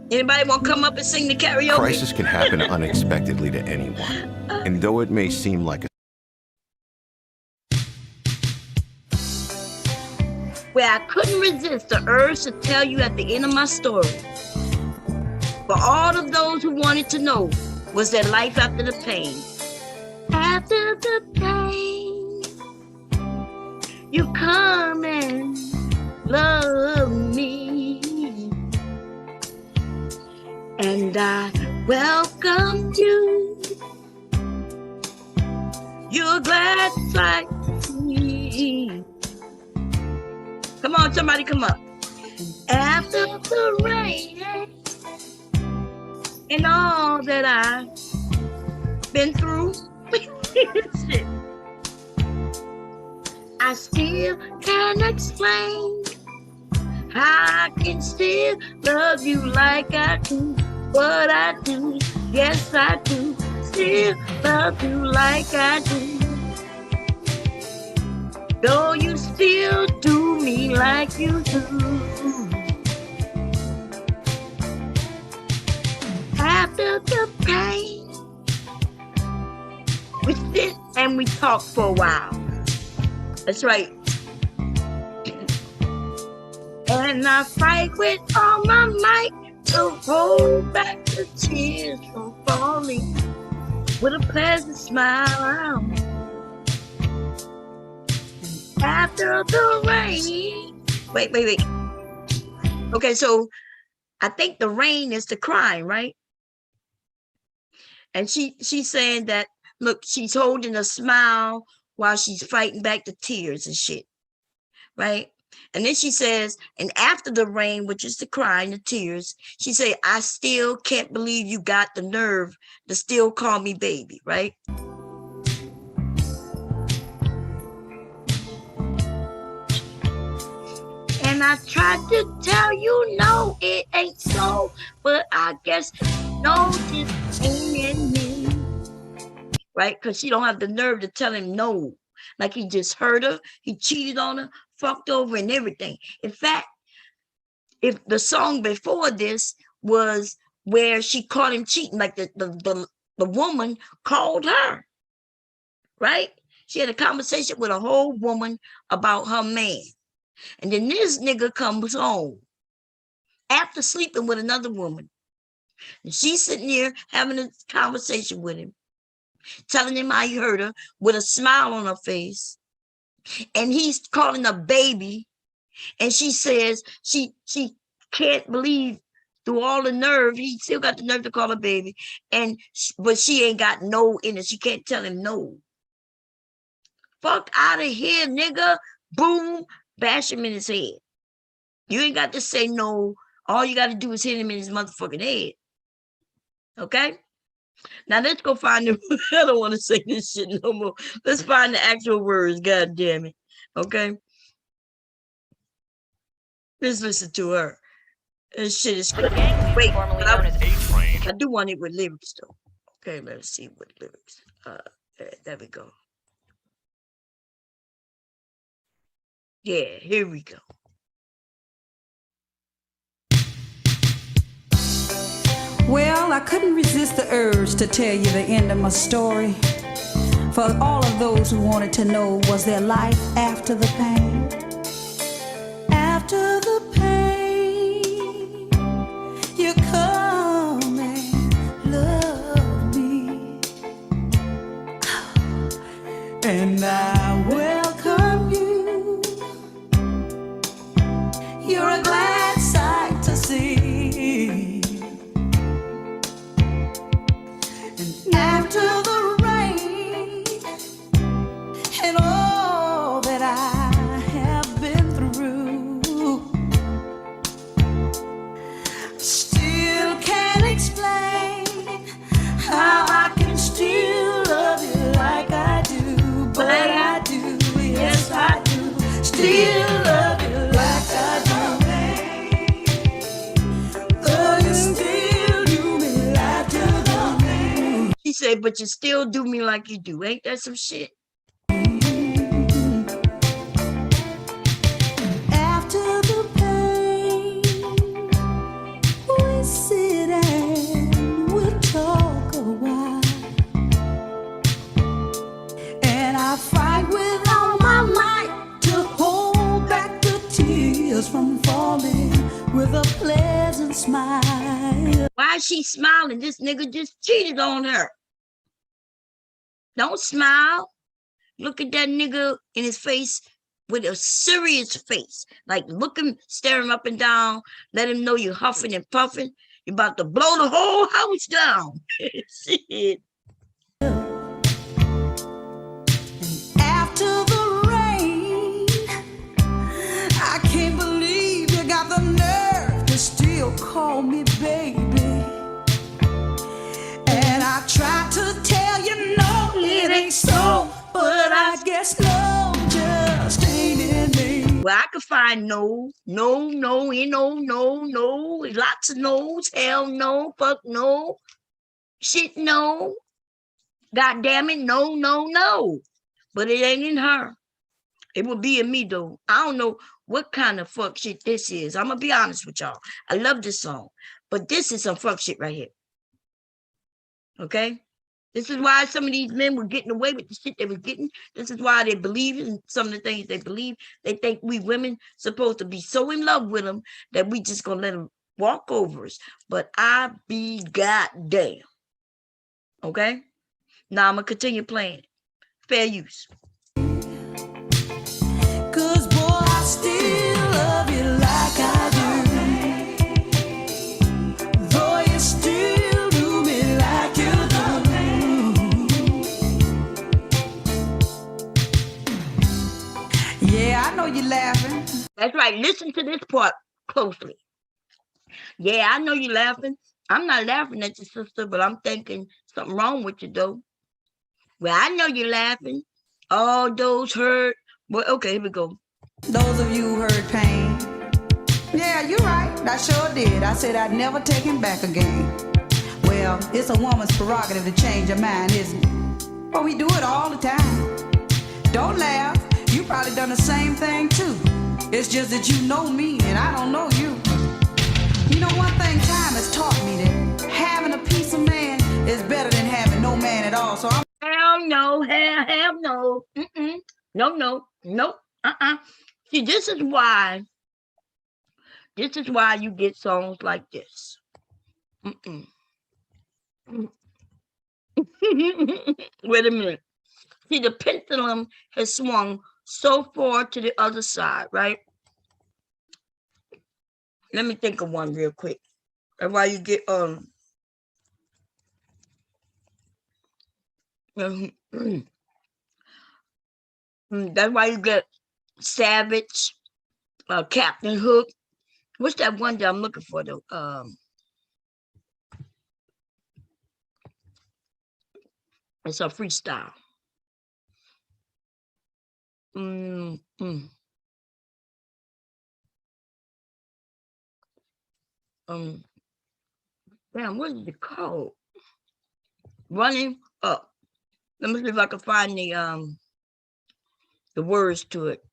Anybody want to come up and sing the karaoke? Crisis can happen unexpectedly to anyone, and though it may seem like a where I couldn't resist the urge to tell you at the end of my story. For all of those who wanted to know, was there life after the pain? After the pain, you come and love me, and I welcome you. You're glad like me. Come on, somebody come up. After the rain and all that I've been through, I still can't explain how I can still love you like I do. What I do, yes I do, still love you like I do. Though you still do me like you do. After the pain, we sit and we talk for a while. That's right. And I fight with all my might to hold back the tears from falling with a pleasant smile. After the rain. Wait. Okay, so I think the rain is the crying, right? And she's saying that, look, she's holding a smile while she's fighting back the tears and shit, right? And then she says, and after the rain, which is the crying, the tears, she say, I still can't believe you got the nerve to still call me baby, right? And I tried to tell you, no, it ain't so, but I guess, no, this ain't in me, right? Because she don't have the nerve to tell him no. Like he just hurt her, he cheated on her, fucked over and everything. In fact, if the song before this was where she caught him cheating, like the woman called her, right? She had a conversation with a whole woman about her man. And then this nigga comes home after sleeping with another woman. And she's sitting there having a conversation with him, telling him how he hurt her with a smile on her face. And he's calling her baby. And she says she can't believe through all the nerve, he still got the nerve to call her baby. But she ain't got no in it. She can't tell him no. Fuck out of here, nigga. Boom. Bash him in his head. You ain't got to say no. All you got to do is hit him in his motherfucking head. Okay? Now let's go find the, I don't want to say this shit no more. Let's find the actual words, god damn it. Okay? Let's listen to her. This shit is wait, but I do want it with lyrics though. Okay, let's see what lyrics. There we go. Yeah, here we go. Well, I couldn't resist the urge to tell you the end of my story. For all of those who wanted to know, was there life after the pain? After the pain, you come and love me, and I welcome you. You're a glad sight to see. And after the rain and all that I have been through, still can't explain how I can still love you like I do. But I do, yes I do, still love you like I do. She said, but you still do me like you do. Ain't that some shit? After the pain, we sit and we talk a while, and I fight with all my might to hold back the tears. smile. Why is she smiling? This nigga just cheated on her. Don't smile. Look at that nigga in his face with a serious face. Like look him, staring up and down. Let him know you're huffing and puffing. You're about to blow the whole house down. Shit. After the rain, I can't believe you got the nerve to still call me baby. And I tried to tell you no, it ain't so, but I guess no just ain't in me. Well, I could find no, lots of no's, hell no, fuck no, shit no, god damn it, no. But it ain't in her. It will be in me though. I don't know what kind of fuck shit this is. I'm gonna be honest with y'all. I love this song, but this is some fuck shit right here. Okay? This is why some of these men were getting away with the shit they were getting. This is why they believe in some of the things they believe. They think we women supposed to be so in love with them that we just gonna let them walk over us. But I be goddamn. Okay? Now I'm gonna continue playing it. Fair use. Cause boy, I still love you like I do. Though you still do me like you do. Yeah, I know you're laughing. That's right. Listen to this part closely. Yeah, I know you're laughing. I'm not laughing at your sister, but I'm thinking something wrong with you though. Well, I know you're laughing. All those hurt. Well, okay, here we go. Those of you who heard pain. Yeah, you're right. I sure did. I said I'd never take him back again. Well, it's a woman's prerogative to change her mind, isn't it? But we do it all the time. Don't laugh. You probably done the same thing too. It's just that you know me and I don't know you. You know, one thing time has taught me that having a piece of man is better than having no man at all. So I'm Hell no, hell no. No. See, this is why you get songs like this. Wait a minute. See, the pendulum has swung so far to the other side, right? Let me think of one real quick. That's why you get that's why you get Savage, Captain Hook. What's that one that I'm looking for though? It's a freestyle. Damn, what is it called? Running Up. Let me see if I can find the words to it.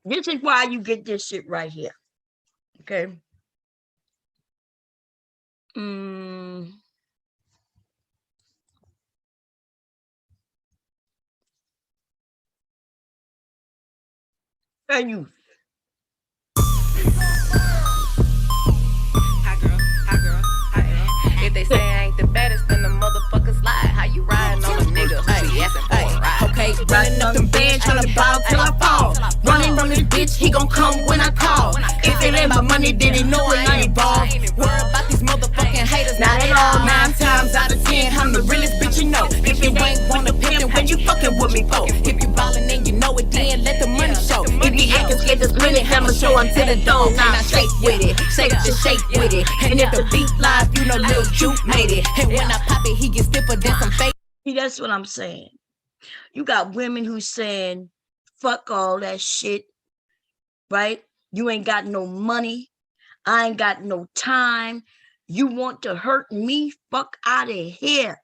This is why you get this shit right here. Okay. Fair use. If they say I ain't the baddest, then the motherfuckers lie. How you riding on a nigga who be asking for a ride? Okay, running up them bands, tryna ball till I fall. Running from this bitch, he gon' come when I call. If it ain't my money, then he know it ain't ball. Worry about these motherfucking haters, not at all. 9 times out of 10, I'm the realest bitch you know. If you ain't wanna pimp, then when you fucking with me for? If you ballin' and you know it, then let the money show. If you actin' scared to split it, I'ma show him to the door. Now shake with it, shake to shake with it. And if the beat live, you know Lil Juke made it. And when I pop it, he gets stiffer than some fake. See, that's what I'm saying. You got women who saying, fuck all that shit, right? You ain't got no money. I ain't got no time. You want to hurt me? Fuck out of here.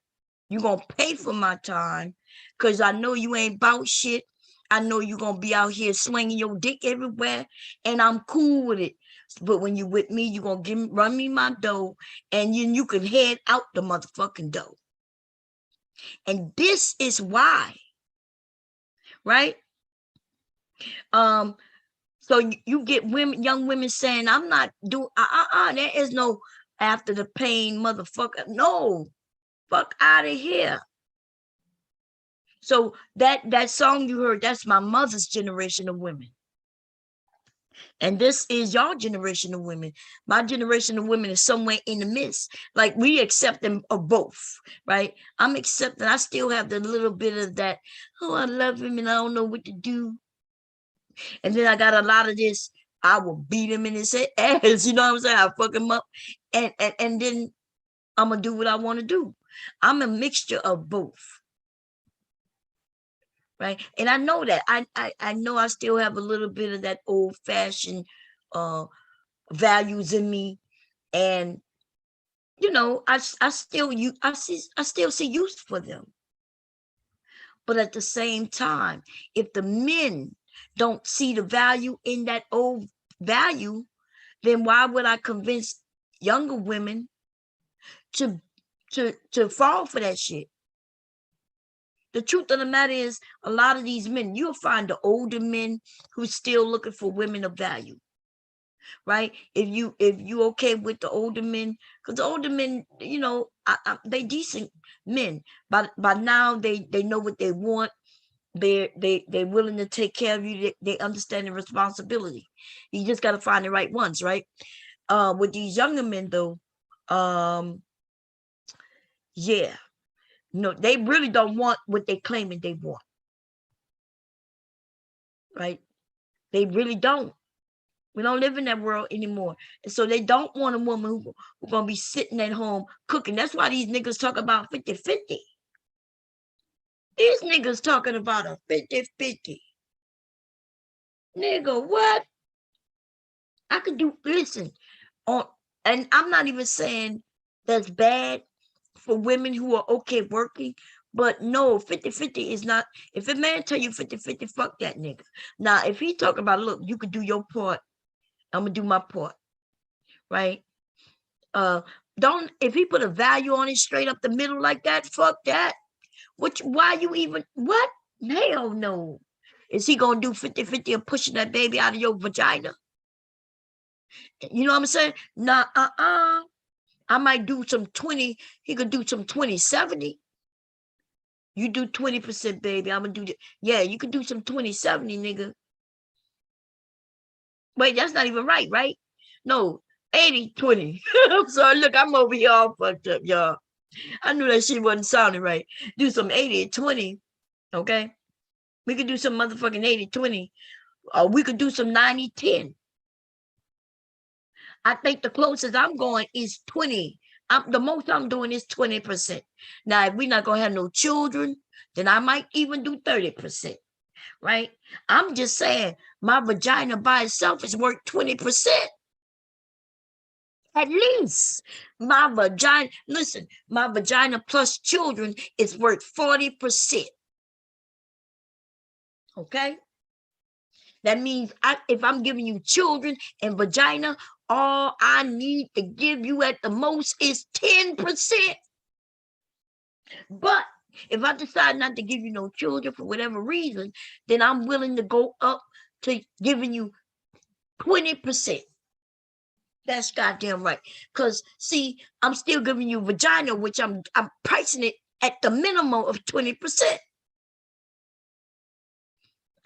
You gonna pay for my time because I know you ain't about shit. I know you gonna be out here slinging your dick everywhere and I'm cool with it. But when you with me, you gonna run me my dough and you can head out the motherfucking dough. And this is why, right? So you get women, young women saying, I'm not doing, there is no after the pain, motherfucker. No, fuck out of here. So that song you heard, that's my mother's generation of women. And this is your generation of women. My generation of women is somewhere in the midst. Like we accept them of both, right? I'm accepting, I still have the little bit of that, oh, I love him and I don't know what to do. And then I got a lot of this, I will beat him in his ass, you know what I'm saying? I fuck him up. And then I'm gonna do what I want to do. I'm a mixture of both. Right. And I know that I know I still have a little bit of that old fashioned values in me. And you know, I still see use for them. But at the same time, if the men don't see the value in that old value, then why would I convince younger women to fall for that shit? The truth of the matter is, a lot of these men, you'll find the older men who's still looking for women of value, right? If you okay with the older men, because the older men, you know, they decent men, but by now they know what they want. They're willing to take care of you. They understand the responsibility. You just got to find the right ones, right? With these younger men, though, yeah. No, they really don't want what they claiming they want. Right? They really don't. We don't live in that world anymore. And so they don't want a woman who's going to be sitting at home cooking. That's why these niggas talk about 50-50. These niggas talking about a 50-50. Nigga, what? I could do, listen, and I'm not even saying that's bad for women who are okay working, but no, 50-50 is not. If a man tell you 50-50, fuck that nigga. Now, if he talking about, look, you could do your part, I'm gonna do my part, right? Don't, if he put a value on it straight up the middle like that, fuck that. Why you even, what? Hell no. Is he gonna do 50-50 and pushing that baby out of your vagina? You know what I'm saying? Nah, I might do some 20. He could do some 20-70. You do 20%, baby. I'm gonna do that. Yeah, you could do some 20-70, nigga. Wait, that's not even right, right? No, 80-20. I'm sorry. Look, I'm over here all fucked up, y'all. I knew that shit wasn't sounding right. Do some 80-20. Okay. We could do some motherfucking 80-20. Or we could do some 90-10. I think the closest I'm going is 20. The most I'm doing is 20%. Now, if we're not going to have no children, then I might even do 30%, right? I'm just saying my vagina by itself is worth 20%. At least my vagina, listen, my vagina plus children is worth 40%. Okay? That means if I'm giving you children and vagina, all I need to give you at the most is 10%. But if I decide not to give you no children for whatever reason, then I'm willing to go up to giving you 20%. That's goddamn right. Because see, I'm still giving you vagina, which I'm pricing it at the minimum of 20%.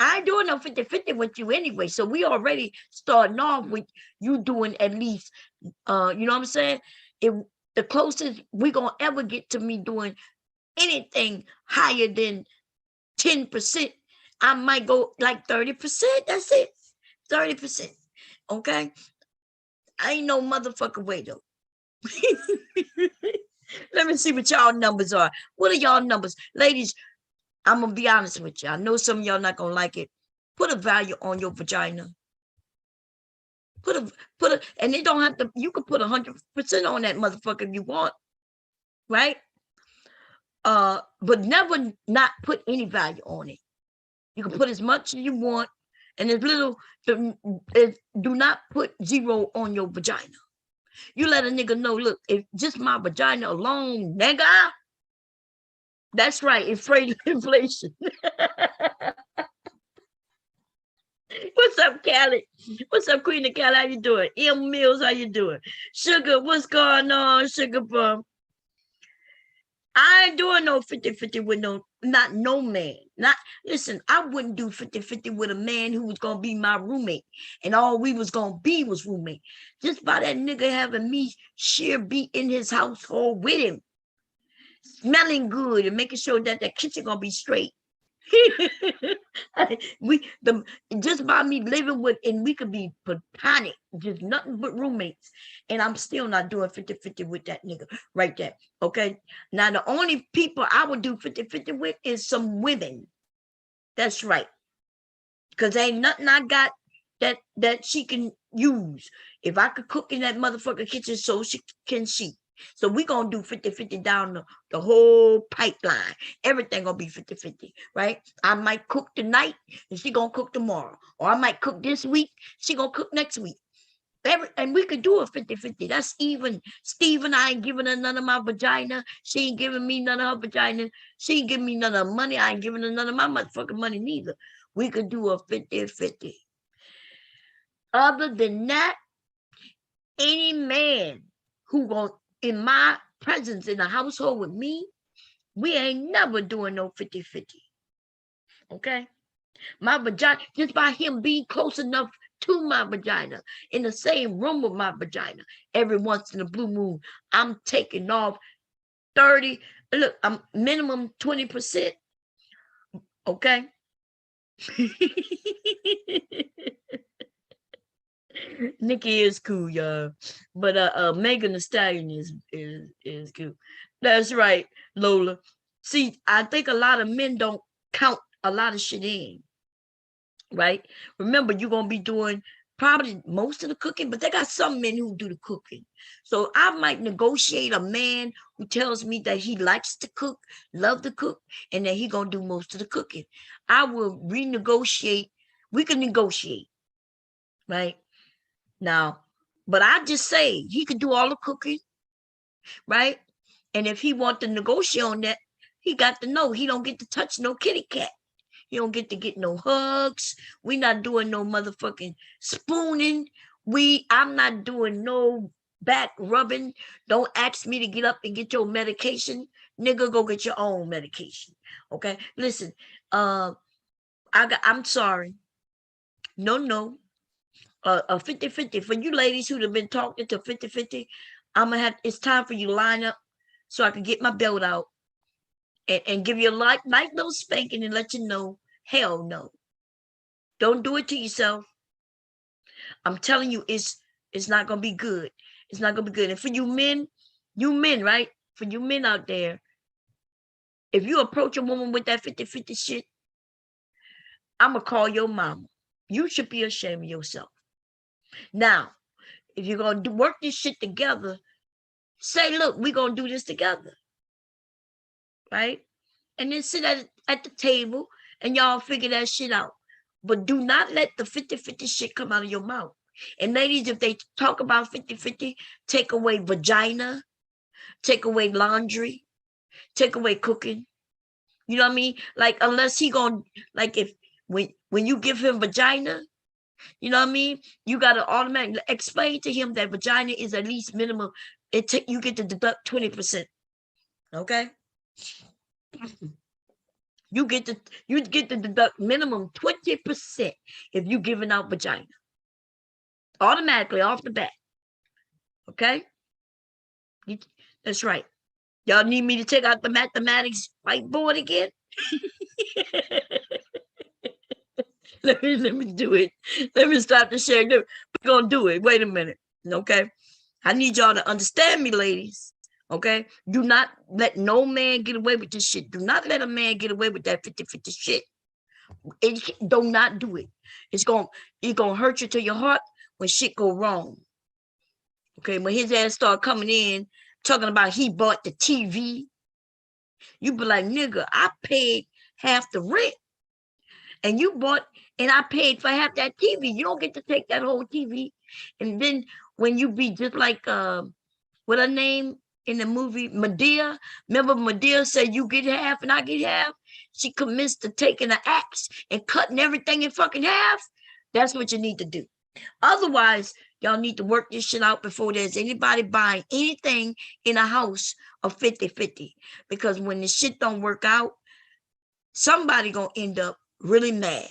I ain't doing no 50-50 with you anyway. So we already starting off with you doing at least, you know what I'm saying? If the closest we're going to ever get to me doing anything higher than 10%, I might go like 30%. That's it. 30%. Okay? I ain't no motherfucking way though. Let me see what y'all numbers are. What are y'all numbers? Ladies, I'm gonna be honest with you. I know some of y'all not gonna like it. Put a value on your vagina. Put a, and it don't have to, you can put 100% on that motherfucker if you want, right? But never not put any value on it. You can put as much as you want, and as little, do not put zero on your vagina. You let a nigga know, look, if just my vagina alone, nigga. That's right, inflation. up, Callie? What's up, Queen of Cali? How you doing? M Mills, how you doing? Sugar, what's going on, Sugar Bum? I ain't doing no 50-50 with not no man. Listen, I wouldn't do 50-50 with a man who was gonna be my roommate, and all we was gonna be was roommate. Just by that nigga having me be in his household with him, smelling good and making sure that the kitchen gonna be straight. Just by me living with, and we could be platonic, just nothing but roommates, and I'm still not doing 50-50 with that nigga right there. Okay, now the only people I would do 50-50 with is some women. That's right, because ain't nothing I got that she can use. If I could cook in that motherfucker kitchen, so can she. So we gonna do 50-50 down the whole pipeline. Everything gonna be 50-50, right? I might cook tonight and she gonna cook tomorrow. Or I might cook this week, she gonna cook next week. And we could do a 50-50. That's even. Steven, I ain't giving her none of my vagina. She ain't giving me none of her vagina. She ain't giving me none of her money. I ain't giving her none of my motherfucking money neither. We could do a 50-50. Other than that, any man who gonna in my presence in the household with me, we ain't never doing no 50-50. Okay? My vagina, just by him being close enough to my vagina, in the same room with my vagina, every once in a blue moon, I'm taking off 30, look, I'm minimum 20%. Okay? Nikki is cool, y'all, but Megan Thee Stallion is cool. That's right, Lola. See, I think a lot of men don't count a lot of shit in, right? Remember, you're gonna be doing probably most of the cooking, but they got some men who do the cooking. So I might negotiate a man who tells me that he likes to cook, love to cook, and that he gonna do most of the cooking. I will renegotiate. We can negotiate, right? Now, but I just say he could do all the cooking, right? And if he want to negotiate on that, he got to know he don't get to touch no kitty cat. He don't get to get no hugs. We not doing no motherfucking spooning. I'm not doing no back rubbing. Don't ask me to get up and get your medication. Nigga, go get your own medication. Okay? Listen, I'm sorry. No. A 50-50 for you ladies who have been talking to 50-50. It's time for you to line up so I can get my belt out and give you a light little spanking and let you know, hell no. Don't do it to yourself. I'm telling you, it's not gonna be good. It's not gonna be good. And for you men, right? For you men out there, if you approach a woman with that 50-50 shit, I'm gonna call your mama. You should be ashamed of yourself. Now, if you're going to work this shit together, say, look, we're going to do this together, right? And then sit at the table and y'all figure that shit out. But do not let the 50-50 shit come out of your mouth. And ladies, if they talk about 50-50, take away vagina, take away laundry, take away cooking. You know what I mean? Like, unless he going, like, when you give him vagina, you know what I mean? You got to automatically explain to him that vagina is at least minimum. You get to deduct 20%. Okay? You get to deduct minimum 20% if you giving out vagina. Automatically off the bat. Okay? That's right. Y'all need me to take out the mathematics whiteboard again? Let me do it. Let me stop the share. We're gonna do it. Wait a minute. Okay. I need y'all to understand me, ladies. Okay. Do not let no man get away with this shit. Do not let a man get away with that 50-50 shit. Do not do it. It's gonna hurt you to your heart when shit go wrong. Okay, when his ass start coming in talking about he bought the TV, you be like, nigga, I paid half the rent. And you bought, and I paid for half that TV. You don't get to take that whole TV. And then when you be just like, what her name in the movie, Madea. Remember Madea said you get half and I get half? She commits to taking an axe and cutting everything in fucking half. That's what you need to do. Otherwise, y'all need to work this shit out before there's anybody buying anything in a house of 50-50. Because when the shit don't work out, somebody gonna end up really mad.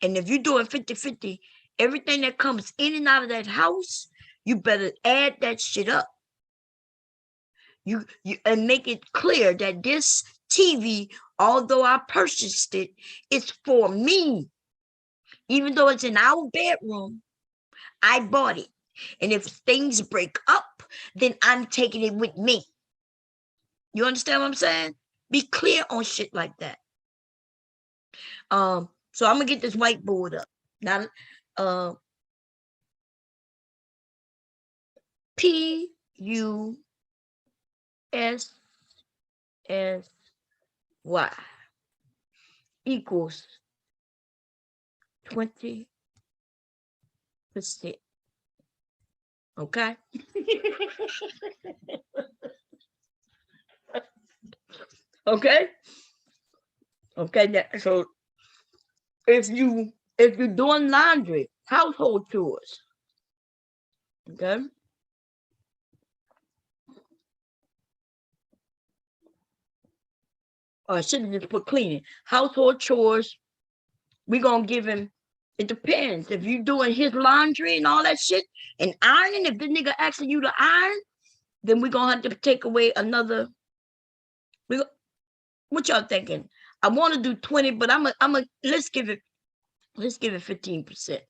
And if you're doing 50-50, everything that comes in and out of that house, you better add that shit up. You and make it clear that this TV, although I purchased it, it's for me. Even though it's in our bedroom, I bought it. And if things break up, then I'm taking it with me. You understand what I'm saying? Be clear on shit like that. So I'm gonna get this whiteboard up. Now, PUSSY equals 20%. Okay. Okay. Okay. So if you're doing laundry, household chores, okay. Or I should have just put cleaning. Household chores, we're gonna give him, it depends. If you're doing his laundry and all that shit and ironing, if the nigga asking you to iron, then we're gonna have to take away another. What y'all thinking? I want to do 20, but let's give it 15%.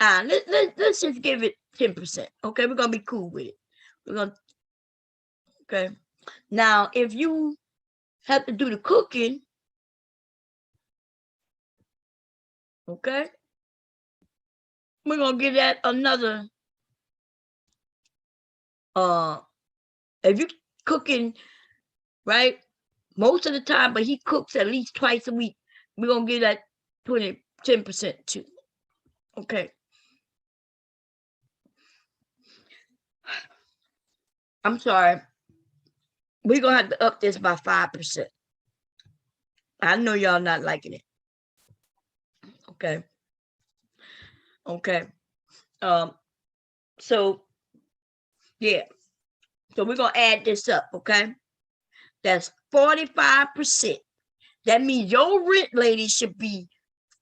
Let's just give it 10%. Okay, we're gonna be cool with it. Okay. Now, if you have to do the cooking, okay, we're gonna give that another. If you cooking, right, most of the time, but he cooks at least twice a week, we're gonna give that 10% too. Okay. I'm sorry. We're gonna have to up this by 5%. I know y'all not liking it. Okay. Okay. So yeah. So we're gonna add this up, okay? That's 45%. That means your rent, lady, should be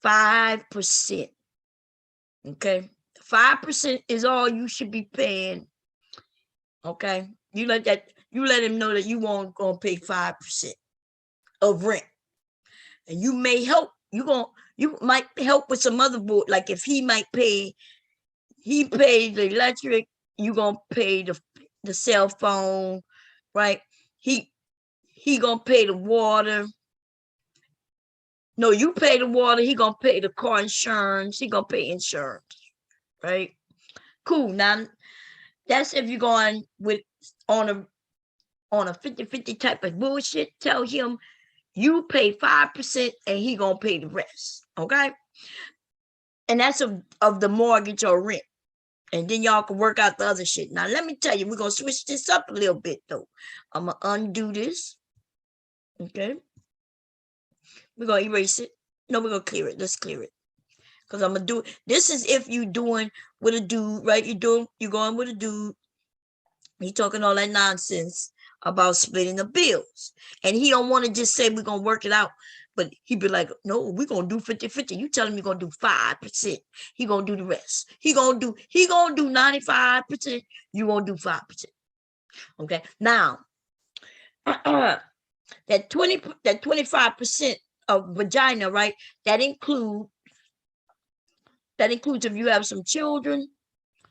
5%. Okay, 5% is all you should be paying. Okay, you let him know that you won't gonna pay 5% of rent, and you may help. You might help with some other board. Like if he pays the electric, you gonna pay the cell phone, right? He gonna pay the water. No, you pay the water. He gonna pay the car insurance. He gonna pay insurance, right? Cool. Now, that's if you're going with on a 50-50 type of bullshit. Tell him you pay 5% and he gonna pay the rest. Okay, and that's of the mortgage or rent. And then y'all can work out the other shit. Now, let me tell you, we're gonna switch this up a little bit though. I'm gonna undo this. Okay. We're gonna erase it. No, we're gonna clear it. Let's clear it. Because I'm gonna do this is if you doing with a dude, right? You're going with a dude. He talking all that nonsense about splitting the bills. And he don't want to just say we're gonna work it out, but he be like, no, we're gonna do 50-50. You telling me you're gonna do 5%. He gonna do the rest. He gonna do 95%. You gonna do 5%. Okay. Now that 25% of vagina, right? That includes if you have some children.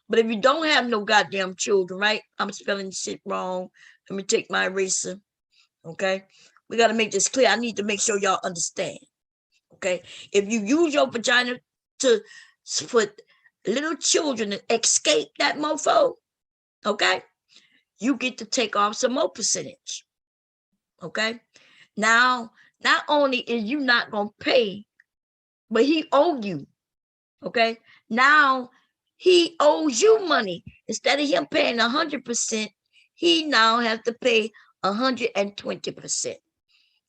But if you don't have no goddamn children, right? I'm spelling shit wrong. Let me take my eraser. Okay. We got to make this clear. I need to make sure y'all understand. Okay. If you use your vagina for little children to escape that mofo, okay, you get to take off some more percentage. Okay. Now, not only is you not going to pay, but he owed you. Okay. Now he owes you money. Instead of him paying 100%, he now has to pay 120%.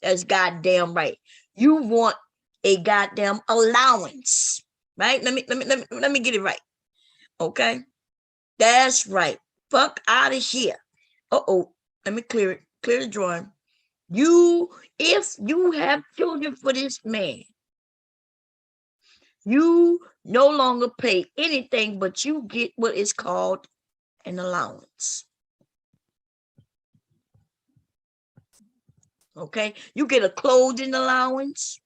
That's goddamn right. You want a goddamn allowance, right? Let me get it right. Okay, that's right. Fuck out of here. Uh-oh, let me clear the drawing. If you have children for this man, you no longer pay anything, but you get what is called an allowance. Okay, you get a clothing allowance.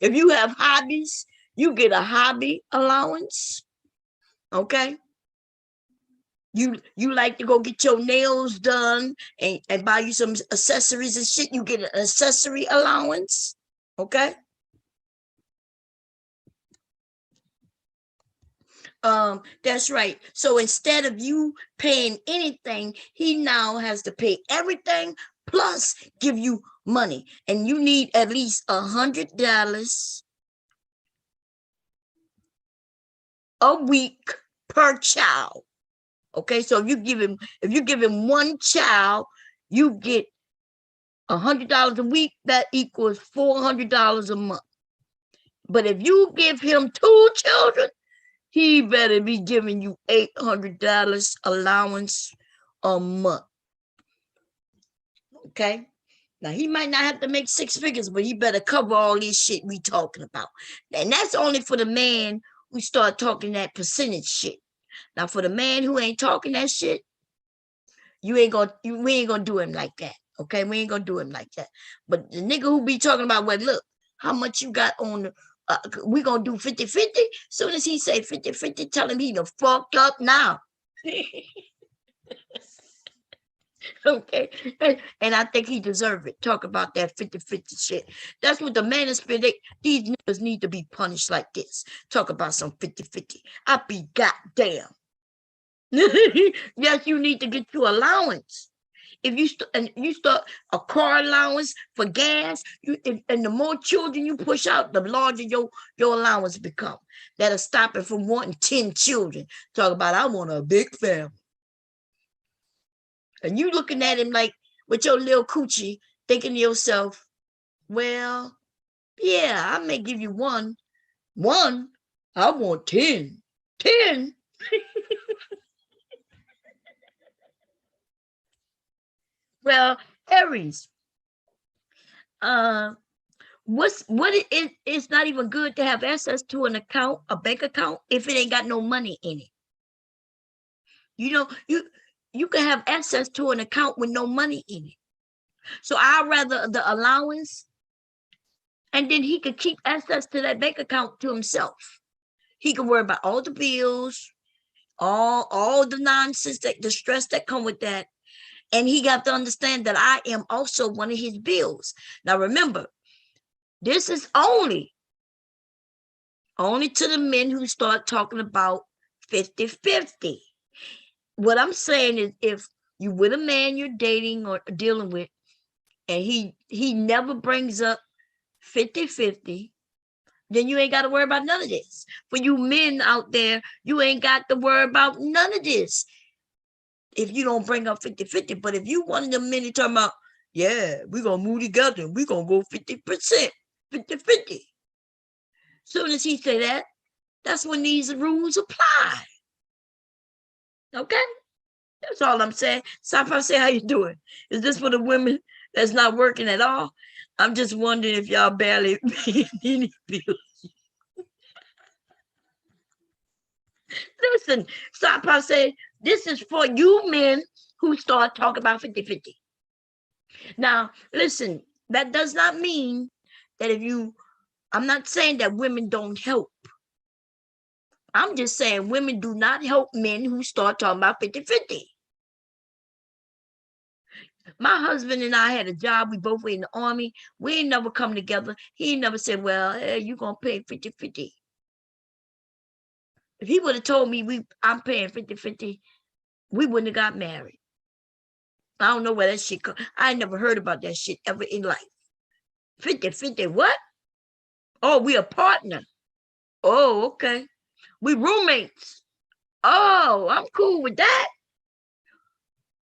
If you have hobbies, you get a hobby allowance. Okay. You like to go get your nails done and buy you some accessories and shit, you get an accessory allowance. Okay. That's right. So instead of you paying anything, he now has to pay everything plus give you money, and you need at least $100 a week per child. Okay, so if you give him one child, you get $100 a week. That equals $400 a month. But if you give him 2 children, he better be giving you $800 allowance a month. Okay. Now, he might not have to make 6 figures, but he better cover all this shit we talking about. And that's only for the man who start talking that percentage shit. Now, for the man who ain't talking that shit, we ain't gonna do him like that. Okay, we ain't gonna do him like that. But the nigga who be talking about, well, look, how much you got on the, we gonna do 50-50. Soon as he say 50-50, tell him he done fucked up now. Okay, and I think he deserve it. Talk about that 50-50 shit. That's what the manosphere, these niggas need to be punished like this. Talk about some 50-50. I be goddamn. Yes, you need to get your allowance. If you start a car allowance for gas, and the more children you push out, the larger your allowance become. That'll stop it from wanting 10 children. Talk about, I want a big family. And you looking at him like with your little coochie, thinking to yourself, well, yeah, I may give you one. I want 10. 10. Well, Aries, it's not even good to have access to an account, a bank account, if it ain't got no money in it. You know, you can have access to an account with no money in it. So I'd rather the allowance, and then he could keep access to that bank account to himself. He can worry about all the bills, all the nonsense, the stress that come with that. And he got to understand that I am also one of his bills. Now, remember, this is only to the men who start talking about 50-50. What I'm saying is, if you with a man you're dating or dealing with, and he never brings up 50-50, then you ain't got to worry about none of this. For you men out there, you ain't got to worry about none of this if you don't bring up 50-50. But if you one of them men talking about, yeah, we're going to move together and we're going to go 50%, 50-50. Soon as he say that, that's when these rules apply. Okay? That's all I'm saying. Safa, say, how you doing? Is this for the women that's not working at all? I'm just wondering if y'all barely paying any bills. Listen, Safa say, this is for you men who start talking about 50-50. Now, listen, that does not mean that I'm not saying that women don't help. I'm just saying women do not help men who start talking about 50-50. My husband and I had a job. We both were in the Army. We ain't never come together. He never said, well, hey, you going to pay 50-50. If he would have told me I'm paying 50-50, we wouldn't have got married. I don't know where that shit comes. I never heard about that shit ever in life. 50-50 what? Oh, we a partner. Oh, okay. We roommates. Oh, I'm cool with that.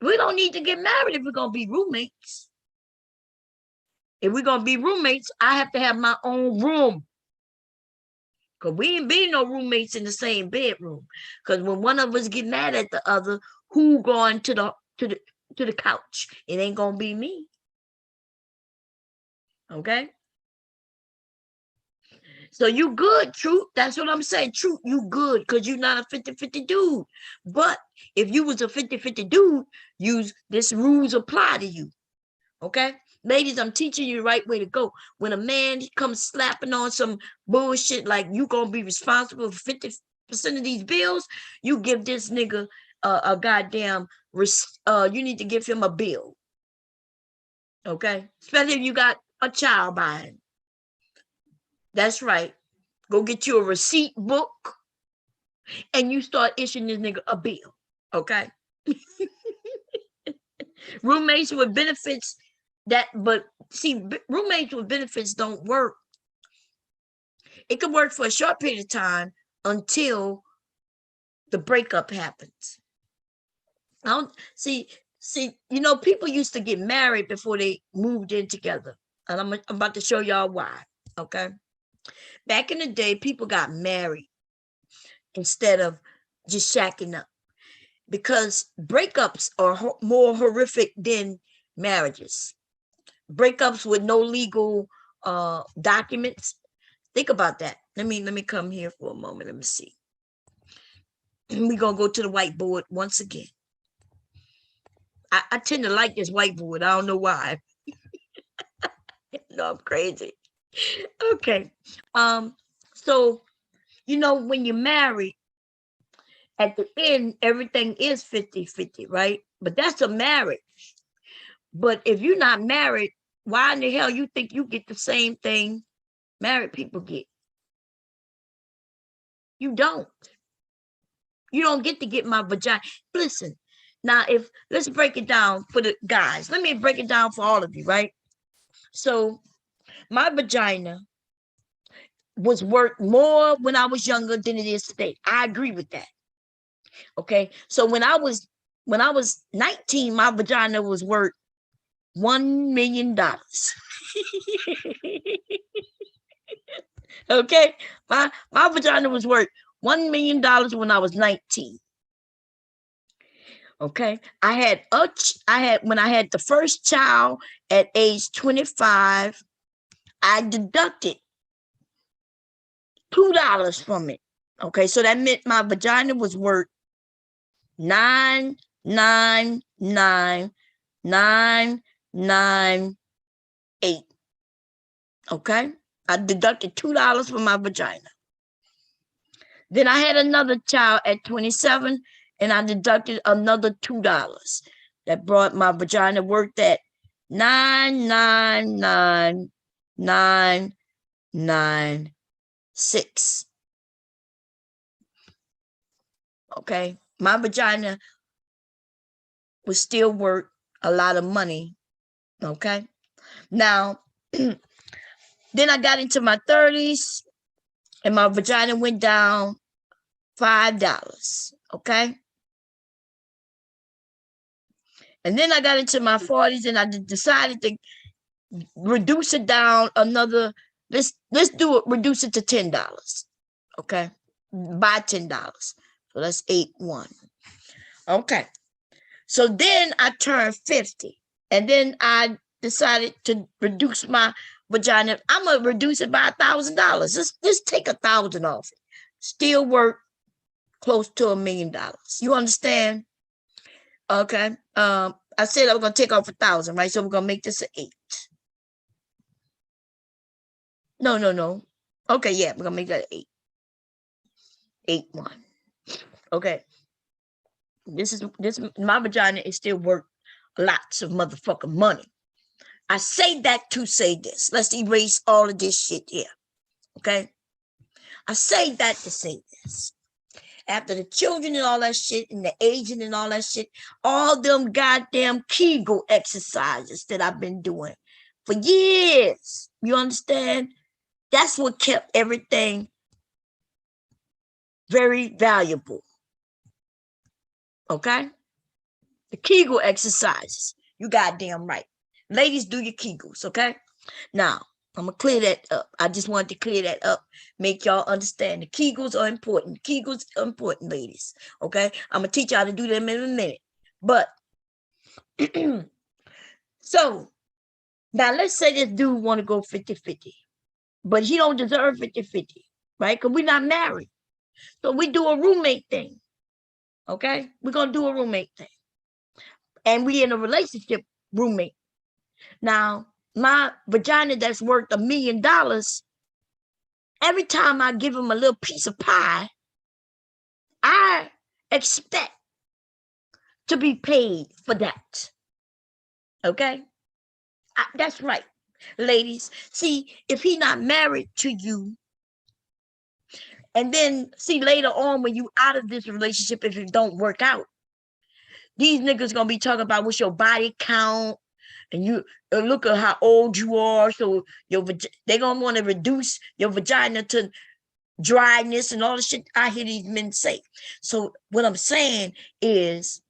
We don't need to get married if we're going to be roommates. If we're gonna be roommates, I have to have my own room. Cause we ain't be no roommates in the same bedroom. Cause when one of us get mad at the other, who going to the couch? It ain't gonna be me. Okay. So you good, Truth. That's what I'm saying. Truth, you good because you're not a 50-50 dude. But if you was a 50-50 dude, this rules apply to you. Okay? Ladies, I'm teaching you the right way to go. When a man comes slapping on some bullshit like you gonna be responsible for 50% of these bills, you give this nigga a goddamn you need to give him a bill. Okay? Especially if you got a child behind. That's right. Go get you a receipt book and you start issuing this nigga a bill. Okay? Roommates with benefits but see, roommates with benefits don't work. It could work for a short period of time until the breakup happens. I don't see, you know, people used to get married before they moved in together. And I'm about to show y'all why. Okay. Back in the day, people got married instead of just shacking up because breakups are more horrific than marriages. Breakups with no legal documents. Think about that. Let me come here for a moment. Let me see. We're gonna go to the whiteboard once again. I tend to like this whiteboard. I don't know why. No, I'm crazy. Okay. So you know, when you're married, at the end, everything is 50-50, right? But that's a marriage. But if you're not married, why in the hell you think you get the same thing married people get? You don't. You don't get to get my vagina. Listen, now let's break it down for the guys. Let me break it down for all of you, right? So my vagina was worth more when I was younger than it is today. I agree with that. Okay. So when I was 19, my vagina was worth $1 million. Okay. My vagina was worth $1 million when I was 19. Okay. When I had the first child at age 25, I deducted $2 from it. Okay. So that meant my vagina was worth $999,998. Okay. I deducted $2 from my vagina. Then I had another child at 27 and I deducted another $2. That brought my vagina worth at $999,996. Okay. My vagina was still worth a lot of money. Okay. Now, then I got into my 30s and my vagina went down $5. Okay. And then I got into my 40s and I decided to reduce it down another. Let's reduce it to $10. Okay. By $10. So that's 8-1. Okay. So then I turned 50 and then I decided to reduce my vagina. I'm going to reduce it by $1,000. Just take $1,000 off it. Still worth close to $1 million. You understand? Okay. I said I was going to take off 1,000, right? So we're going to make this an 8. No. Okay. Yeah. We're going to make that an 8. 8-1. Okay. My vagina is still worth lots of motherfucking money. I say that to say this. Let's erase all of this shit here. Okay. I say that to say this. After the children and all that shit and the aging and all that shit, all them goddamn Kegel exercises that I've been doing for years. You understand? That's what kept everything very valuable. Okay? The Kegel exercises. You goddamn right. Ladies, do your Kegels, okay? Now, I'm gonna clear that up. I just wanted to clear that up, make y'all understand the Kegels are important. Kegels are important, ladies. Okay, I'm gonna teach y'all to do them in a minute. But so now let's say this dude want to go 50-50, but he don't deserve 50-50, right? Because we're not married. So we do a roommate thing. Okay, we're gonna do a roommate thing. And we in a relationship roommate. Now, my vagina that's worth $1 million, every time I give him a little piece of pie, I expect to be paid for that. Okay? That's right, ladies. See, if he not married to you, and then see later on when you out of this relationship, if it don't work out, these niggas gonna be talking about what's your body count, and you look at how old you are. So they gonna want to reduce your vagina to dryness and all the shit I hear these men say. So what I'm saying is,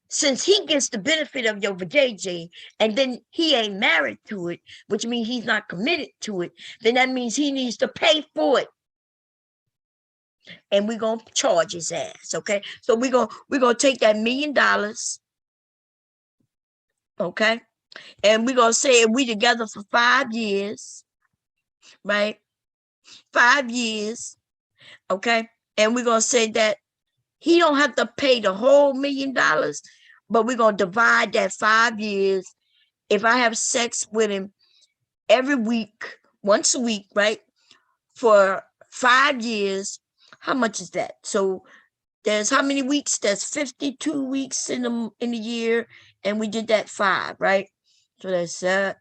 since he gets the benefit of your vajayjay, and then he ain't married to it, which means he's not committed to it, then that means he needs to pay for it. And we're gonna charge his ass. Okay, so we're gonna take that $1 million, okay, and we're gonna say we together for 5 years, right? 5 years, okay, and we're gonna say that he don't have to pay the whole $1 million, but we're gonna divide that 5 years. If I have sex with him every week, once a week, right, for 5 years, how much is that? So there's how many weeks? There's 52 weeks in the year, and we did that 5, right? So that's 10,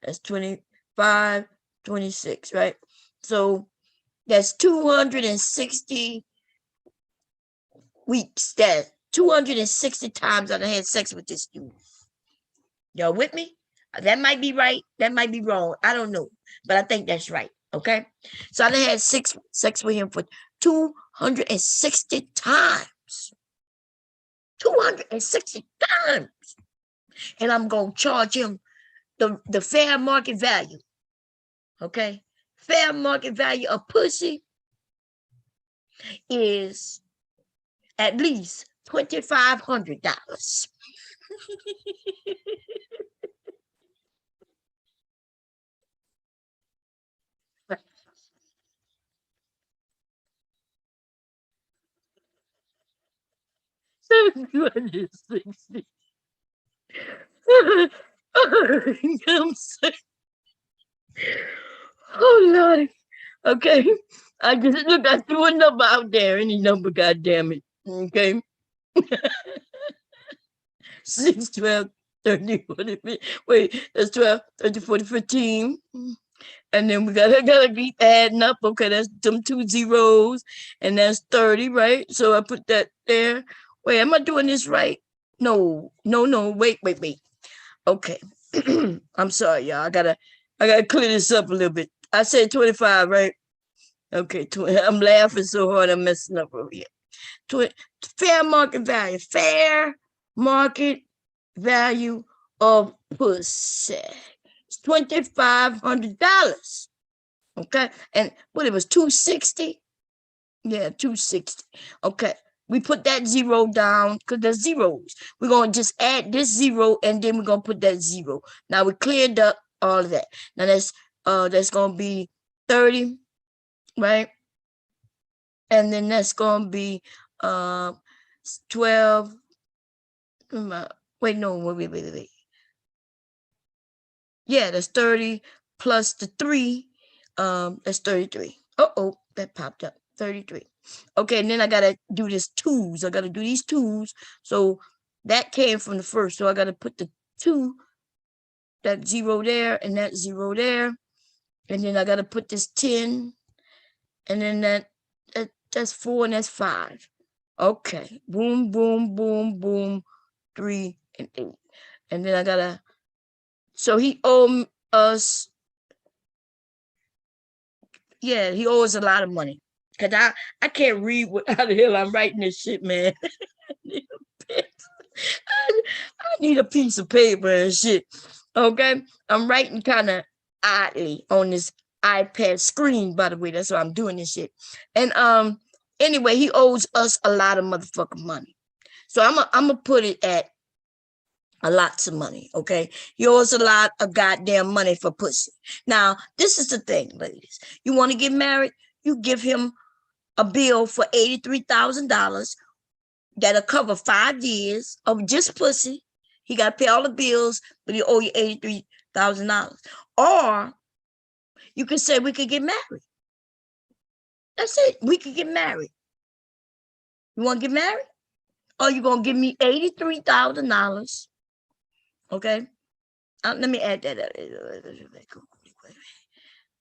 that's 25, 26, right? So that's 260 weeks. That 260 times I done had sex with this dude. Y'all with me? That might be right. That might be wrong. I don't know, but I think that's right. Okay, so I done had sex with him for 260 times. 260 times. And I'm going to charge him the fair market value. Okay? Fair market value of pussy is at least $2,500. $260. I'm sorry. Oh Lord. Okay. I just look, I threw a number out there, any number, goddamn it. Okay. 6, 12, 30, 40, wait, that's 12, 30, 40, 15. And then we gotta keep adding up. Okay, that's them 2 zeros, and that's 30, right? So I put that there. Wait, am I doing this right? No, wait. Okay. I'm sorry, y'all. I gotta clear this up a little bit. I said 25, right? Okay, I'm laughing so hard I'm messing up over here. Fair market value. Fair market value of pussy. It's $2,500. Okay, and what it was, 260? Yeah, 260. Okay, we put that 0 down because there's zeros. We're gonna just add this 0, and then we're gonna put that 0. Now we cleared up all of that. Now that's gonna be 30, right? And then that's gonna be 12. Wait. Yeah, that's 30 plus the 3. That's 33. Oh, that popped up. 33. Okay, and then I gotta do this 2s. I gotta do these 2s. So that came from the first. So I gotta put the 2, that 0 there, and that 0 there. And then I gotta put this 10. And then that's 4 and that's 5. Okay. Boom, 3 and 8. And then I gotta, so he owed us, yeah, he owes a lot of money. Cause I can't read how the hell I'm writing this shit, man. I need a piece of paper and shit. Okay, I'm writing kind of oddly on this iPad screen, by the way. That's why I'm doing this shit. And anyway, he owes us a lot of motherfucking money. So I'm gonna put it at a lots of money. Okay, he owes a lot of goddamn money for pussy. Now, this is the thing, ladies. You want to get married? You give him a bill for $83,000 that'll cover 5 years of just pussy. He got to pay all the bills, but he owe you $83,000. Or you can say we could get married. That's it. We could get married. You want to get married? Or you going to give me $83,000? Okay. Let me add that.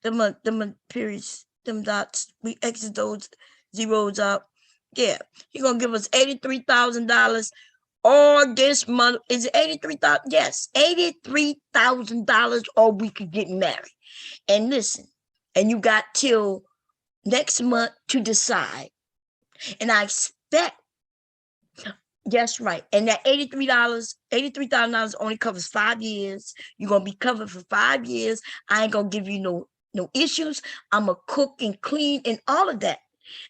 Them periods, them dots, we exit those zeros out. Yeah. You're going to give us $83,000. Or this month, is it $83,000? Yes, $83,000, or we could get married. And listen, and you got till next month to decide. And I expect, yes, right. And that $83,000 only covers 5 years. You're gonna be covered for 5 years. I ain't gonna give you no issues. I'm gonna cook and clean and all of that.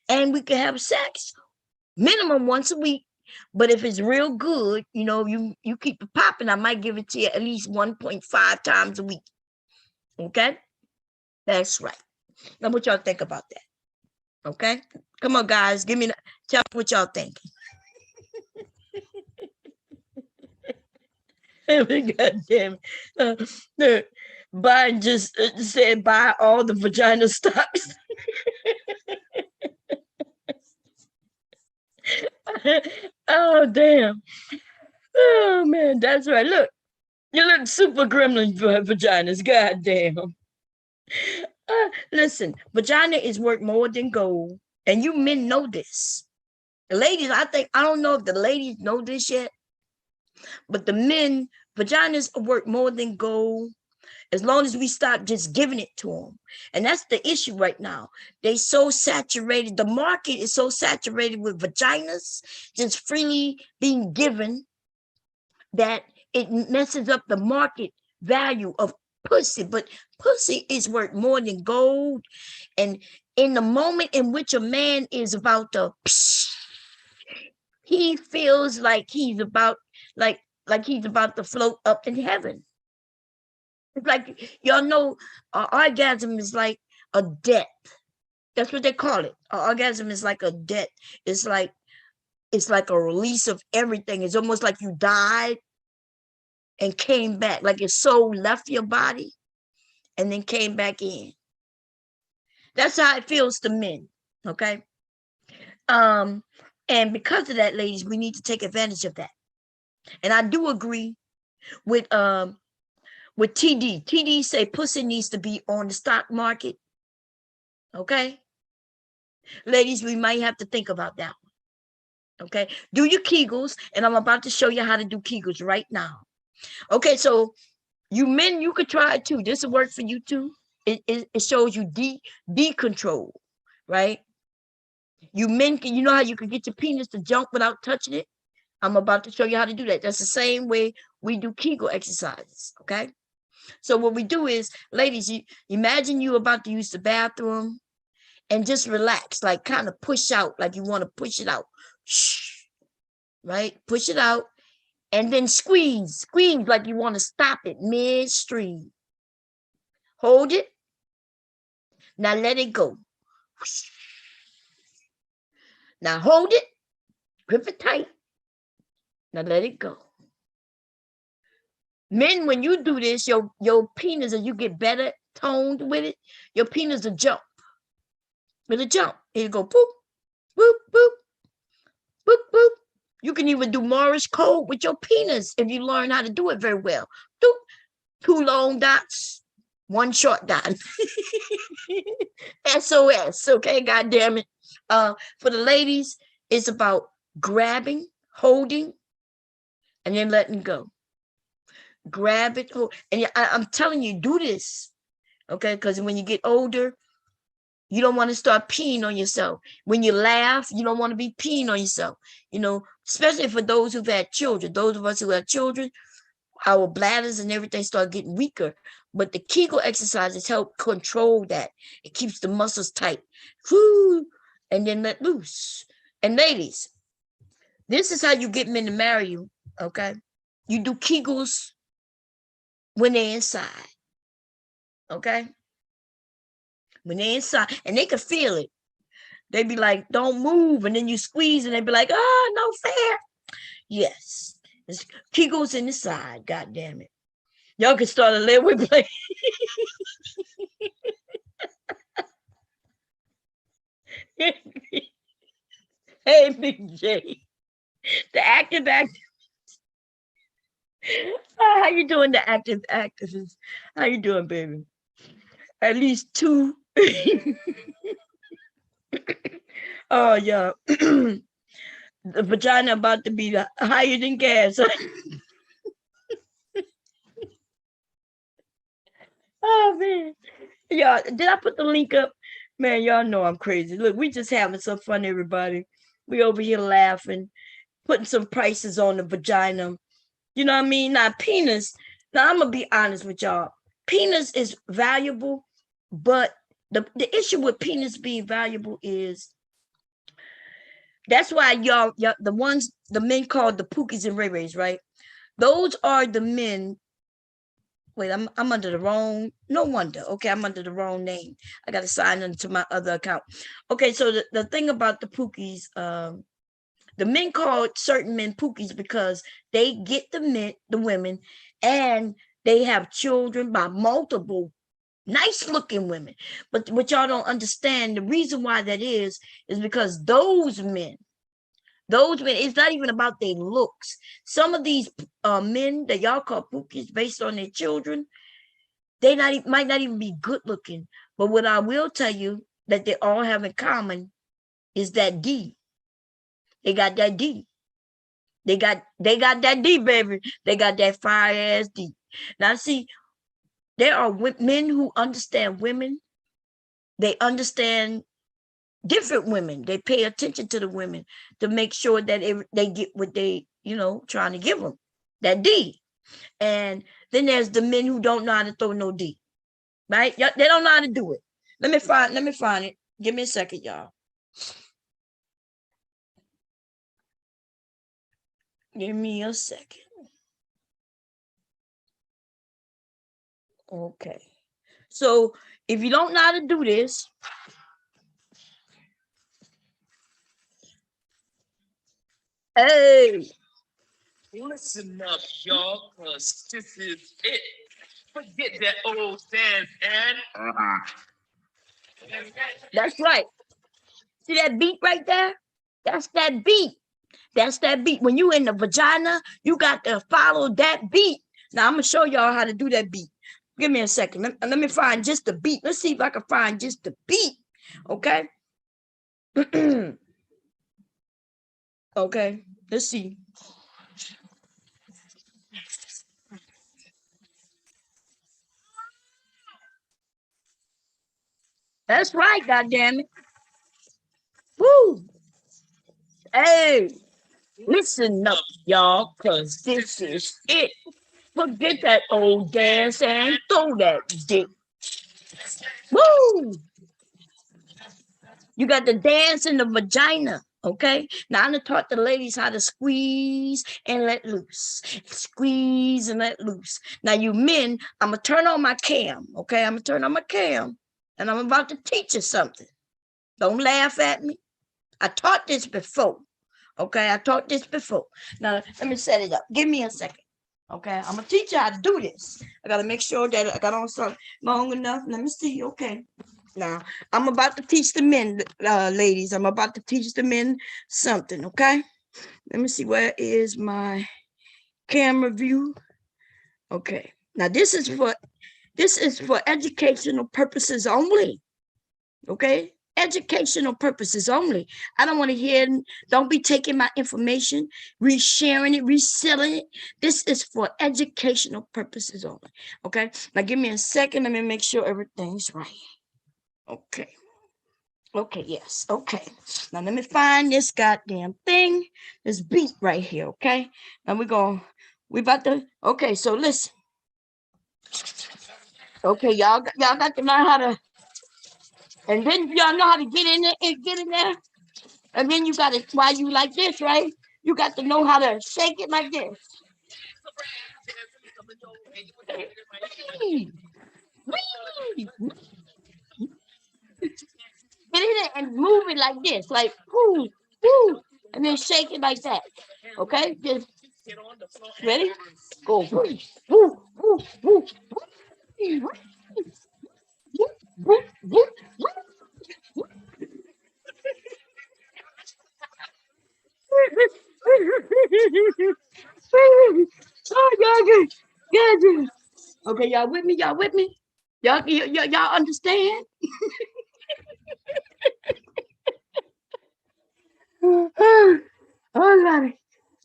And we can have sex minimum once a week. But if it's real good, you know, you keep it popping, I might give it to you at least 1.5 times a week. Okay? That's right. Now, what y'all think about that? Okay? Come on, guys. Tell me what y'all think. God damn it. Biden just said buy all the vagina stocks. Oh, damn. Oh, man, that's right. Look, you look super gremlin vaginas. God damn. Listen, vagina is worth more than gold. And you men know this. The ladies, I don't know if the ladies know this yet, but the men, vaginas are worth more than gold. As long as we stop just giving it to them. And that's the issue right now. They so saturated. The market is so saturated with vaginas just freely being given that it messes up the market value of pussy. But pussy is worth more than gold. And in the moment in which a man is about to, he feels like he's about, like he's about to float up in heaven. It's like, y'all know, orgasm is like a debt. That's what they call it. Orgasm is like a debt. It's like a release of everything. It's almost like you died and came back, like your soul left your body and then came back in. That's how it feels to men, okay? And because of that, ladies, we need to take advantage of that. And I do agree with TD. TD say pussy needs to be on the stock market. Okay? Ladies, we might have to think about that one. Okay? Do your Kegels, and I'm about to show you how to do Kegels right now. Okay, so you men, you could try it too. This will work for you too. It shows you decontrol, right? You men can, you know how you can get your penis to jump without touching it? I'm about to show you how to do that. That's the same way we do Kegel exercises, okay? So what we do is, ladies, you imagine you about to use the bathroom and just relax, like kind of push out, like you want to push it out. Shh, right? Push it out and then squeeze like you want to stop it midstream. Hold it. Now let it go. Now hold it. Grip it tight. Now let it go. Men, when you do this, your penis, as you get better toned with it, your penis will jump. It'll jump. It'll go boop, boop, boop, boop, boop. You can even do Morse code with your penis if you learn how to do it very well. Doop. 2 long dots, 1 short dot. SOS, okay, God damn it. For the ladies, it's about grabbing, holding, and then letting go. Grab it, hold, and I'm telling you, do this, okay? Because when you get older, you don't want to start peeing on yourself. When you laugh, you don't want to be peeing on yourself. You know, especially for those who've had children. Those of us who have children, our bladders and everything start getting weaker. But the Kegel exercises help control that. It keeps the muscles tight. Whoo, and then let loose. And ladies, this is how you get men to marry you, okay? You do Kegels when they're inside, okay? When they're inside, and they can feel it. They be like, don't move, and then you squeeze, and they be like, oh, no fair. Yes, it's Kegels in the side, God damn it. Y'all can start a layaway play. Hey, Big J, the active activist. How you doing, the active activist? How you doing, baby? At least two. Oh, yeah. The vagina about to be higher than gas. Oh, man. Y'all, did I put the link up? Man, y'all know I'm crazy. Look, we just having some fun, everybody. We over here laughing, putting some prices on the vagina. You know what I mean? Now, penis, now I'm going to be honest with y'all. Penis is valuable, but the issue with penis being valuable is that's why y'all, the men called the Pookies and Ray Rays, right? Those are the men. Wait, I'm under the wrong, no wonder. Okay, I'm under the wrong name. I got to sign into my other account. Okay, so the thing about the Pookies, the men called certain men Pookies because they get the women, and they have children by multiple nice looking women. But what y'all don't understand, the reason why that is because those men, it's not even about their looks. Some of these men that y'all call Pookies based on their children, they might not even be good looking. But what I will tell you that they all have in common is that D. They got that D. They got that D, baby. They got that fire ass D. Now see, there are men who understand women. They understand different women. They pay attention to the women to make sure that they get what they, trying to give them, that D. And then there's the men who don't know how to throw no D, right? They don't know how to do it. Let me find it. Give me a second, y'all. Give me a second. Okay. So if you don't know how to do this, hey, listen up, y'all, cause this is it. Forget that old dance, and that's right. See that beat right there? That's that beat. That's that beat. When you in the vagina, you got to follow that beat. Now I'm gonna show y'all how to do that beat. Give me a second. Let me find just the beat. Let's see if I can find just the beat. Okay. Okay. Let's see. That's right, goddammit. Woo! Hey, listen up, y'all, cause this is it. Forget that old dance and throw that dick. Woo! You got the dance in the vagina, okay? Now I'm gonna taught the ladies how to squeeze and let loose. Squeeze and let loose. Now you men, I'm gonna turn on my cam, okay? I'm gonna turn on my cam, and I'm about to teach you something. Don't laugh at me. I taught this before, okay? I taught this before. Now let me set it up. Give me a second. Okay, I'm gonna teach you how to do this. I gotta make sure that I got on something long enough. Let me see. Okay. Now I'm about to teach the men, ladies. I'm about to teach the men something. Okay. Let me see. Where is my camera view? Okay. Now this is for educational purposes only. Okay. Educational purposes only. I don't want to hear, don't be taking my information, resharing it, reselling it. This is for educational purposes only. Okay. Now give me a second. Let me make sure everything's right. Okay. Okay, yes. Okay. Now let me find this goddamn thing, this beat right here. Okay. Now we're gonna We about to, okay, so listen. Okay, y'all got to learn how to, and then y'all know how to get in there and get in there. And then you got to, while you like this, right? You got to know how to shake it like this. Wee, wee. Get in there and move it like this, like whoo, whoo, and then shake it like that. Okay, just ready? Go. Woo, woo, woo, woo, woo, woo, woo, woo. Oh, God. Okay, y'all with me? Y'all with me? Y'all understand? Oh, Lordy.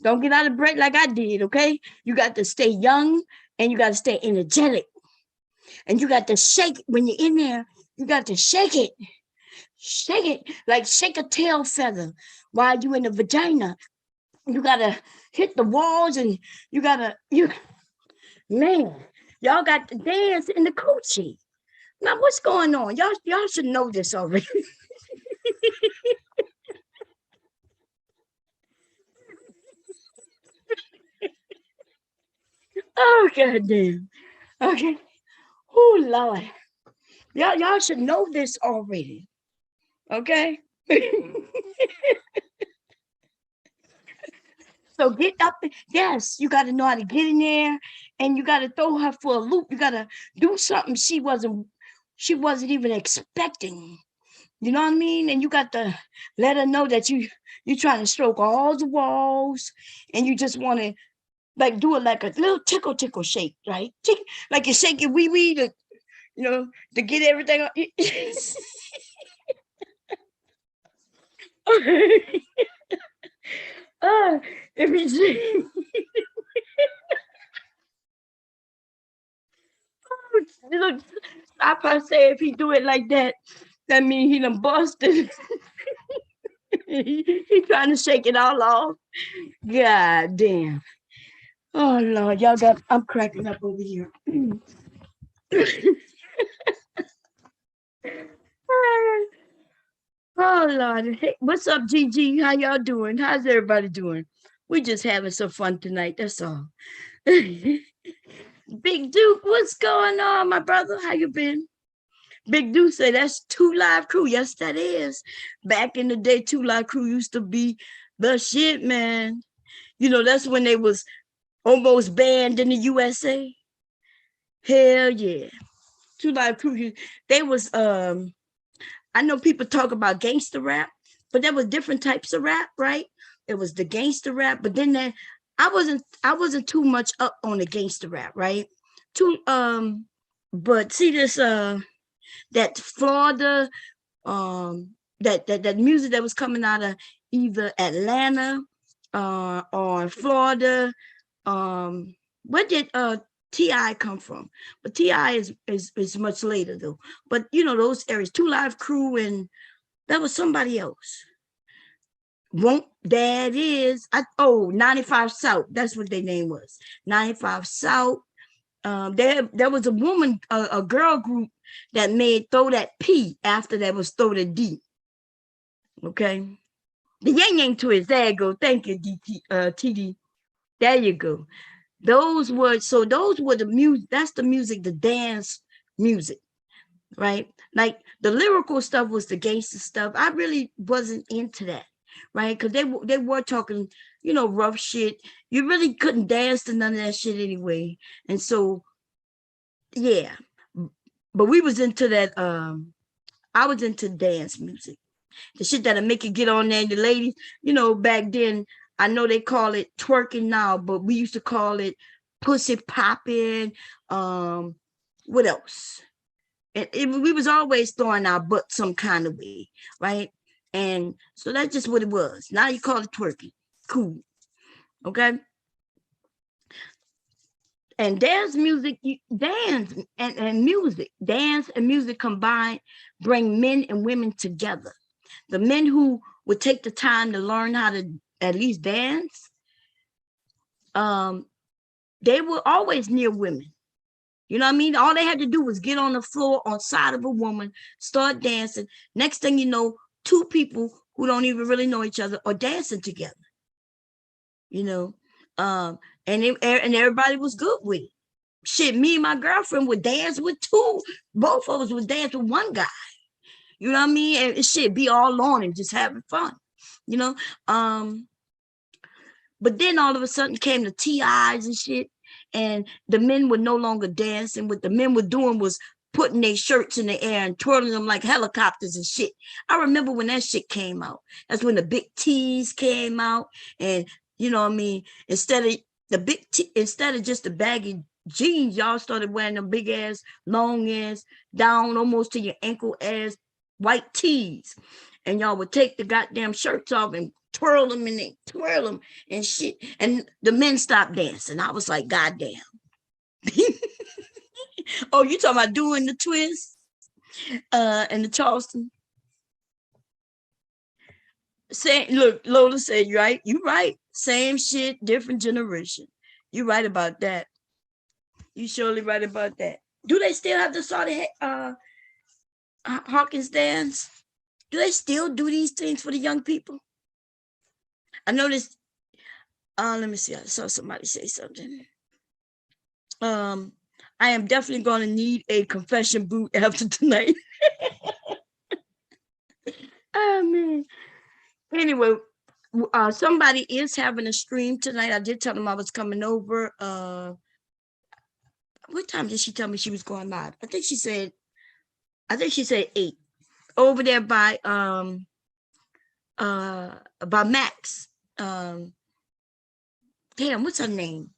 Don't get out of breath like I did, okay? You got to stay young and you got to stay energetic. And you got to shake it when you're in there. You got to shake it. Shake it like shake a tail feather while you in the vagina. You got to hit the walls and you got to, man, y'all got to dance in the coochie. Now, what's going on? Y'all should know this already. Oh, goddamn. Okay. Oh, Lord. Y'all should know this already. Okay? So get up. Yes, you got to know how to get in there and you got to throw her for a loop. You got to do something she wasn't even expecting. You know what I mean? And you got to let her know that you're trying to stroke all the walls and you just want to like do it like a little tickle shake, right? Like you shake your wee to, to get everything up. If you see, look, I probably say if he do it like that, that means he done busted. He trying to shake it all off. God damn. Oh Lord, I'm cracking up over here. Oh Lord. Hey, what's up, Gigi? How y'all doing? How's everybody doing? We just having some fun tonight. That's all. Big Duke, what's going on, my brother? How you been? Big Duke say that's 2 Live Crew. Yes, that is. Back in the day, 2 Live Crew used to be the shit, man. That's when they was almost banned in the USA. Hell yeah. 2 Live Crew. They was I know people talk about gangster rap, but there was different types of rap, right? It was the gangster rap, but then I wasn't too much up on the gangster rap, right? But see this that Florida, that music that was coming out of either Atlanta or Florida. Where did T.I. come from? But T.I. is much later though. But those areas, 2 Live Crew, and that was somebody else. That is 95 South. That's what their name was. 95 South. There was a woman, a girl group that made Throw That P after that was Throw the D. Okay. The Yang Yang Twist. There you go. Thank you, TD. There you go. Those were the music. That's the music, the dance music, right? Like the lyrical stuff was the gangster stuff. I really wasn't into that, right? Because they were talking, rough shit. You really couldn't dance to none of that shit anyway. And so, yeah. But we was into that. I was into dance music, the shit that'll make you get on there. The ladies, back then. I know they call it twerking now, but we used to call it pussy popping. What else? We was always throwing our butt some kind of way, right? And so that's just what it was. Now you call it twerking. Cool. Okay. And dance music combined bring men and women together. The men who would take the time to learn how to at least dance, they were always near women. You know what I mean? All they had to do was get on the floor on side of a woman, start dancing. Next thing you know, two people who don't even really know each other are dancing together. You know, and everybody was good with it. Shit, me and my girlfriend would dance with two. Both of us would dance with one guy. You know what I mean? And shit, be all on and just having fun. You know, but then all of a sudden came the TIs and shit, and the men were no longer dancing. What the men were doing was putting their shirts in the air and twirling them like helicopters and shit. I remember when that shit came out. That's when the big T's came out, and you know what I mean? Instead of just the baggy jeans, y'all started wearing them big ass, long ass, down almost to your ankle ass white tees. And y'all would take the goddamn shirts off and twirl them and shit. And the men stopped dancing. I was like, goddamn. Oh, you talking about doing the twist and the Charleston? Look, Lola said, you're right. You're right. Same shit, different generation. You're right about that. You surely right about that. Do they still have the sort of Hawkins dance? Do they still do these things for the young people? I noticed. Let me see. I saw somebody say something. I am definitely going to need a confession boot after tonight. Oh man. Anyway, somebody is having a stream tonight. I did tell them I was coming over. What time did she tell me she was going live? I think she said 8. Over there by Max. Damn, what's her name?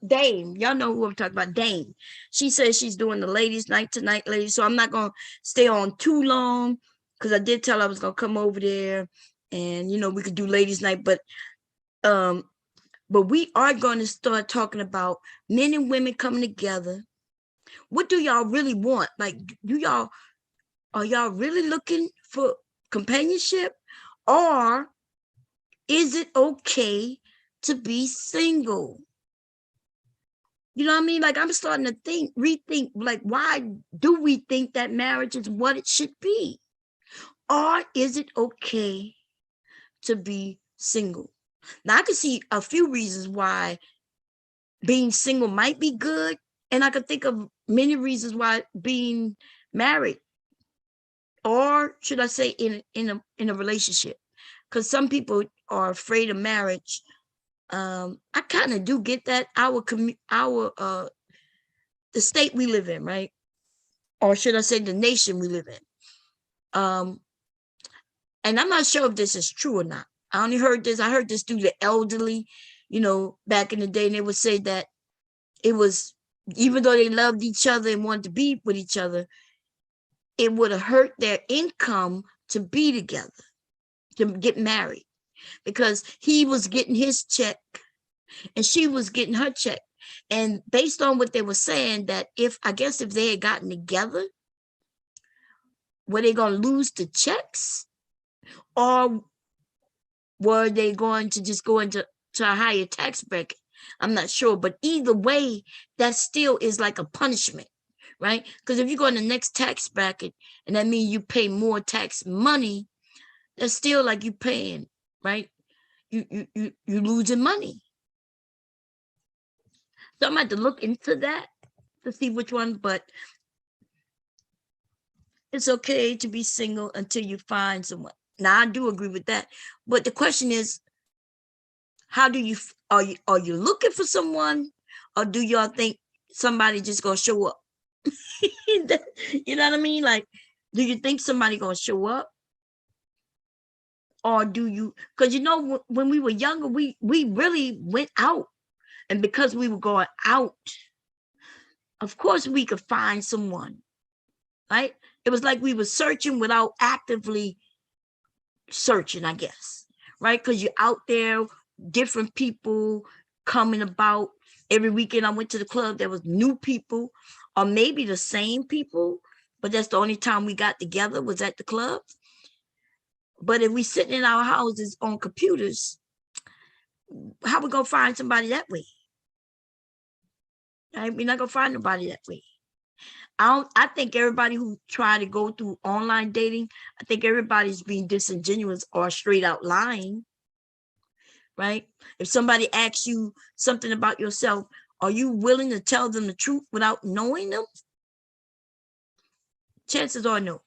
Dame. Y'all know who I'm talking about, Dame. She says she's doing the ladies' night tonight, ladies. So I'm not gonna stay on too long because I did tell her I was gonna come over there and you know we could do ladies' night, but we are going to start talking about men and women coming together. What do y'all really want? Like, are y'all really looking for companionship, or is it okay to be single? You know what I mean? Like, I'm starting to rethink, like, why do we think that marriage is what it should be? Or is it okay to be single? Now, I can see a few reasons why being single might be good, and I could think of many reasons why being married, or should I say in a relationship, because some people are afraid of marriage. I kind of do get that. The state we live in, right? Or should I say the nation we live in? And I'm not sure if this is true or not. I only heard this. I heard this through the elderly, you know, back in the day, and they would say that it was, even though they loved each other and wanted to be with each other, it would have hurt their income to be together, to get married, because he was getting his check and she was getting her check. And based on what they were saying, that if they had gotten together, were they going to lose the checks, or were they going to just go into a higher tax bracket? I'm not sure, but either way, that still is like a punishment, right? Because if you go in the next tax bracket, and that means you pay more tax money, that's still like you paying, right? You losing money. So I'm going to look into that to see which one, but it's okay to be single until you find someone. Now, I do agree with that, but the question is, how do you, are you looking for someone, or do y'all think somebody just gonna show up? You know what I mean? Like, do you think somebody gonna show up, or do you? Because you know, when we were younger, we really went out, and because we were going out, of course we could find someone, right? It was like we were searching without actively searching, I guess, right? Because you're out there, different people coming about. Every weekend I went to the club, there was new people, or maybe the same people, but that's the only time we got together was at the club. But if we sitting in our houses on computers, how we gonna find somebody that way? Right? We're not gonna find nobody that way. I think everybody who try to go through online dating, I think everybody's being disingenuous or straight out lying. Right? If somebody asks you something about yourself, are you willing to tell them the truth without knowing them? Chances are no.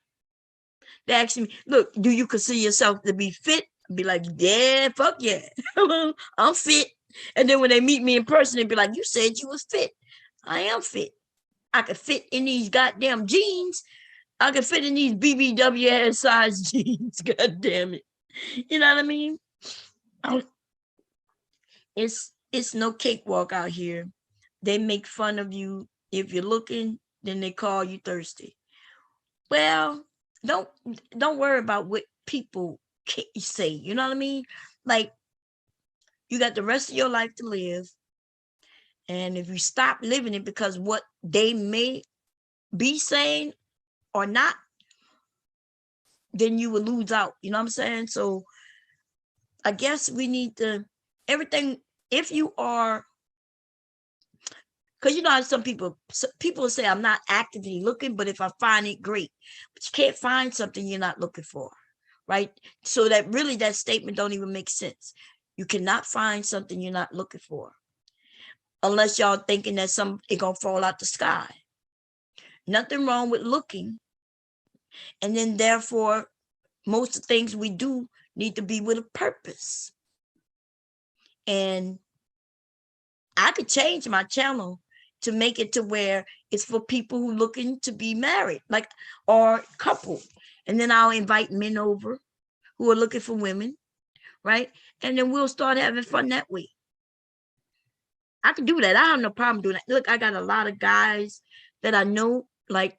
They ask me, look, do you consider yourself to be fit? I'd be like, yeah, fuck yeah. I'm fit. And then when they meet me in person, they'd be like, you said you was fit. I am fit. I could fit in these goddamn jeans. I could fit in these BBW ass size jeans. God damn it. You know what I mean? It's no cakewalk out here. They make fun of you. If you're looking, then they call you thirsty. Well, don't worry about what people say. You know what I mean? Like, you got the rest of your life to live. And if you stop living it because what they may be saying or not, then you will lose out. You know what I'm saying? So I guess we need to, everything, if you are, because you know how some people say I'm not actively looking, but if I find it, great. But you can't find something you're not looking for, right? So that really, that statement don't even make sense. You cannot find something you're not looking for. Unless y'all thinking that it gonna fall out the sky. Nothing wrong with looking. And then therefore, most of the things we do need to be with a purpose. And I could change my channel to make it to where it's for people who looking to be married, like, or couple. And then I'll invite men over who are looking for women, right? And then we'll start having fun that way. I can do that. I have no problem doing that. Look, I got a lot of guys that I know, like,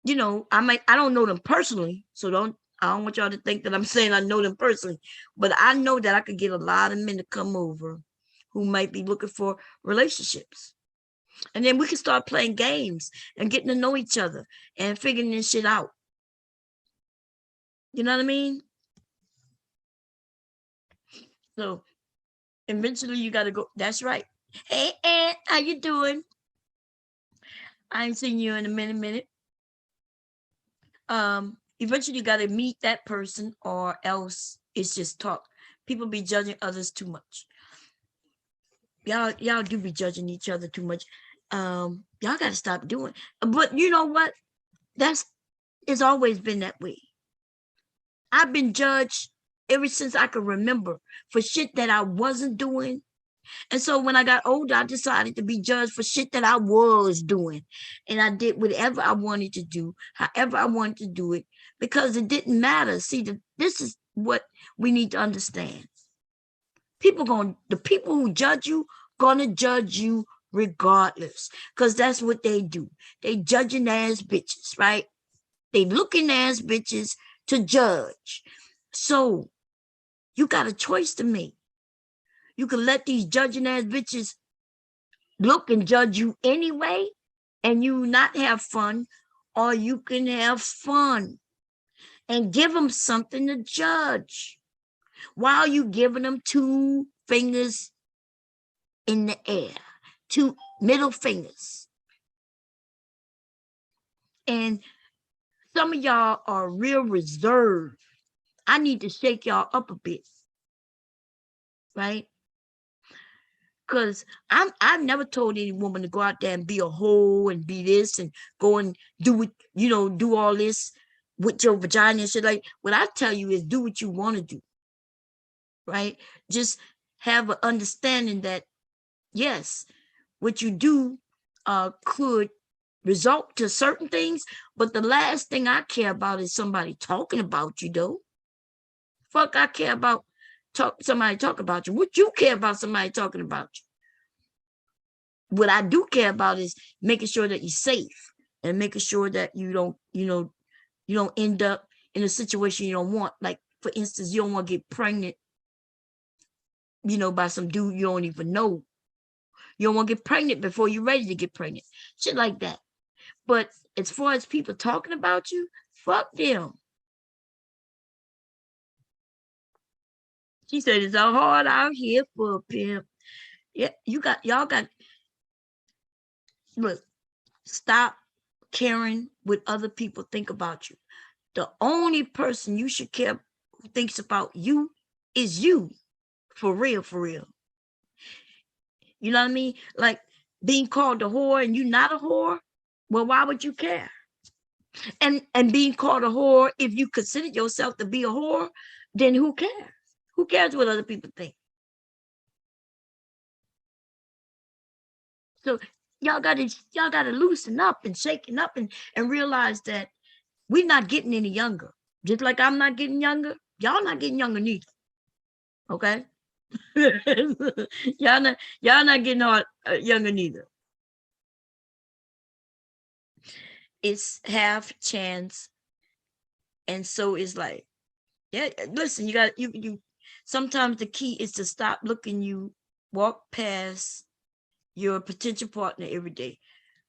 you know, I don't know them personally, so I don't want y'all to think that I'm saying I know them personally, but I know that I could get a lot of men to come over who might be looking for relationships. And then we can start playing games and getting to know each other and figuring this shit out. You know what I mean? So eventually you got to go. That's right. Hey, Aunt, how you doing? I ain't seen you in a minute. Eventually you got to meet that person, or else it's just talk. People be judging others too much. Y'all do be judging each other too much. Y'all got to stop doing. But you know what? It's always been that way. I've been judged ever since I can remember for shit that I wasn't doing. And so when I got older, I decided to be judged for shit that I was doing. And I did whatever I wanted to do, however I wanted to do it, because it didn't matter. See, this is what we need to understand. The people who judge you, gonna judge you regardless, because that's what they do. They judging ass bitches, right? They looking ass bitches to judge. So you got a choice to make. You can let these judging ass bitches look and judge you anyway, and you not have fun, or you can have fun and give them something to judge while you giving them 2 fingers in the air, 2 middle fingers. And some of y'all are real reserved. I need to shake y'all up a bit, right? Because I've never told any woman to go out there and be a hoe and be this and go and do it, do all this with your vagina and shit. Like, what I tell you is do what you want to do, right? Just have an understanding that, yes, what you do could result to certain things, but the last thing I care about is somebody talking about you, though. Fuck, I care about somebody talking about you. What you care about somebody talking about you? What I do care about is making sure that you're safe and making sure that you don't end up in a situation you don't want. Like, for instance, you don't want to get pregnant, by some dude you don't even know. You don't want to get pregnant before you're ready to get pregnant. Shit like that. But as far as people talking about you, fuck them. She said, it's so hard out here for a pimp. Yeah, y'all got, look, stop caring what other people think about you. The only person you should care who thinks about you is you. For real, for real. You know what I mean? Like being called a whore and you not a whore. Well, why would you care? And being called a whore, if you consider yourself to be a whore, then who cares? Who cares what other people think? So y'all gotta loosen up and shaking up and realize that we're not getting any younger. Just like I'm not getting younger, y'all not getting younger neither. Okay? y'all not getting all younger neither. It's half chance, and so it's like, yeah. Listen, you. Sometimes the key is to stop looking. You walk past your potential partner every day.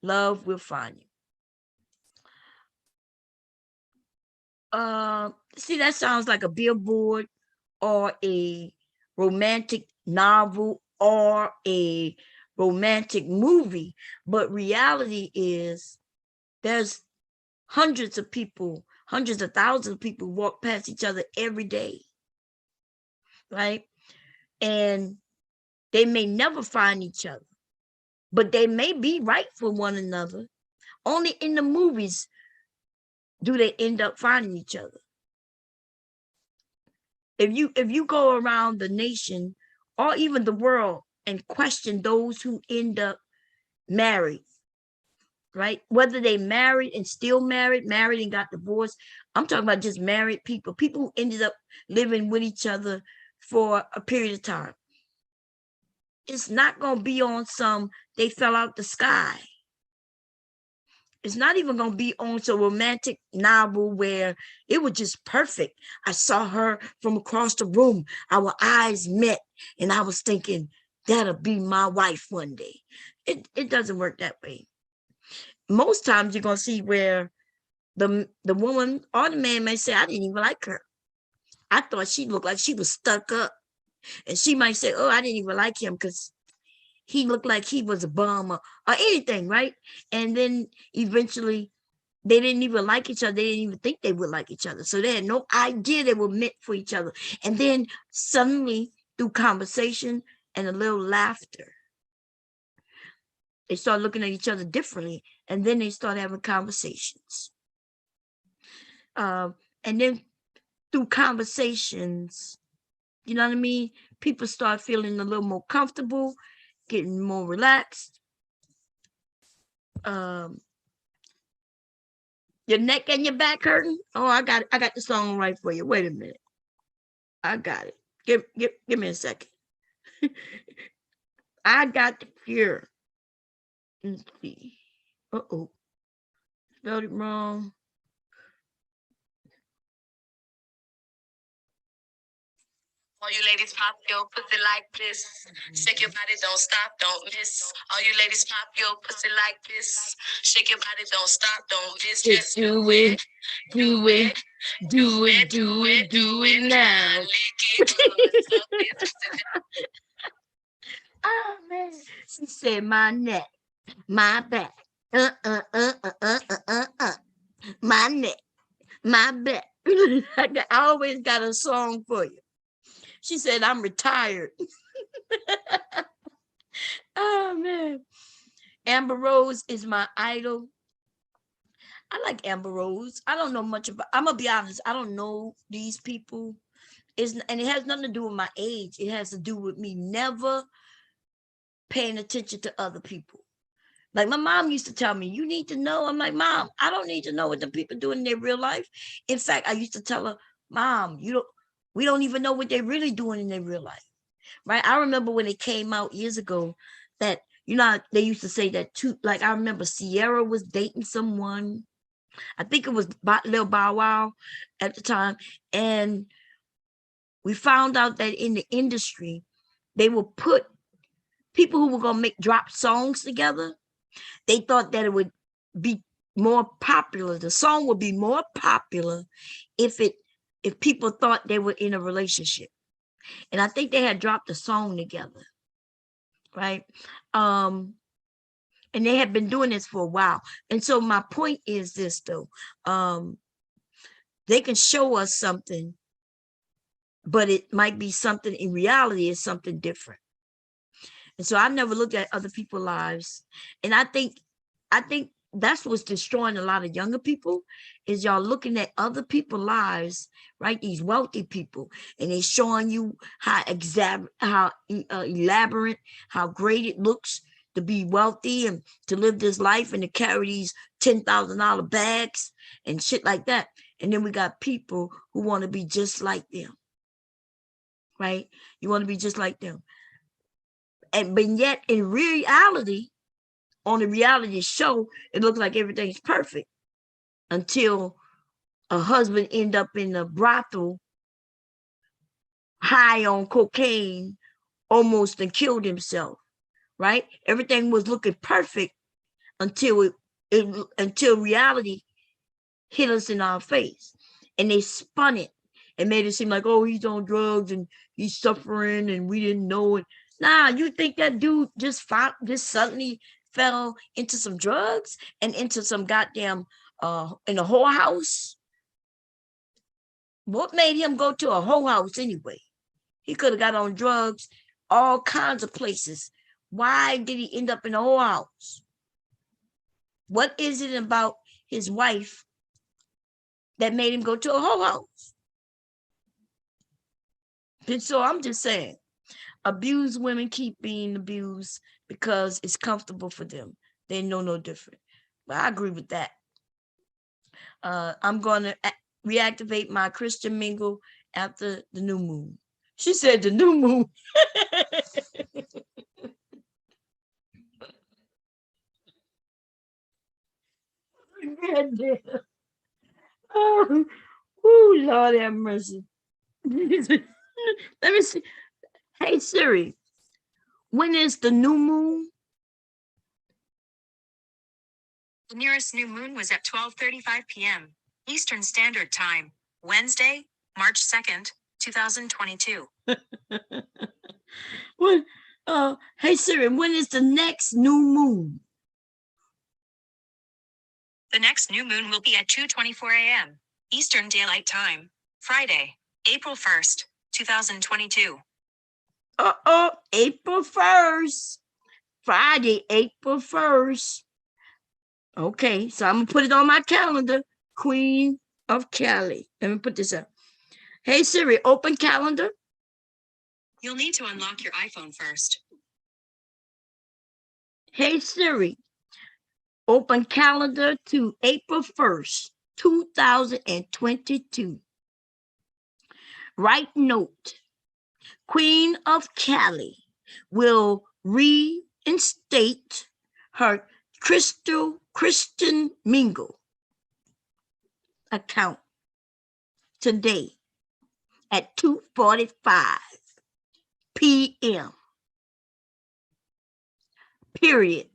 Love will find you. See, that sounds like a billboard or a romantic novel or a romantic movie, but reality is there's hundreds of people, hundreds of thousands of people walk past each other every day, right? And they may never find each other, but they may be right for one another. Only in the movies do they end up finding each other. If you go around the nation or even the world and question those who end up married, right? Whether they married and still married and got divorced. I'm talking about just married people who ended up living with each other for a period of time. It's not going to be on some, they fell out the sky. It's not even going to be on some romantic novel where it was just perfect. I saw her from across the room. Our eyes met and I was thinking, that'll be my wife one day. It doesn't work that way. Most times you're going to see where the woman or the man may say, I didn't even like her. I thought she looked like she was stuck up. And she might say, oh, I didn't even like him because he looked like he was a bum or anything, right? And then eventually they didn't even like each other. They didn't even think they would like each other. So they had no idea they were meant for each other. And then suddenly through conversation and a little laughter, they start looking at each other differently. And then they start having conversations. And then through conversations, you know what I mean? People start feeling a little more comfortable, getting more relaxed. Your neck and your back hurting? Oh, I got the song right for you. Wait a minute. I got it. Give me a second. I got the cure. Let's see. Uh-oh. Spelled it wrong. All you ladies pop your pussy like this. Shake your body, don't stop, don't miss. All you ladies pop your pussy like this. Shake your body, don't stop, don't miss. Just do it, do it, do it, do it, do it now. Oh man. She said my neck, my back. My neck, my back. I always got a song for you. She said, I'm retired. Oh, man. Amber Rose is my idol. I like Amber Rose. I don't know much about, I'm going to be honest, I don't know these people. And it has nothing to do with my age. It has to do with me never paying attention to other people. Like my mom used to tell me, you need to know. I'm like, Mom, I don't need to know what the people do in their real life. In fact, I used to tell her, Mom, we don't even know what they're really doing in their real life, right? I remember when it came out years ago that, you know, they used to say that too. Like I remember Sierra was dating someone. I think it was Lil Bow Wow at the time. And we found out that in the industry, they will put people who were going to drop songs together. They thought that it would be more popular. The song would be more popular if people thought they were in a relationship. And I think they had dropped a song together, right? And they have been doing this for a while. And so my point is this though, they can show us something, but it might be something in reality is something different. And so I've never looked at other people's lives. And I think that's what's destroying a lot of younger people is y'all looking at other people's lives, right? These wealthy people, and they're showing you how elaborate, how great it looks to be wealthy and to live this life and to carry these $10,000 bags and shit like that. And then we got people who want to be just like them, right? You want to be just like them. But yet in reality, on the reality show, it looks like everything's perfect until a husband end up in a brothel, high on cocaine, almost and killed himself, right? Everything was looking perfect until until reality hit us in our face, and they spun it and made it seem like, oh, he's on drugs and he's suffering and we didn't know it. Nah, you think that dude just suddenly fell into some drugs and into some goddamn in a whorehouse? What made him go to a whorehouse anyway? He could have got on drugs all kinds of places. Why did he end up in a whorehouse? What is it about his wife that made him go to a whorehouse? And so I'm just saying, abused women keep being abused because it's comfortable for them. They know no different. But I agree with that. I'm going to reactivate my Christian mingle after the new moon. She said the new moon. Oh, Lord have mercy. Let me see. Hey Siri, when is the new moon? The nearest new moon was at 12:35 p.m. Eastern Standard Time, Wednesday, March 2nd, 2022. What? Hey Siri, when is the next new moon? The next new moon will be at 2:24 a.m. Eastern Daylight Time, Friday, April 1st, 2022. April 1st. Friday, April 1st. Okay, so I'm gonna put it on my calendar. Queen of Cali. Let me put this up. Hey Siri, open calendar. You'll need to unlock your iPhone first. Hey Siri, open calendar to April 1st, 2022. Write note. Queen of Cali will reinstate her Christian Mingle account today at 2:45 p.m. Period.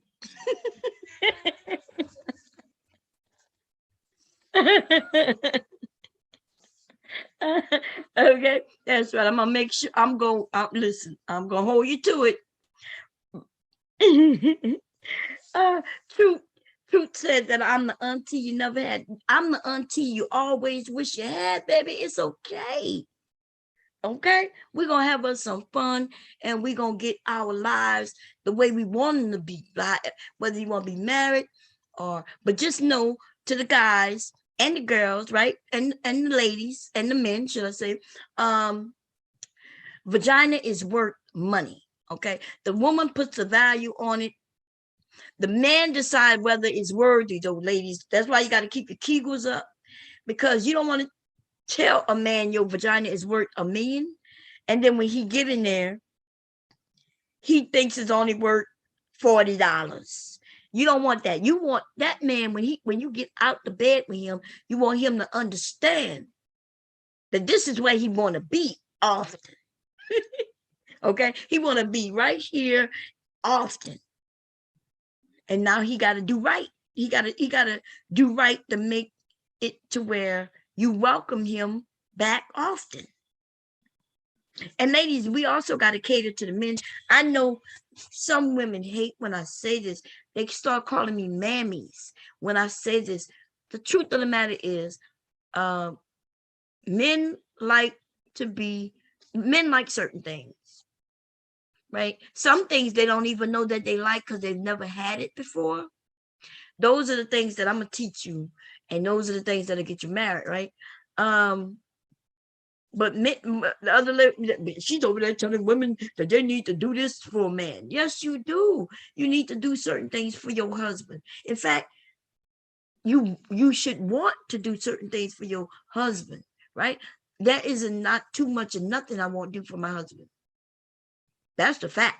Okay, that's right. I'm gonna make sure listen, I'm gonna hold you to it. Truth said that I'm the auntie you never had. I'm the auntie you always wish you had, baby. It's okay. Okay, we're gonna have us some fun and we're gonna get our lives the way we want them to be, like whether you want to be married but just know, to the guys and the girls, right, and the ladies and the men, should I say, vagina is worth money. Okay, the woman puts a value on it. The man decide whether it's worthy, though, ladies. That's why you got to keep your kegels up, because you don't want to tell a man your vagina is worth $1 million, and then when he get in there, he thinks it's only worth $40. You don't want that. You want that man, when you get out the bed with him, you want him to understand that this is where he want to be often. Okay, he want to be right here often, and now he got to do right. He got to do right to make it to where you welcome him back often. And ladies, we also got to cater to the men. I know some women hate when I say this. They start calling me mammies when I say this. The truth of the matter is, men like certain things, right? Some things they don't even know that they like because they've never had it before. Those are the things that I'm gonna teach you, and those are the things that'll get you married, right? But the other lady, she's over there telling women that they need to do this for a man. Yes, you do. You need to do certain things for your husband. In fact, you should want to do certain things for your husband, right? There is not too much of nothing I won't do for my husband. That's the fact.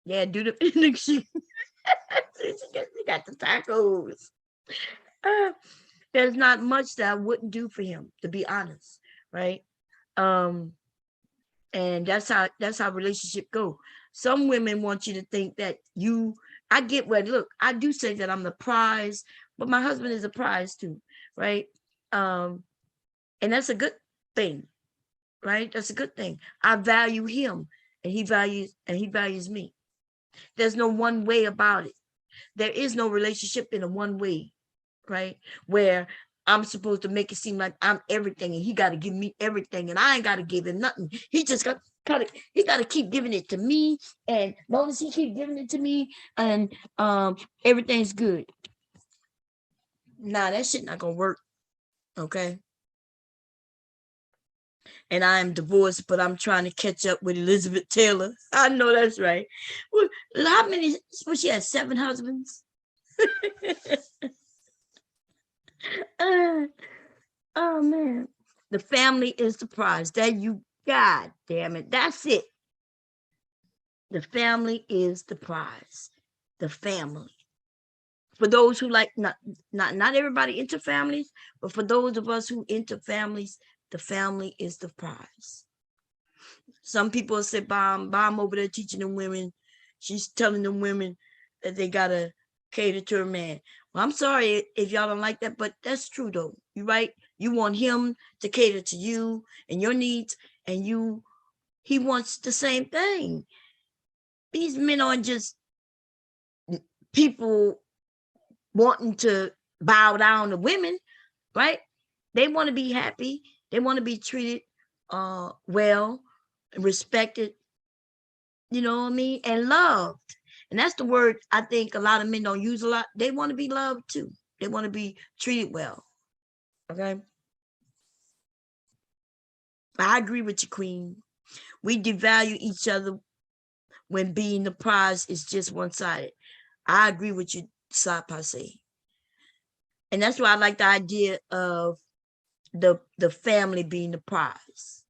Yeah, do the she got the tacos. There's not much that I wouldn't do for him, to be honest, right? And that's how relationship go. Some women want you to think that I get where, look, I do say that I'm the prize, but my husband is a prize too, right? And that's a good thing, right? That's a good thing. I value him, and he values me. There's no one way about it. There is no relationship in a one way, right? Where I'm supposed to make it seem like I'm everything and he got to give me everything and I ain't got to give him nothing. He just got to keep giving it to me, and as long as he keep giving it to me, and everything's good. Nah, that shit not gonna work. Okay. And I am divorced, but I'm trying to catch up with Elizabeth Taylor. I know that's right. Well, how many? Well, she had 7 husbands. Oh man, the family is the prize. God damn it, that's it. The family is the prize. The family. For those who like, not everybody into families, but for those of us who into families, the family is the prize. Some people say, Bomb over there teaching them women. She's telling them women that they gotta cater to a man. Well, I'm sorry if y'all don't like that, but that's true though. You're right. You want him to cater to you and your needs, and he wants the same thing. These men aren't just people wanting to bow down to women, right? They want to be happy. They want to be treated well, respected, you know what I mean, and loved. And that's the word I think a lot of men don't use a lot. They want to be loved too. They want to be treated well. Okay. I agree with you, Queen. We devalue each other when being the prize is just one-sided. I agree with you, Sapase. And that's why I like the idea of the family being the prize.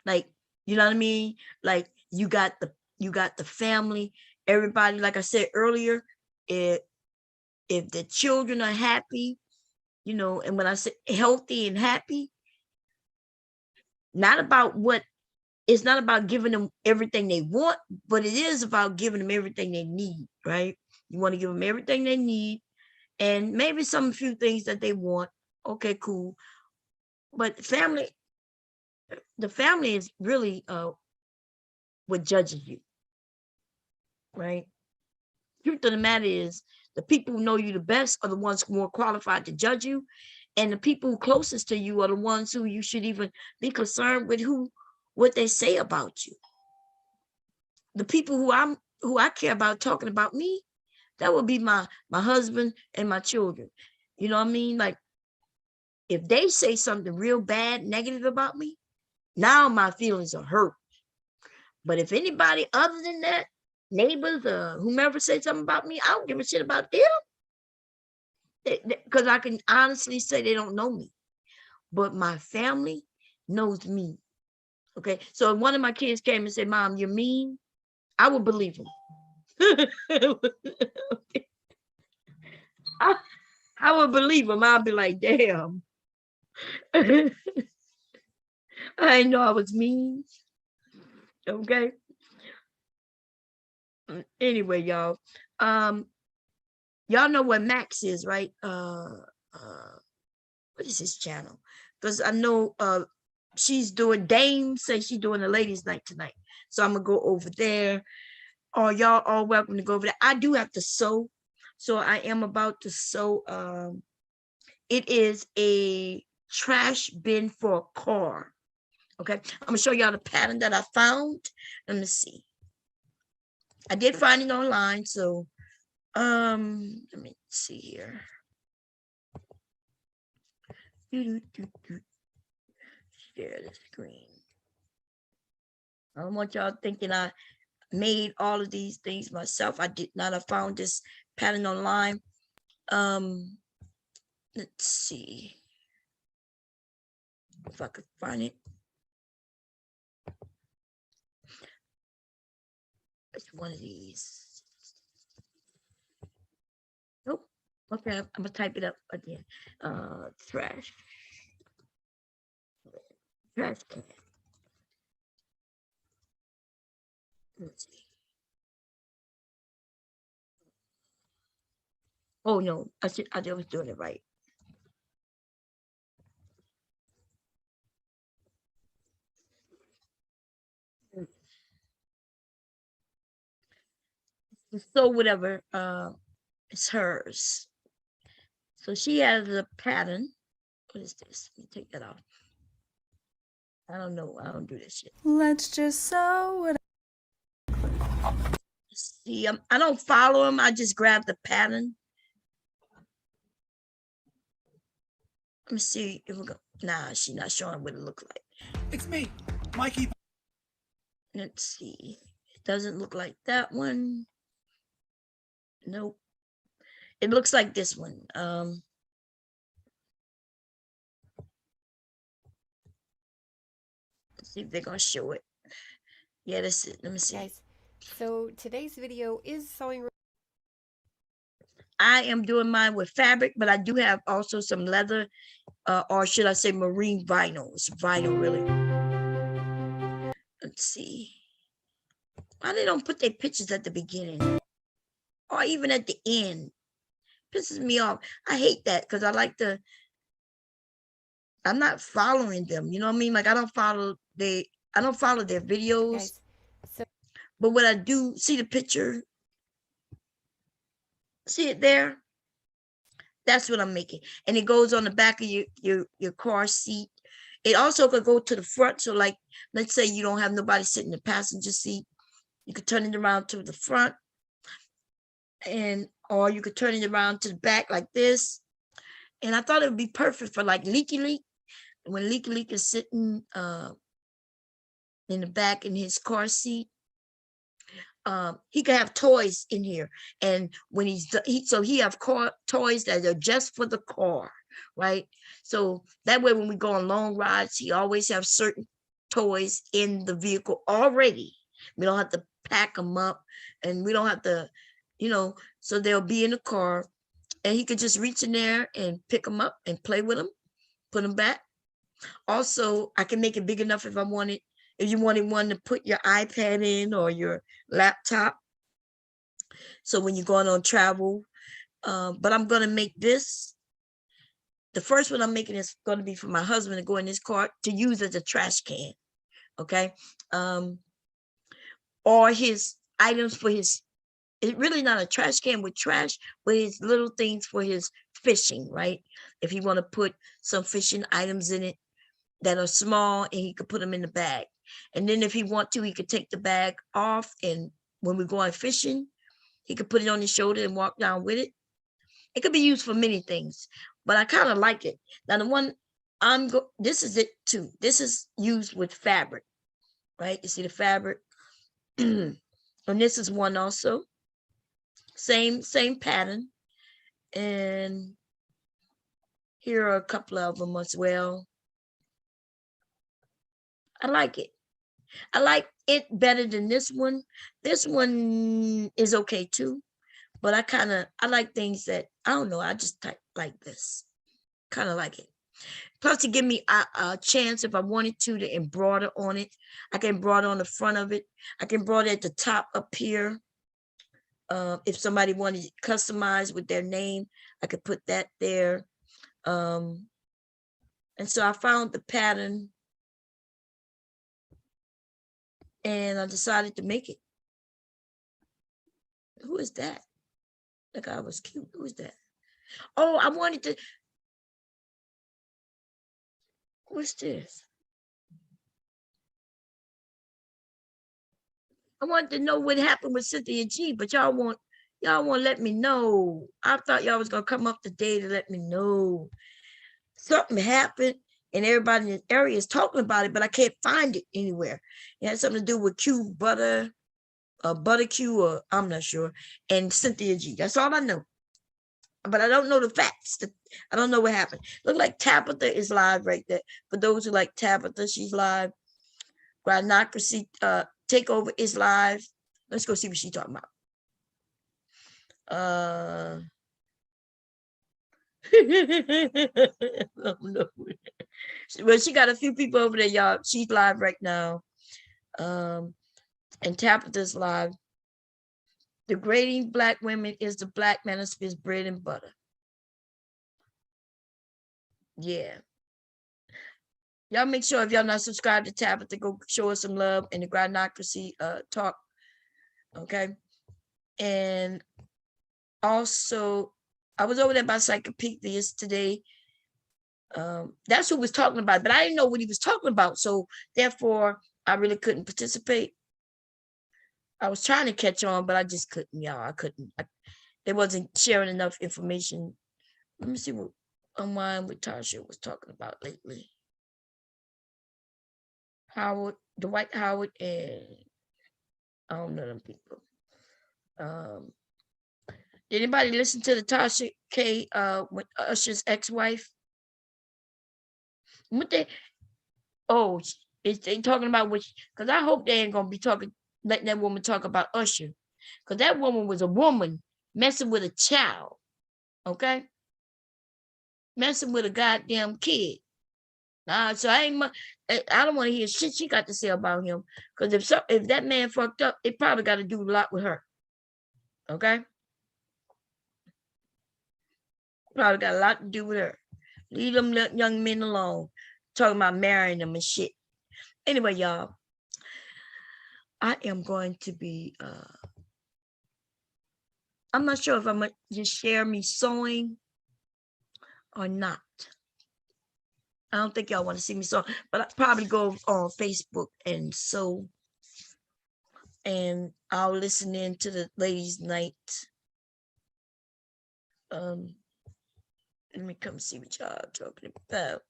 Like, you know what I mean? Like you got the family, everybody, like I said earlier, if the children are happy, you know, and when I say healthy and happy, it's not about giving them everything they want, but it is about giving them everything they need, right? You want to give them everything they need, and maybe some few things that they want. Okay, cool. But the family is really what judges you, right? Truth of the matter is, the people who know you the best are the ones who are more qualified to judge you, and the people who closest to you are the ones who you should even be concerned with what they say about you. The people who I care about talking about me, that would be my husband and my children. You know what I mean? Like, if they say something real bad, negative about me, now my feelings are hurt. But if anybody other than that, neighbors or whomever say something about me, I don't give a shit about them. Because I can honestly say they don't know me. But my family knows me. Okay, so if one of my kids came and said, Mom, you're mean, I would believe him. I would believe him. I'd be like, damn. I didn't know I was mean. Okay. Anyway, y'all. Y'all know what Max is, right? What is his channel? Because I know she's doing, Dame says she's doing a ladies' night tonight. So I'm gonna go over there. Or y'all all welcome to go over there. I do have to sew. So I am about to sew. It is a trash bin for a car. Okay, I'm gonna show y'all the pattern that I found. Let me see. I did find it online, so let me see here. Share the screen. I don't want y'all thinking I made all of these things myself. I did not. I found this pattern online. Let's see if I could find it. It's one of these. Nope. Okay, I'm gonna type it up again. Trash can. Let's see. Oh no, I was doing it right. So whatever, it's hers. So she has a pattern. What is this? Let me take that off. I don't know. I don't do this shit. Let's just sew it. See, I don't follow him. I just grab the pattern. Let me see if we go. Nah, she's not showing what it looks like. It's me, Mikey. Let's see. It doesn't look like that one. Nope. It looks like this one. Let's see if they're gonna show it. Yeah, that's it. Let me see. Guys, so today's video is sewing. I am doing mine with fabric, but I do have also some leather, or should I say marine vinyl. It's vinyl, really. Let's see. Why they don't put their pictures at the beginning or even at the end? Pisses me off. I hate that because I like to. I'm not following them. You know what I mean? Like I don't follow their videos. Guys, so But when I do see the picture, see it there? That's what I'm making. And it goes on the back of your car seat. It also could go to the front. So like, let's say you don't have nobody sitting in the passenger seat. You could turn it around to the front. Or you could turn it around to the back like this. And I thought it would be perfect for like Leaky Leak. When Leaky Leak is sitting in the back in his car seat, he could have toys in here. And when he have toys that are just for the car, right? So that way when we go on long rides, he always have certain toys in the vehicle already. We don't have to pack them up and we don't have to, so they'll be in the car and he could just reach in there and pick them up and play with them, put them back. Also, I can make it big enough if I wanted. If you wanted one to put your iPad in or your laptop. So when you're going on travel, but I'm going to make this. The first one I'm making is going to be for my husband to go in his car to use as a trash can. Okay. Or his items for his, it's really not a trash can with trash, but his little things for his fishing, right? If you want to put some fishing items in it that are small and he could put them in the bag. And then if he want to, he could take the bag off. And when we're going fishing, he could put it on his shoulder and walk down with it. It could be used for many things, but I kind of like it. Now the one this is it too. This is used with fabric, right? You see the fabric. And this is one also. Same pattern. And here are a couple of them as well. I like it. I like it better than this one. This one is okay too, but I like things that, I don't know, I just like this. Kind of like it. Plus to give me a chance if I wanted to embroider on it. I can embroider on the front of it. I can embroider at the top up here. If somebody wanted to customize with their name, I could put that there. And so I found the pattern and I decided to make it. Who is that? That guy was cute. Who is that? Oh, I wanted to. What's this? I wanted to know what happened with Cynthia G, but y'all won't let me know. I thought y'all was gonna come up today to let me know. Something happened and everybody in the area is talking about it, but I can't find it anywhere. It had something to do with Q Butter, Butter Q, or I'm not sure, and Cynthia G. That's all I know. But I don't know the facts. I don't know what happened. Look like Tabitha is live right there. For those who like Tabitha, she's live. Granocracy Takeover is live. Let's go see what she's talking about. Well, she got a few people over there, y'all. She's live right now. And Tabitha's live. Degrading Black women is the Black manosphere's bread and butter. Yeah. Y'all make sure if y'all not subscribed to Tabitha, go show us some love in the Granocracy talk. Okay. And also, I was over there by Psychopedia today. That's who was talking about, but I didn't know what he was talking about. So therefore, I really couldn't participate. I was trying to catch on, but I just couldn't, y'all. I couldn't. They wasn't sharing enough information. Let me see what online with Tasha was talking about lately. Howard, Dwight Howard, and I don't know them people. Did anybody listen to the Tasha K with Usher's ex-wife? What they? Oh, is they talking about which? Because I hope they ain't gonna be letting that woman talk about Usher, because that woman was a woman messing with a child. Okay, messing with a goddamn kid. So I don't want to hear shit she got to say about him, because if that man fucked up, it probably got to do a lot with her. Okay, probably got a lot to do with her. Leave them young men alone, talking about marrying them and shit. Anyway, y'all, I am going to be I'm not sure if I'm gonna just share me sewing or not. I don't think y'all want to see me sew, but I'll probably go on Facebook and sew, and I'll listen in to the ladies' night. Let me come see what y'all are talking about.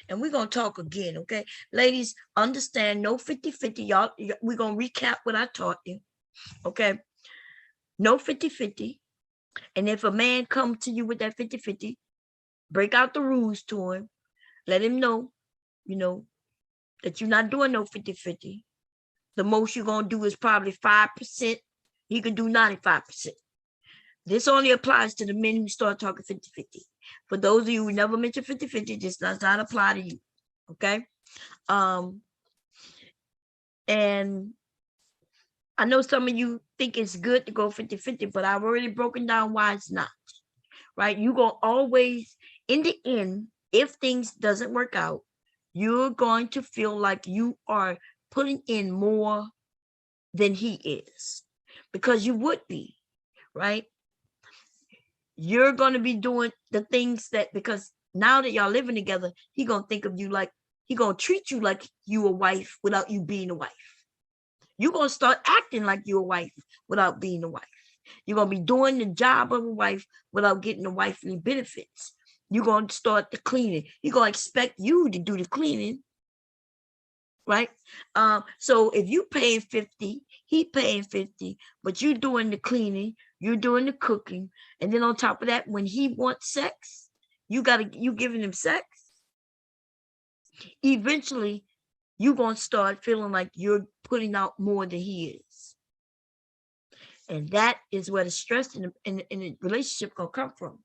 And we're going to talk again, okay? Ladies, understand, no 50-50. Y'all, we're going to recap what I taught you, okay? No 50-50. And if a man comes to you with that 50-50, break out the rules to him. Let him know, that you're not doing no 50-50. The most you're going to do is probably 5%. He could do 95%. This only applies to the men who start talking 50-50. For those of you who never mentioned 50-50, this does not apply to you. Okay. And I know some of you think it's good to go 50-50, but I've already broken down why it's not. Right? You're going to always, in the end, if things doesn't work out, you're going to feel like you are putting in more than he is, because you would be, right? You're going to be doing the things that, because now that y'all living together, he going to think of you like, he going to treat you like you a wife without you being a wife. You're going to start acting like you're a wife without being a wife. You're going to be doing the job of a wife without getting the wifely benefits. You're going to start the cleaning. You're going to expect you to do the cleaning, right? So if you paying 50, he paying 50, but you doing the cleaning, you're doing the cooking, and then on top of that, when he wants sex, you giving him sex. Eventually, you're gonna start feeling like you're putting out more than he is, and that is where the stress in the relationship gonna come from,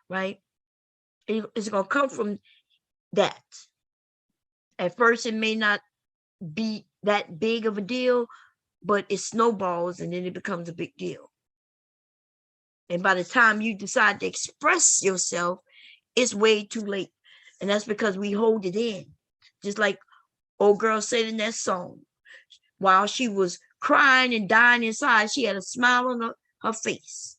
right? It's gonna come from that. At first, it may not be that big of a deal, but it snowballs and then it becomes a big deal. And by the time you decide to express yourself, it's way too late. And that's because we hold it in. Just like Old girl said in that song, while she was crying and dying inside, she had a smile on her face.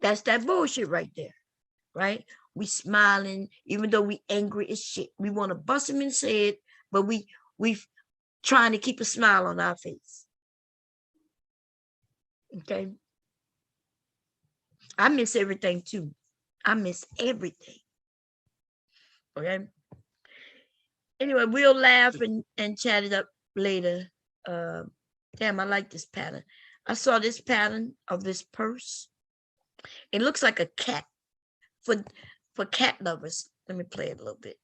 That's that bullshit right there, right? We smiling, even though we angry as shit. We want to bust him in his head, but we trying to keep a smile on our face. Okay. I miss everything too. I miss everything. Okay. Anyway, we'll laugh and chat it up later. Damn, I like this pattern. I saw this pattern of this purse. It looks like a cat for cat lovers. Let me play it a little bit.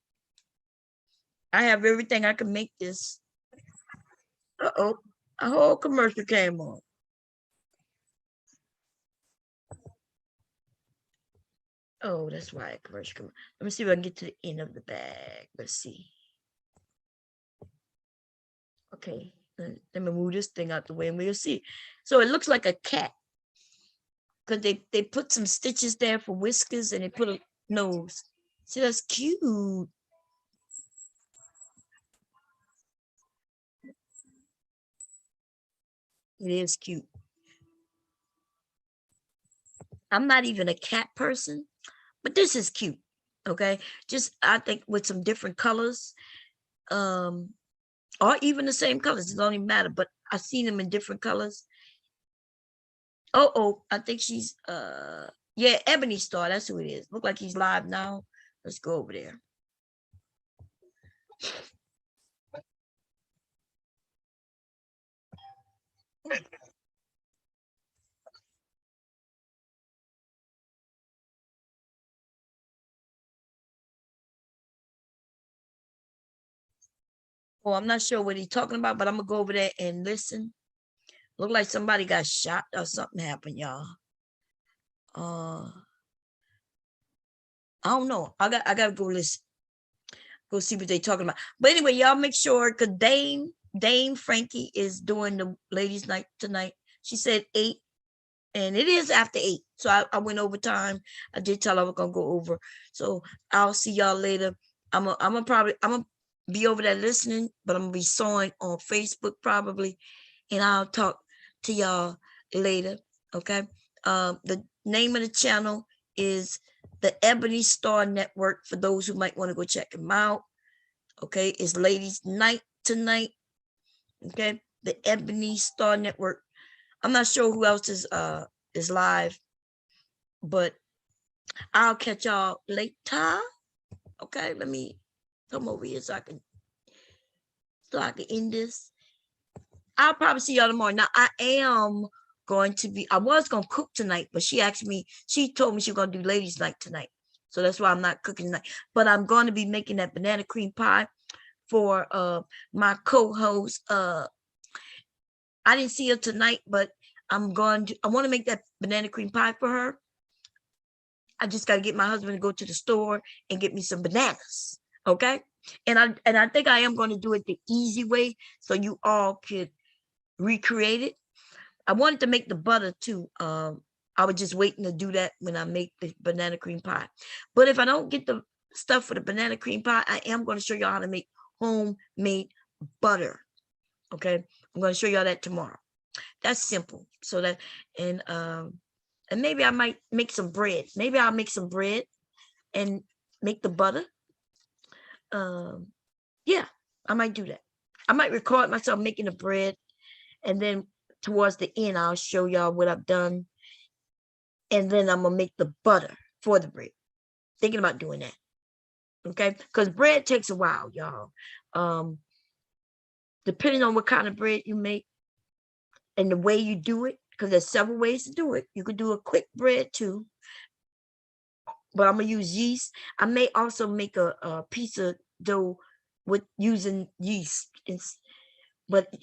I have everything I can make this. Uh-oh, a whole commercial came on. Oh, that's why a commercial came on. Let me see if I can get to the end of the bag. Let's see. Okay, let me move this thing out the way and we'll see. So it looks like a cat. Because they put some stitches there for whiskers and they put a nose. See, that's cute. It is cute. I'm not even a cat person, but this is cute. Okay, just I think with some different colors, or even the same colors, it don't even matter. But I've seen them in different colors. Oh, I think she's yeah, Ebony Star. That's who it is. Look like he's live now. Let's go over there. Oh, I'm not sure what he's talking about, but I'm gonna go over there and listen. Look like somebody got shot or something happened, y'all. I don't know. I gotta go listen. Go see what they talking about. But anyway, y'all make sure, because Dame Frankie is doing the ladies' night tonight. She said 8, and it is after 8. So I went over time. I did tell her I was gonna go over. So I'll see y'all later. I'm gonna be over there listening, but I'm gonna be sewing on Facebook probably, and I'll talk to y'all later. Okay. The name of the channel is the Ebony Star Network, for those who might want to go check them out. Okay, it's ladies' night tonight. Okay, the Ebony Star Network. I'm not sure who else is live, but I'll catch y'all later. Okay, let me come over here so I can end this. I'll probably see y'all tomorrow. Now I was gonna cook tonight, but she told me she was gonna do ladies' night tonight. So that's why I'm not cooking tonight. But I'm going to be making that banana cream pie for my co-host. I didn't see her tonight, but I want to make that banana cream pie for her. I just got to get my husband to go to the store and get me some bananas. Okay. And I think I am going to do it the easy way so you all could recreate it. I wanted to make the butter too. I was just waiting to do that when I make the banana cream pie. But if I don't get the stuff for the banana cream pie, I am going to show y'all how to make homemade butter. Okay. I'm going to show y'all that tomorrow. That's simple. So that, and maybe I might make some bread. Maybe I'll make some bread and make the butter. Yeah, I might do that. I might record myself making the bread, and then towards the end, I'll show y'all what I've done. And then I'm gonna make the butter for the bread. Thinking about doing that. Okay, because bread takes a while, y'all. Depending on what kind of bread you make and the way you do it, because there's several ways to do it. You could do a quick bread too, but I'm gonna use yeast. I may also make a piece of dough with using yeast, but you